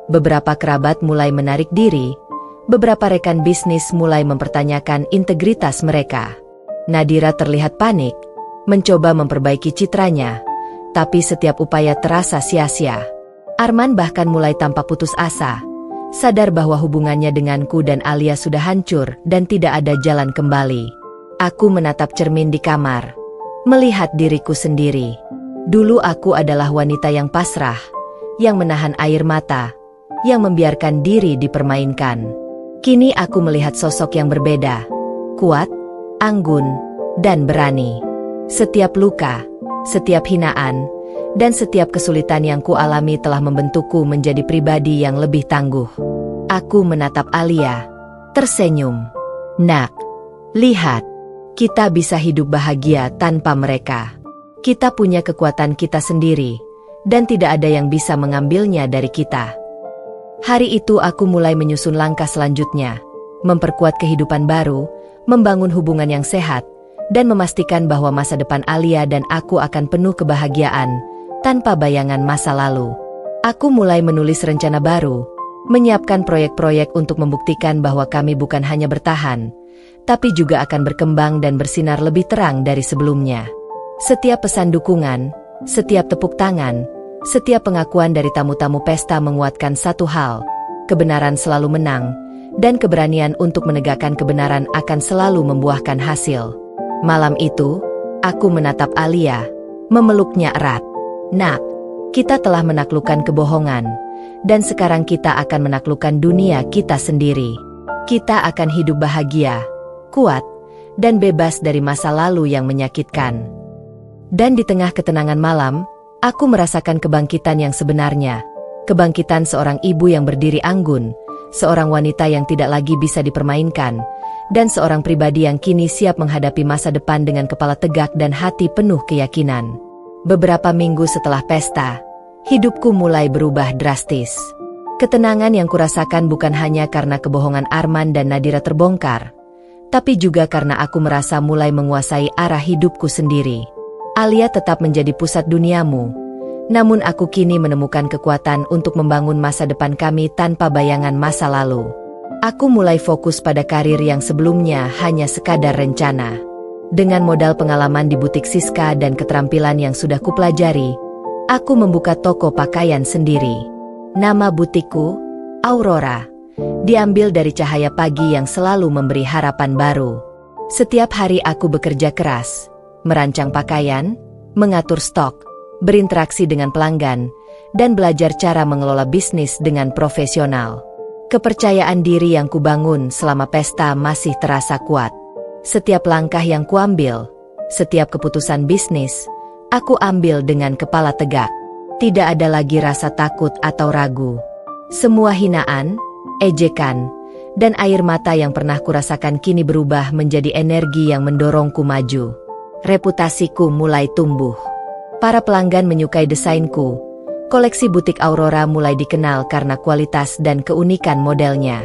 A: Beberapa kerabat mulai menarik diri, beberapa rekan bisnis mulai mempertanyakan integritas mereka. Nadira terlihat panik, mencoba memperbaiki citranya, tapi setiap upaya terasa sia-sia. Arman bahkan mulai tampak putus asa, sadar bahwa hubungannya denganku dan Alia sudah hancur dan tidak ada jalan kembali. Aku menatap cermin di kamar, melihat diriku sendiri. Dulu aku adalah wanita yang pasrah, yang menahan air mata, yang membiarkan diri dipermainkan. Kini aku melihat sosok yang berbeda, kuat, anggun, dan berani. Setiap luka, setiap hinaan, dan setiap kesulitan yang kualami telah membentukku menjadi pribadi yang lebih tangguh. Aku menatap Alia, tersenyum. Nak, lihat, kita bisa hidup bahagia tanpa mereka. Kita punya kekuatan kita sendiri, dan tidak ada yang bisa mengambilnya dari kita. Hari itu aku mulai menyusun langkah selanjutnya, memperkuat kehidupan baru, membangun hubungan yang sehat, dan memastikan bahwa masa depan Alia dan aku akan penuh kebahagiaan, tanpa bayangan masa lalu. Aku mulai menulis rencana baru, menyiapkan proyek-proyek untuk membuktikan bahwa kami bukan hanya bertahan, tapi juga akan berkembang dan bersinar lebih terang dari sebelumnya. Setiap pesan dukungan, setiap tepuk tangan, setiap pengakuan dari tamu-tamu pesta menguatkan satu hal, kebenaran selalu menang, dan keberanian untuk menegakkan kebenaran akan selalu membuahkan hasil. Malam itu, aku menatap Alia, memeluknya erat. Nak, kita telah menaklukkan kebohongan, dan sekarang kita akan menaklukkan dunia kita sendiri. Kita akan hidup bahagia, kuat, dan bebas dari masa lalu yang menyakitkan. Dan di tengah ketenangan malam, aku merasakan kebangkitan yang sebenarnya. Kebangkitan seorang ibu yang berdiri anggun, seorang wanita yang tidak lagi bisa dipermainkan, dan seorang pribadi yang kini siap menghadapi masa depan dengan kepala tegak dan hati penuh keyakinan. Beberapa minggu setelah pesta, hidupku mulai berubah drastis. Ketenangan yang kurasakan bukan hanya karena kebohongan Arman dan Nadira terbongkar, tapi juga karena aku merasa mulai menguasai arah hidupku sendiri. Alia tetap menjadi pusat duniamu, namun aku kini menemukan kekuatan untuk membangun masa depan kami tanpa bayangan masa lalu. Aku mulai fokus pada karir yang sebelumnya hanya sekadar rencana. Dengan modal pengalaman di butik Siska dan keterampilan yang sudah kupelajari, aku membuka toko pakaian sendiri. Nama butikku, Aurora, diambil dari cahaya pagi yang selalu memberi harapan baru. Setiap hari aku bekerja keras, merancang pakaian, mengatur stok, berinteraksi dengan pelanggan, dan belajar cara mengelola bisnis dengan profesional. Kepercayaan diri yang kubangun selama pesta masih terasa kuat. Setiap langkah yang kuambil, setiap keputusan bisnis, aku ambil dengan kepala tegak. Tidak ada lagi rasa takut atau ragu. Semua hinaan, ejekan, dan air mata yang pernah kurasakan kini berubah menjadi energi yang mendorongku maju. Reputasiku mulai tumbuh. Para pelanggan menyukai desainku. Koleksi butik Aurora mulai dikenal karena kualitas dan keunikan modelnya.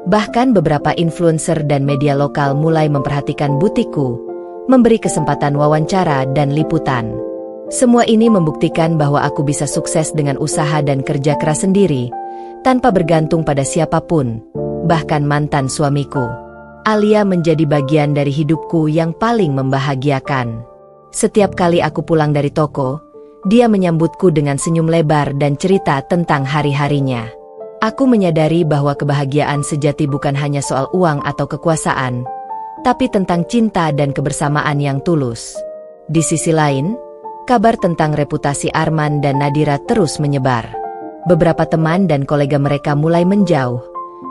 A: Bahkan beberapa influencer dan media lokal mulai memperhatikan butikku, memberi kesempatan wawancara dan liputan. Semua ini membuktikan bahwa aku bisa sukses dengan usaha dan kerja keras sendiri, tanpa bergantung pada siapapun, bahkan mantan suamiku. Alia menjadi bagian dari hidupku yang paling membahagiakan. Setiap kali aku pulang dari toko, dia menyambutku dengan senyum lebar dan cerita tentang hari-harinya. Aku menyadari bahwa kebahagiaan sejati bukan hanya soal uang atau kekuasaan, tapi tentang cinta dan kebersamaan yang tulus. Di sisi lain, kabar tentang reputasi Arman dan Nadira terus menyebar. Beberapa teman dan kolega mereka mulai menjauh,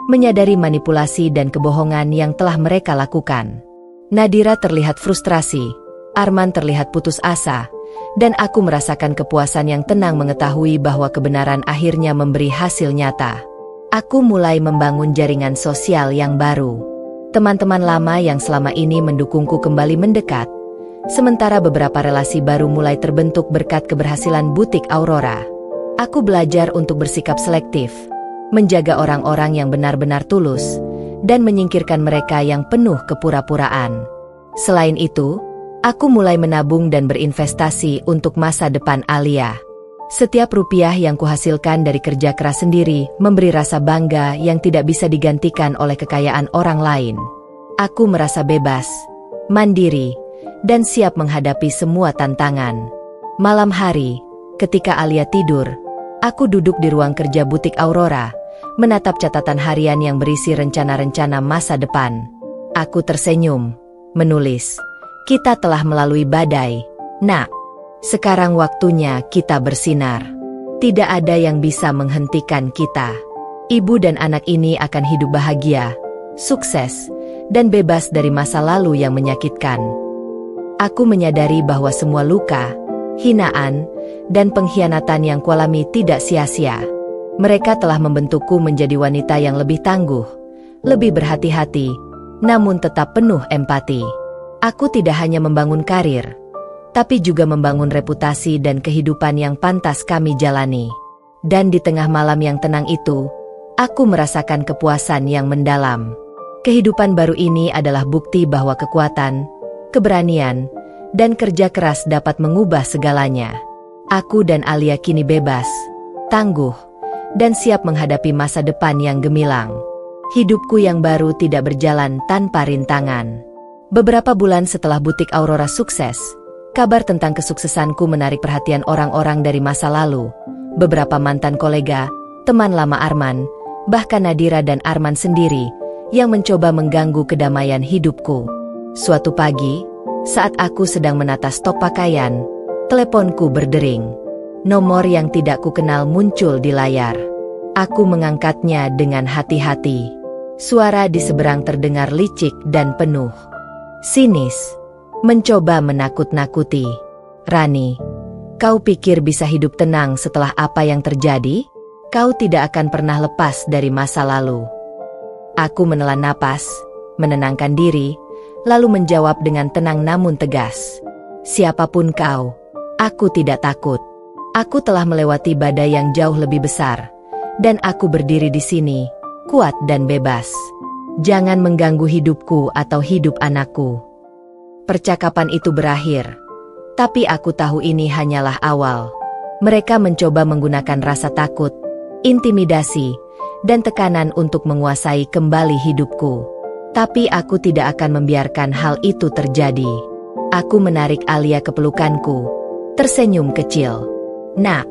A: menyadari manipulasi dan kebohongan yang telah mereka lakukan. Nadira terlihat frustrasi, Arman terlihat putus asa, dan aku merasakan kepuasan yang tenang mengetahui bahwa kebenaran akhirnya memberi hasil nyata. Aku mulai membangun jaringan sosial yang baru. Teman-teman lama yang selama ini mendukungku kembali mendekat, sementara beberapa relasi baru mulai terbentuk berkat keberhasilan butik Aurora. Aku belajar untuk bersikap selektif, menjaga orang-orang yang benar-benar tulus, dan menyingkirkan mereka yang penuh kepura-puraan. Selain itu, aku mulai menabung dan berinvestasi untuk masa depan Alia. Setiap rupiah yang kuhasilkan dari kerja keras sendiri memberi rasa bangga yang tidak bisa digantikan oleh kekayaan orang lain. Aku merasa bebas, mandiri, dan siap menghadapi semua tantangan. Malam hari, ketika Alia tidur, aku duduk di ruang kerja butik Aurora, menatap catatan harian yang berisi rencana-rencana masa depan. Aku tersenyum, menulis, "Kita telah melalui badai, Nak. Sekarang waktunya kita bersinar. Tidak ada yang bisa menghentikan kita. Ibu dan anak ini akan hidup bahagia, sukses, dan bebas dari masa lalu yang menyakitkan." Aku menyadari bahwa semua luka, hinaan, dan pengkhianatan yang kualami tidak sia-sia. Mereka telah membentukku menjadi wanita yang lebih tangguh, lebih berhati-hati, namun tetap penuh empati. Aku tidak hanya membangun karir, tapi juga membangun reputasi dan kehidupan yang pantas kami jalani. Dan di tengah malam yang tenang itu, aku merasakan kepuasan yang mendalam. Kehidupan baru ini adalah bukti bahwa kekuatan, keberanian, dan kerja keras dapat mengubah segalanya. Aku dan Alia kini bebas, tangguh, dan siap menghadapi masa depan yang gemilang. Hidupku yang baru tidak berjalan tanpa rintangan. Beberapa bulan setelah butik Aurora sukses, kabar tentang kesuksesanku menarik perhatian orang-orang dari masa lalu. Beberapa mantan kolega, teman lama Arman, bahkan Nadira dan Arman sendiri, yang mencoba mengganggu kedamaian hidupku. Suatu pagi, saat aku sedang menata stok pakaian, teleponku berdering. Nomor yang tidak kukenal muncul di layar. Aku mengangkatnya dengan hati-hati. Suara di seberang terdengar licik dan penuh sinis, mencoba menakut-nakuti. "Rani, kau pikir bisa hidup tenang setelah apa yang terjadi? Kau tidak akan pernah lepas dari masa lalu." Aku menelan napas, menenangkan diri, lalu menjawab dengan tenang namun tegas. "Siapapun kau, Aku tidak takut. Aku telah melewati badai yang jauh lebih besar. Dan aku berdiri di sini, kuat dan bebas. Jangan mengganggu hidupku atau hidup anakku. Percakapan itu berakhir. Tapi aku tahu ini hanyalah awal. Mereka mencoba menggunakan rasa takut, intimidasi, dan tekanan untuk menguasai kembali hidupku. Tapi aku tidak akan membiarkan hal itu terjadi. Aku menarik Alia ke pelukanku, tersenyum kecil. Nak,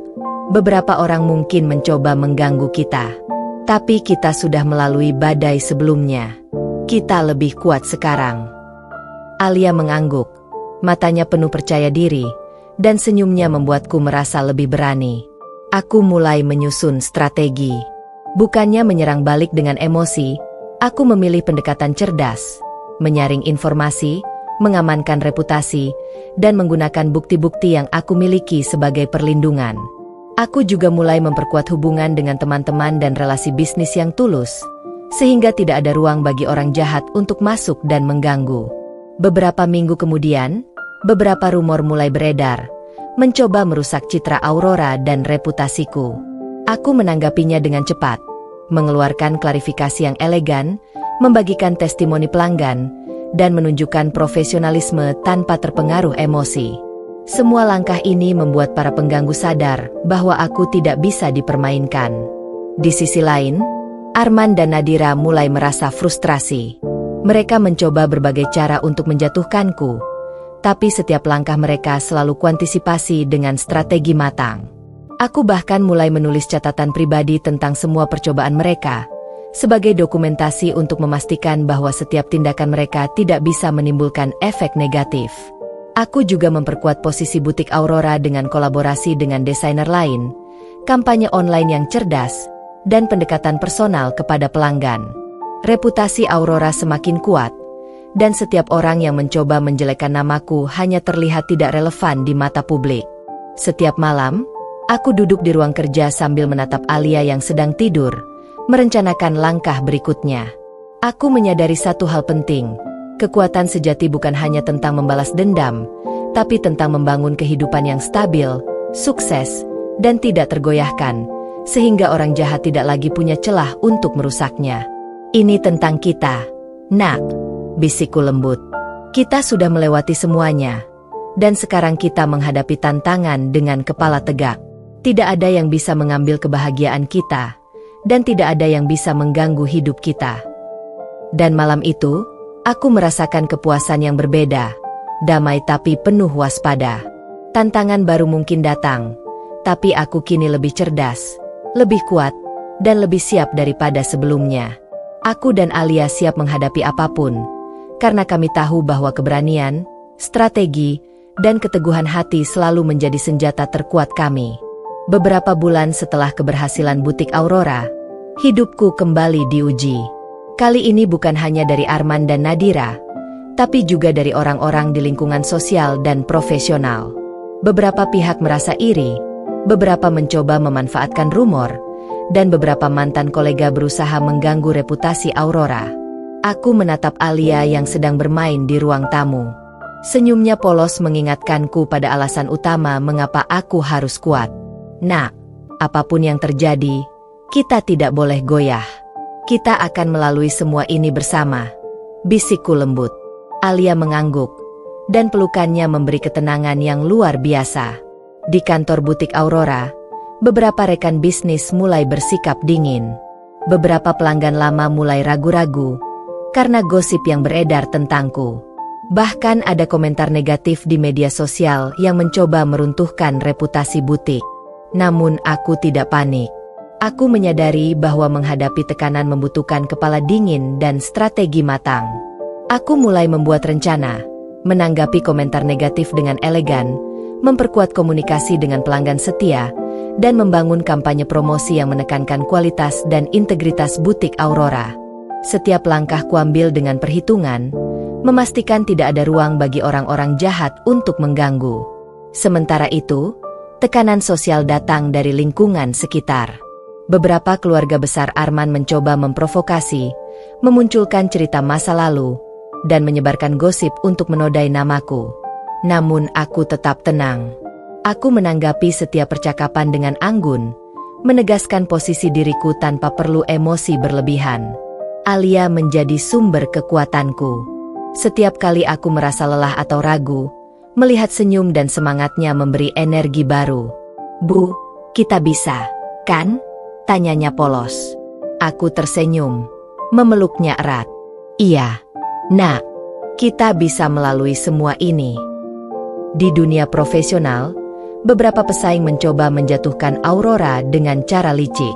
A: beberapa orang mungkin mencoba mengganggu kita. Tapi kita sudah melalui badai sebelumnya. Kita lebih kuat sekarang. Alia mengangguk, matanya penuh percaya diri, dan senyumnya membuatku merasa lebih berani. Aku mulai menyusun strategi. Bukannya menyerang balik dengan emosi, aku memilih pendekatan cerdas, menyaring informasi, mengamankan reputasi, dan menggunakan bukti-bukti yang aku miliki sebagai perlindungan. Aku juga mulai memperkuat hubungan dengan teman-teman dan relasi bisnis yang tulus, sehingga tidak ada ruang bagi orang jahat untuk masuk dan mengganggu. Beberapa minggu kemudian, beberapa rumor mulai beredar, mencoba merusak citra Aurora dan reputasiku. Aku menanggapinya dengan cepat, mengeluarkan klarifikasi yang elegan, membagikan testimoni pelanggan, dan menunjukkan profesionalisme tanpa terpengaruh emosi. Semua langkah ini membuat para pengganggu sadar bahwa aku tidak bisa dipermainkan. Di sisi lain, Arman dan Nadira mulai merasa frustrasi. Mereka mencoba berbagai cara untuk menjatuhkanku, tapi setiap langkah mereka selalu kuantisipasi dengan strategi matang. Aku bahkan mulai menulis catatan pribadi tentang semua percobaan mereka, sebagai dokumentasi untuk memastikan bahwa setiap tindakan mereka tidak bisa menimbulkan efek negatif. Aku juga memperkuat posisi butik Aurora dengan kolaborasi dengan desainer lain, kampanye online yang cerdas, dan pendekatan personal kepada pelanggan. Reputasi Aurora semakin kuat, dan setiap orang yang mencoba menjelekkan namaku hanya terlihat tidak relevan di mata publik. Setiap malam, aku duduk di ruang kerja sambil menatap Alia yang sedang tidur, merencanakan langkah berikutnya. Aku menyadari satu hal penting, kekuatan sejati bukan hanya tentang membalas dendam, tapi tentang membangun kehidupan yang stabil, sukses, dan tidak tergoyahkan, sehingga orang jahat tidak lagi punya celah untuk merusaknya. Ini tentang kita, Nak, bisikku lembut. Kita sudah melewati semuanya, dan sekarang kita menghadapi tantangan dengan kepala tegak. Tidak ada yang bisa mengambil kebahagiaan kita, dan tidak ada yang bisa mengganggu hidup kita. Dan malam itu, aku merasakan kepuasan yang berbeda, damai tapi penuh waspada. Tantangan baru mungkin datang, tapi aku kini lebih cerdas, lebih kuat, dan lebih siap daripada sebelumnya. Aku dan Alia siap menghadapi apapun, karena kami tahu bahwa keberanian, strategi, dan keteguhan hati selalu menjadi senjata terkuat kami. Beberapa bulan setelah keberhasilan butik Aurora, hidupku kembali diuji. Kali ini bukan hanya dari Arman dan Nadira, tapi juga dari orang-orang di lingkungan sosial dan profesional. Beberapa pihak merasa iri, beberapa mencoba memanfaatkan rumor, dan beberapa mantan kolega berusaha mengganggu reputasi Aurora. Aku menatap Alia yang sedang bermain di ruang tamu. Senyumnya polos mengingatkanku pada alasan utama mengapa aku harus kuat. Nak, apapun yang terjadi, kita tidak boleh goyah. Kita akan melalui semua ini bersama, bisikku lembut. Alia mengangguk, dan pelukannya memberi ketenangan yang luar biasa. Di kantor butik Aurora, beberapa rekan bisnis mulai bersikap dingin. Beberapa pelanggan lama mulai ragu-ragu, karena gosip yang beredar tentangku. Bahkan ada komentar negatif di media sosial yang mencoba meruntuhkan reputasi butik. Namun aku tidak panik. Aku menyadari bahwa menghadapi tekanan membutuhkan kepala dingin dan strategi matang. Aku mulai membuat rencana, menanggapi komentar negatif dengan elegan, memperkuat komunikasi dengan pelanggan setia, dan membangun kampanye promosi yang menekankan kualitas dan integritas butik Aurora. Setiap langkah kuambil dengan perhitungan, memastikan tidak ada ruang bagi orang-orang jahat untuk mengganggu. Sementara itu, tekanan sosial datang dari lingkungan sekitar. Beberapa keluarga besar Arman mencoba memprovokasi, memunculkan cerita masa lalu, dan menyebarkan gosip untuk menodai namaku. Namun aku tetap tenang. Aku menanggapi setiap percakapan dengan anggun, menegaskan posisi diriku tanpa perlu emosi berlebihan. Alia menjadi sumber kekuatanku. Setiap kali aku merasa lelah atau ragu, melihat senyum dan semangatnya memberi energi baru. "Bu, kita bisa, kan?" tanyanya polos. Aku tersenyum, memeluknya erat. "Iya, Nak, kita bisa melalui semua ini." Di dunia profesional, beberapa pesaing mencoba menjatuhkan Aurora dengan cara licik.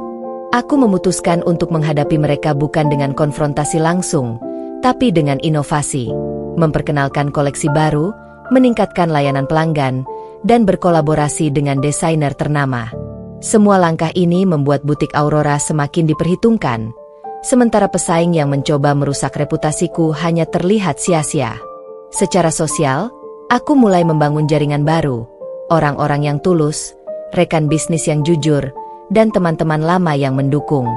A: Aku memutuskan untuk menghadapi mereka bukan dengan konfrontasi langsung, tapi dengan inovasi, memperkenalkan koleksi baru, meningkatkan layanan pelanggan, dan berkolaborasi dengan desainer ternama. Semua langkah ini membuat butik Aurora semakin diperhitungkan, sementara pesaing yang mencoba merusak reputasiku hanya terlihat sia-sia. Secara sosial, aku mulai membangun jaringan baru, orang-orang yang tulus, rekan bisnis yang jujur, dan teman-teman lama yang mendukung.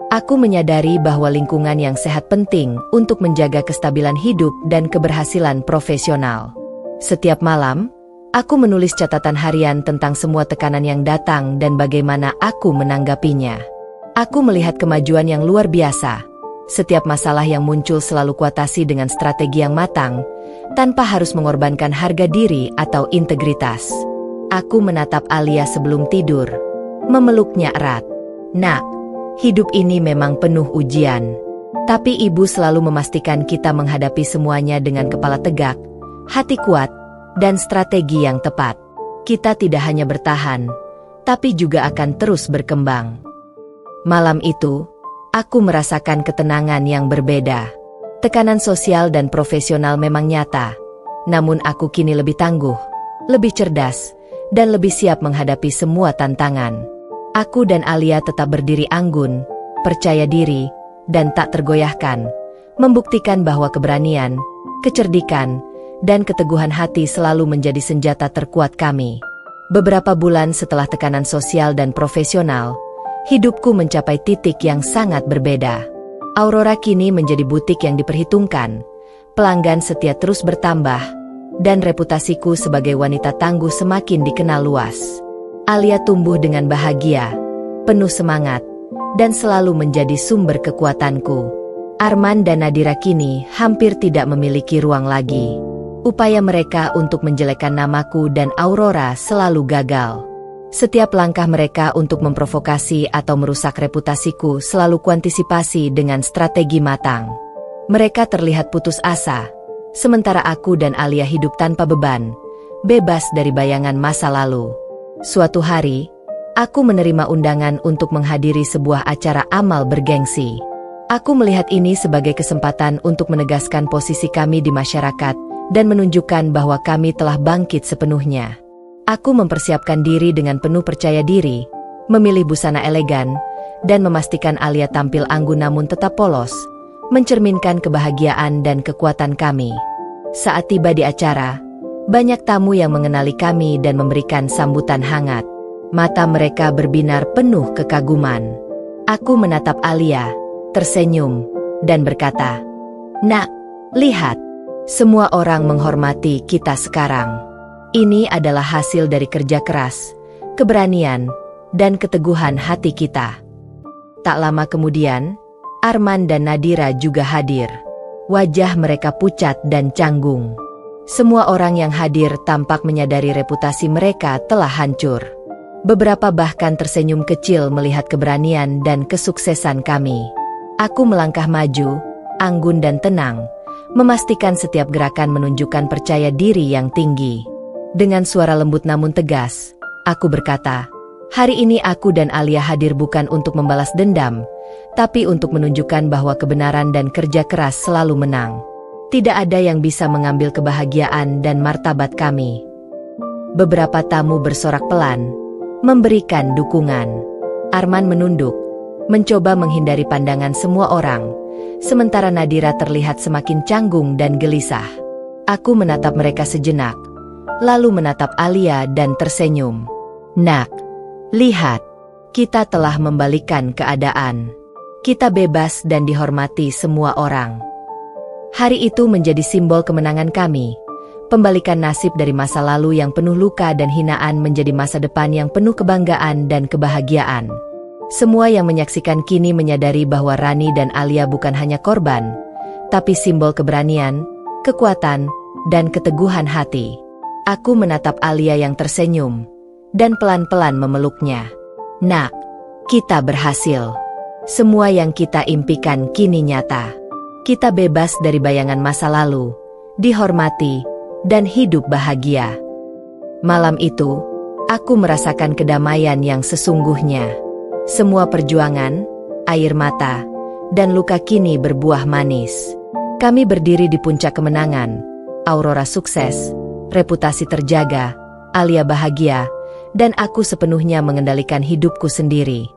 A: Aku menyadari bahwa lingkungan yang sehat penting untuk menjaga kestabilan hidup dan keberhasilan profesional. Setiap malam, aku menulis catatan harian tentang semua tekanan yang datang dan bagaimana aku menanggapinya. Aku melihat kemajuan yang luar biasa. Setiap masalah yang muncul selalu kuatasi dengan strategi yang matang, tanpa harus mengorbankan harga diri atau integritas. Aku menatap Alia sebelum tidur, memeluknya erat. "Nak, hidup ini memang penuh ujian. Tapi ibu selalu memastikan kita menghadapi semuanya dengan kepala tegak, hati kuat, dan strategi yang tepat. Kita tidak hanya bertahan, tapi juga akan terus berkembang." Malam itu, aku merasakan ketenangan yang berbeda. Tekanan sosial dan profesional memang nyata, namun aku kini lebih tangguh, lebih cerdas, dan lebih siap menghadapi semua tantangan. Aku dan Alia tetap berdiri anggun, percaya diri, dan tak tergoyahkan, membuktikan bahwa keberanian, kecerdikan, dan keteguhan hati selalu menjadi senjata terkuat kami. Beberapa bulan setelah tekanan sosial dan profesional, hidupku mencapai titik yang sangat berbeda. Aurora kini menjadi butik yang diperhitungkan, pelanggan setia terus bertambah, dan reputasiku sebagai wanita tangguh semakin dikenal luas. Alia tumbuh dengan bahagia, penuh semangat, dan selalu menjadi sumber kekuatanku. Arman dan Nadira kini hampir tidak memiliki ruang lagi. Upaya mereka untuk menjelekkan namaku dan Aurora selalu gagal. Setiap langkah mereka untuk memprovokasi atau merusak reputasiku selalu kuantisipasi dengan strategi matang. Mereka terlihat putus asa, sementara aku dan Alia hidup tanpa beban, bebas dari bayangan masa lalu. Suatu hari, aku menerima undangan untuk menghadiri sebuah acara amal bergengsi. Aku melihat ini sebagai kesempatan untuk menegaskan posisi kami di masyarakat dan menunjukkan bahwa kami telah bangkit sepenuhnya. Aku mempersiapkan diri dengan penuh percaya diri, memilih busana elegan, dan memastikan Alia tampil anggun namun tetap polos, mencerminkan kebahagiaan dan kekuatan kami. Saat tiba di acara, banyak tamu yang mengenali kami dan memberikan sambutan hangat. Mata mereka berbinar penuh kekaguman. Aku menatap Alia, tersenyum, dan berkata, "Nak, lihat, semua orang menghormati kita sekarang. Ini adalah hasil dari kerja keras, keberanian, dan keteguhan hati kita." Tak lama kemudian, Arman dan Nadira juga hadir. Wajah mereka pucat dan canggung. Semua orang yang hadir tampak menyadari reputasi mereka telah hancur. Beberapa bahkan tersenyum kecil melihat keberanian dan kesuksesan kami. Aku melangkah maju, anggun dan tenang, memastikan setiap gerakan menunjukkan percaya diri yang tinggi. Dengan suara lembut namun tegas, aku berkata, "Hari ini aku dan Alia hadir bukan untuk membalas dendam, tapi untuk menunjukkan bahwa kebenaran dan kerja keras selalu menang. Tidak ada yang bisa mengambil kebahagiaan dan martabat kami." Beberapa tamu bersorak pelan, memberikan dukungan. Arman menunduk, mencoba menghindari pandangan semua orang, sementara Nadira terlihat semakin canggung dan gelisah. Aku menatap mereka sejenak, lalu menatap Alia dan tersenyum. "Nak, lihat, kita telah membalikkan keadaan. Kita bebas dan dihormati semua orang." Hari itu menjadi simbol kemenangan kami, pembalikan nasib dari masa lalu yang penuh luka dan hinaan menjadi masa depan yang penuh kebanggaan dan kebahagiaan. Semua yang menyaksikan kini menyadari bahwa Rani dan Alia bukan hanya korban, tapi simbol keberanian, kekuatan, dan keteguhan hati. Aku menatap Alia yang tersenyum, dan pelan-pelan memeluknya. Nak, kita berhasil. Semua yang kita impikan kini nyata. Kita bebas dari bayangan masa lalu, dihormati, dan hidup bahagia. Malam itu, aku merasakan kedamaian yang sesungguhnya. Semua perjuangan, air mata, dan luka kini berbuah manis. Kami berdiri di puncak kemenangan. Aurora sukses, reputasi terjaga, Alia bahagia, dan aku sepenuhnya mengendalikan hidupku sendiri.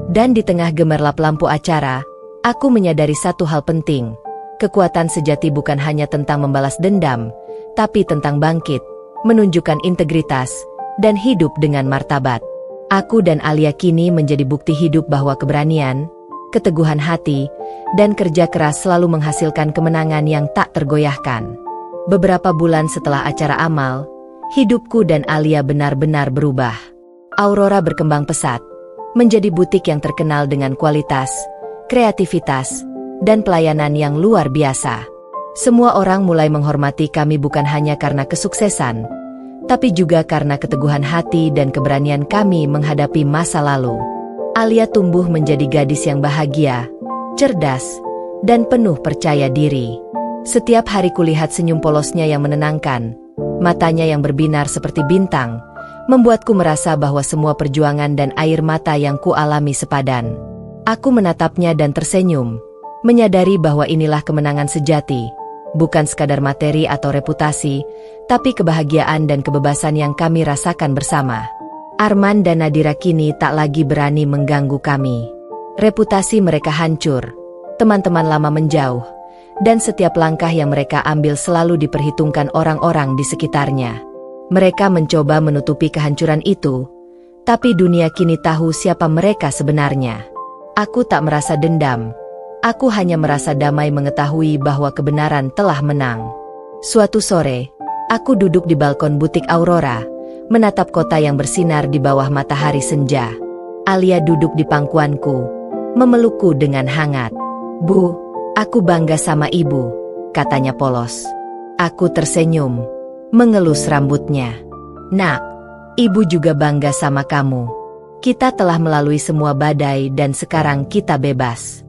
A: Dan di tengah gemerlap lampu acara, aku menyadari satu hal penting. Kekuatan sejati bukan hanya tentang membalas dendam, tapi tentang bangkit, menunjukkan integritas, dan hidup dengan martabat. Aku dan Alia kini menjadi bukti hidup bahwa keberanian, keteguhan hati, dan kerja keras selalu menghasilkan kemenangan yang tak tergoyahkan. Beberapa bulan setelah acara amal, hidupku dan Alia benar-benar berubah. Aurora berkembang pesat, menjadi butik yang terkenal dengan kualitas, kreativitas, dan pelayanan yang luar biasa. Semua orang mulai menghormati kami bukan hanya karena kesuksesan, tapi juga karena keteguhan hati dan keberanian kami menghadapi masa lalu. Alia tumbuh menjadi gadis yang bahagia, cerdas, dan penuh percaya diri. Setiap hari kulihat senyum polosnya yang menenangkan, matanya yang berbinar seperti bintang, membuatku merasa bahwa semua perjuangan dan air mata yang kualami sepadan. Aku menatapnya dan tersenyum, menyadari bahwa inilah kemenangan sejati, bukan sekadar materi atau reputasi, tapi kebahagiaan dan kebebasan yang kami rasakan bersama. Arman dan Nadira kini tak lagi berani mengganggu kami. Reputasi mereka hancur, teman-teman lama menjauh, dan setiap langkah yang mereka ambil selalu diperhitungkan orang-orang di sekitarnya. Mereka mencoba menutupi kehancuran itu, tapi dunia kini tahu siapa mereka sebenarnya. Aku tak merasa dendam. Aku hanya merasa damai mengetahui bahwa kebenaran telah menang. Suatu sore, aku duduk di balkon butik Aurora, menatap kota yang bersinar di bawah matahari senja. Alia duduk di pangkuanku, memelukku dengan hangat. "Bu, aku bangga sama ibu," katanya polos. Aku tersenyum, mengelus rambutnya. "Nak, ibu juga bangga sama kamu. Kita telah melalui semua badai dan sekarang kita bebas."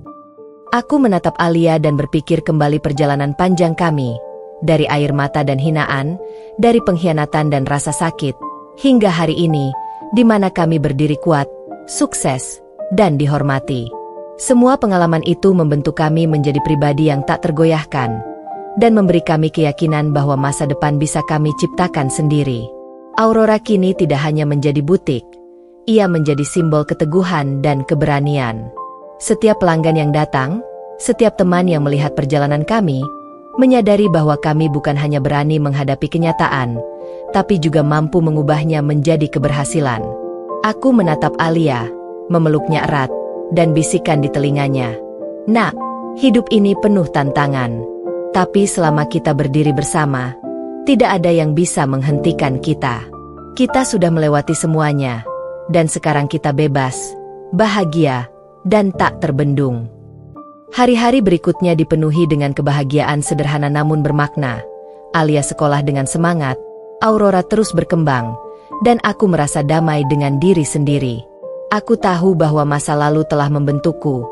A: Aku menatap Alia dan berpikir kembali perjalanan panjang kami, dari air mata dan hinaan, dari pengkhianatan dan rasa sakit, hingga hari ini, di mana kami berdiri kuat, sukses, dan dihormati. Semua pengalaman itu membentuk kami menjadi pribadi yang tak tergoyahkan, dan memberi kami keyakinan bahwa masa depan bisa kami ciptakan sendiri. Aurora kini tidak hanya menjadi butik, ia menjadi simbol keteguhan dan keberanian. Setiap pelanggan yang datang, setiap teman yang melihat perjalanan kami, menyadari bahwa kami bukan hanya berani menghadapi kenyataan, tapi juga mampu mengubahnya menjadi keberhasilan. Aku menatap Alia, memeluknya erat, dan bisikan di telinganya, "Nak, hidup ini penuh tantangan. Tapi selama kita berdiri bersama, tidak ada yang bisa menghentikan kita. Kita sudah melewati semuanya, dan sekarang kita bebas, bahagia, dan tak terbendung." Hari-hari berikutnya dipenuhi dengan kebahagiaan sederhana namun bermakna. Alia sekolah dengan semangat, Aurora terus berkembang, dan aku merasa damai dengan diri sendiri. Aku tahu bahwa masa lalu telah membentukku,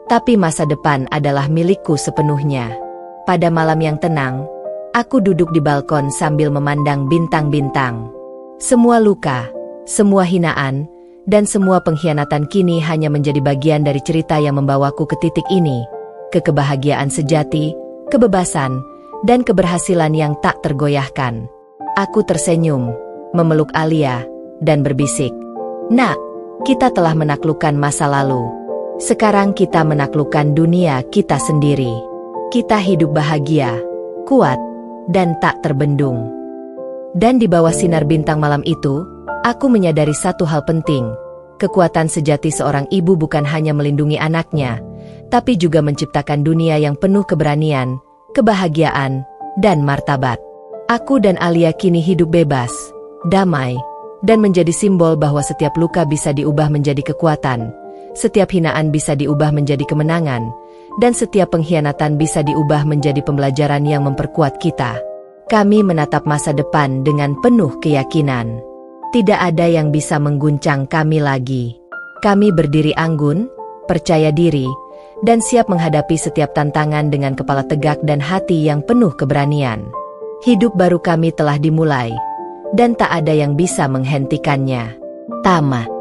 A: tapi masa depan adalah milikku sepenuhnya. Pada malam yang tenang, aku duduk di balkon sambil memandang bintang-bintang. Semua luka, semua hinaan, dan semua pengkhianatan kini hanya menjadi bagian dari cerita yang membawaku ke titik ini, ke kebahagiaan sejati, kebebasan, dan keberhasilan yang tak tergoyahkan. Aku tersenyum, memeluk Alia, dan berbisik, "Nak, kita telah menaklukkan masa lalu. Sekarang kita menaklukkan dunia kita sendiri. Kita hidup bahagia, kuat, dan tak terbendung." Dan di bawah sinar bintang malam itu, aku menyadari satu hal penting. Kekuatan sejati seorang ibu bukan hanya melindungi anaknya, tapi juga menciptakan dunia yang penuh keberanian, kebahagiaan, dan martabat. Aku dan Alia kini hidup bebas, damai, dan menjadi simbol bahwa setiap luka bisa diubah menjadi kekuatan, setiap hinaan bisa diubah menjadi kemenangan, dan setiap pengkhianatan bisa diubah menjadi pembelajaran yang memperkuat kita. Kami menatap masa depan dengan penuh keyakinan. Tidak ada yang bisa mengguncang kami lagi. Kami berdiri anggun, percaya diri, dan siap menghadapi setiap tantangan dengan kepala tegak dan hati yang penuh keberanian. Hidup baru kami telah dimulai, dan tak ada yang bisa menghentikannya. Tamat.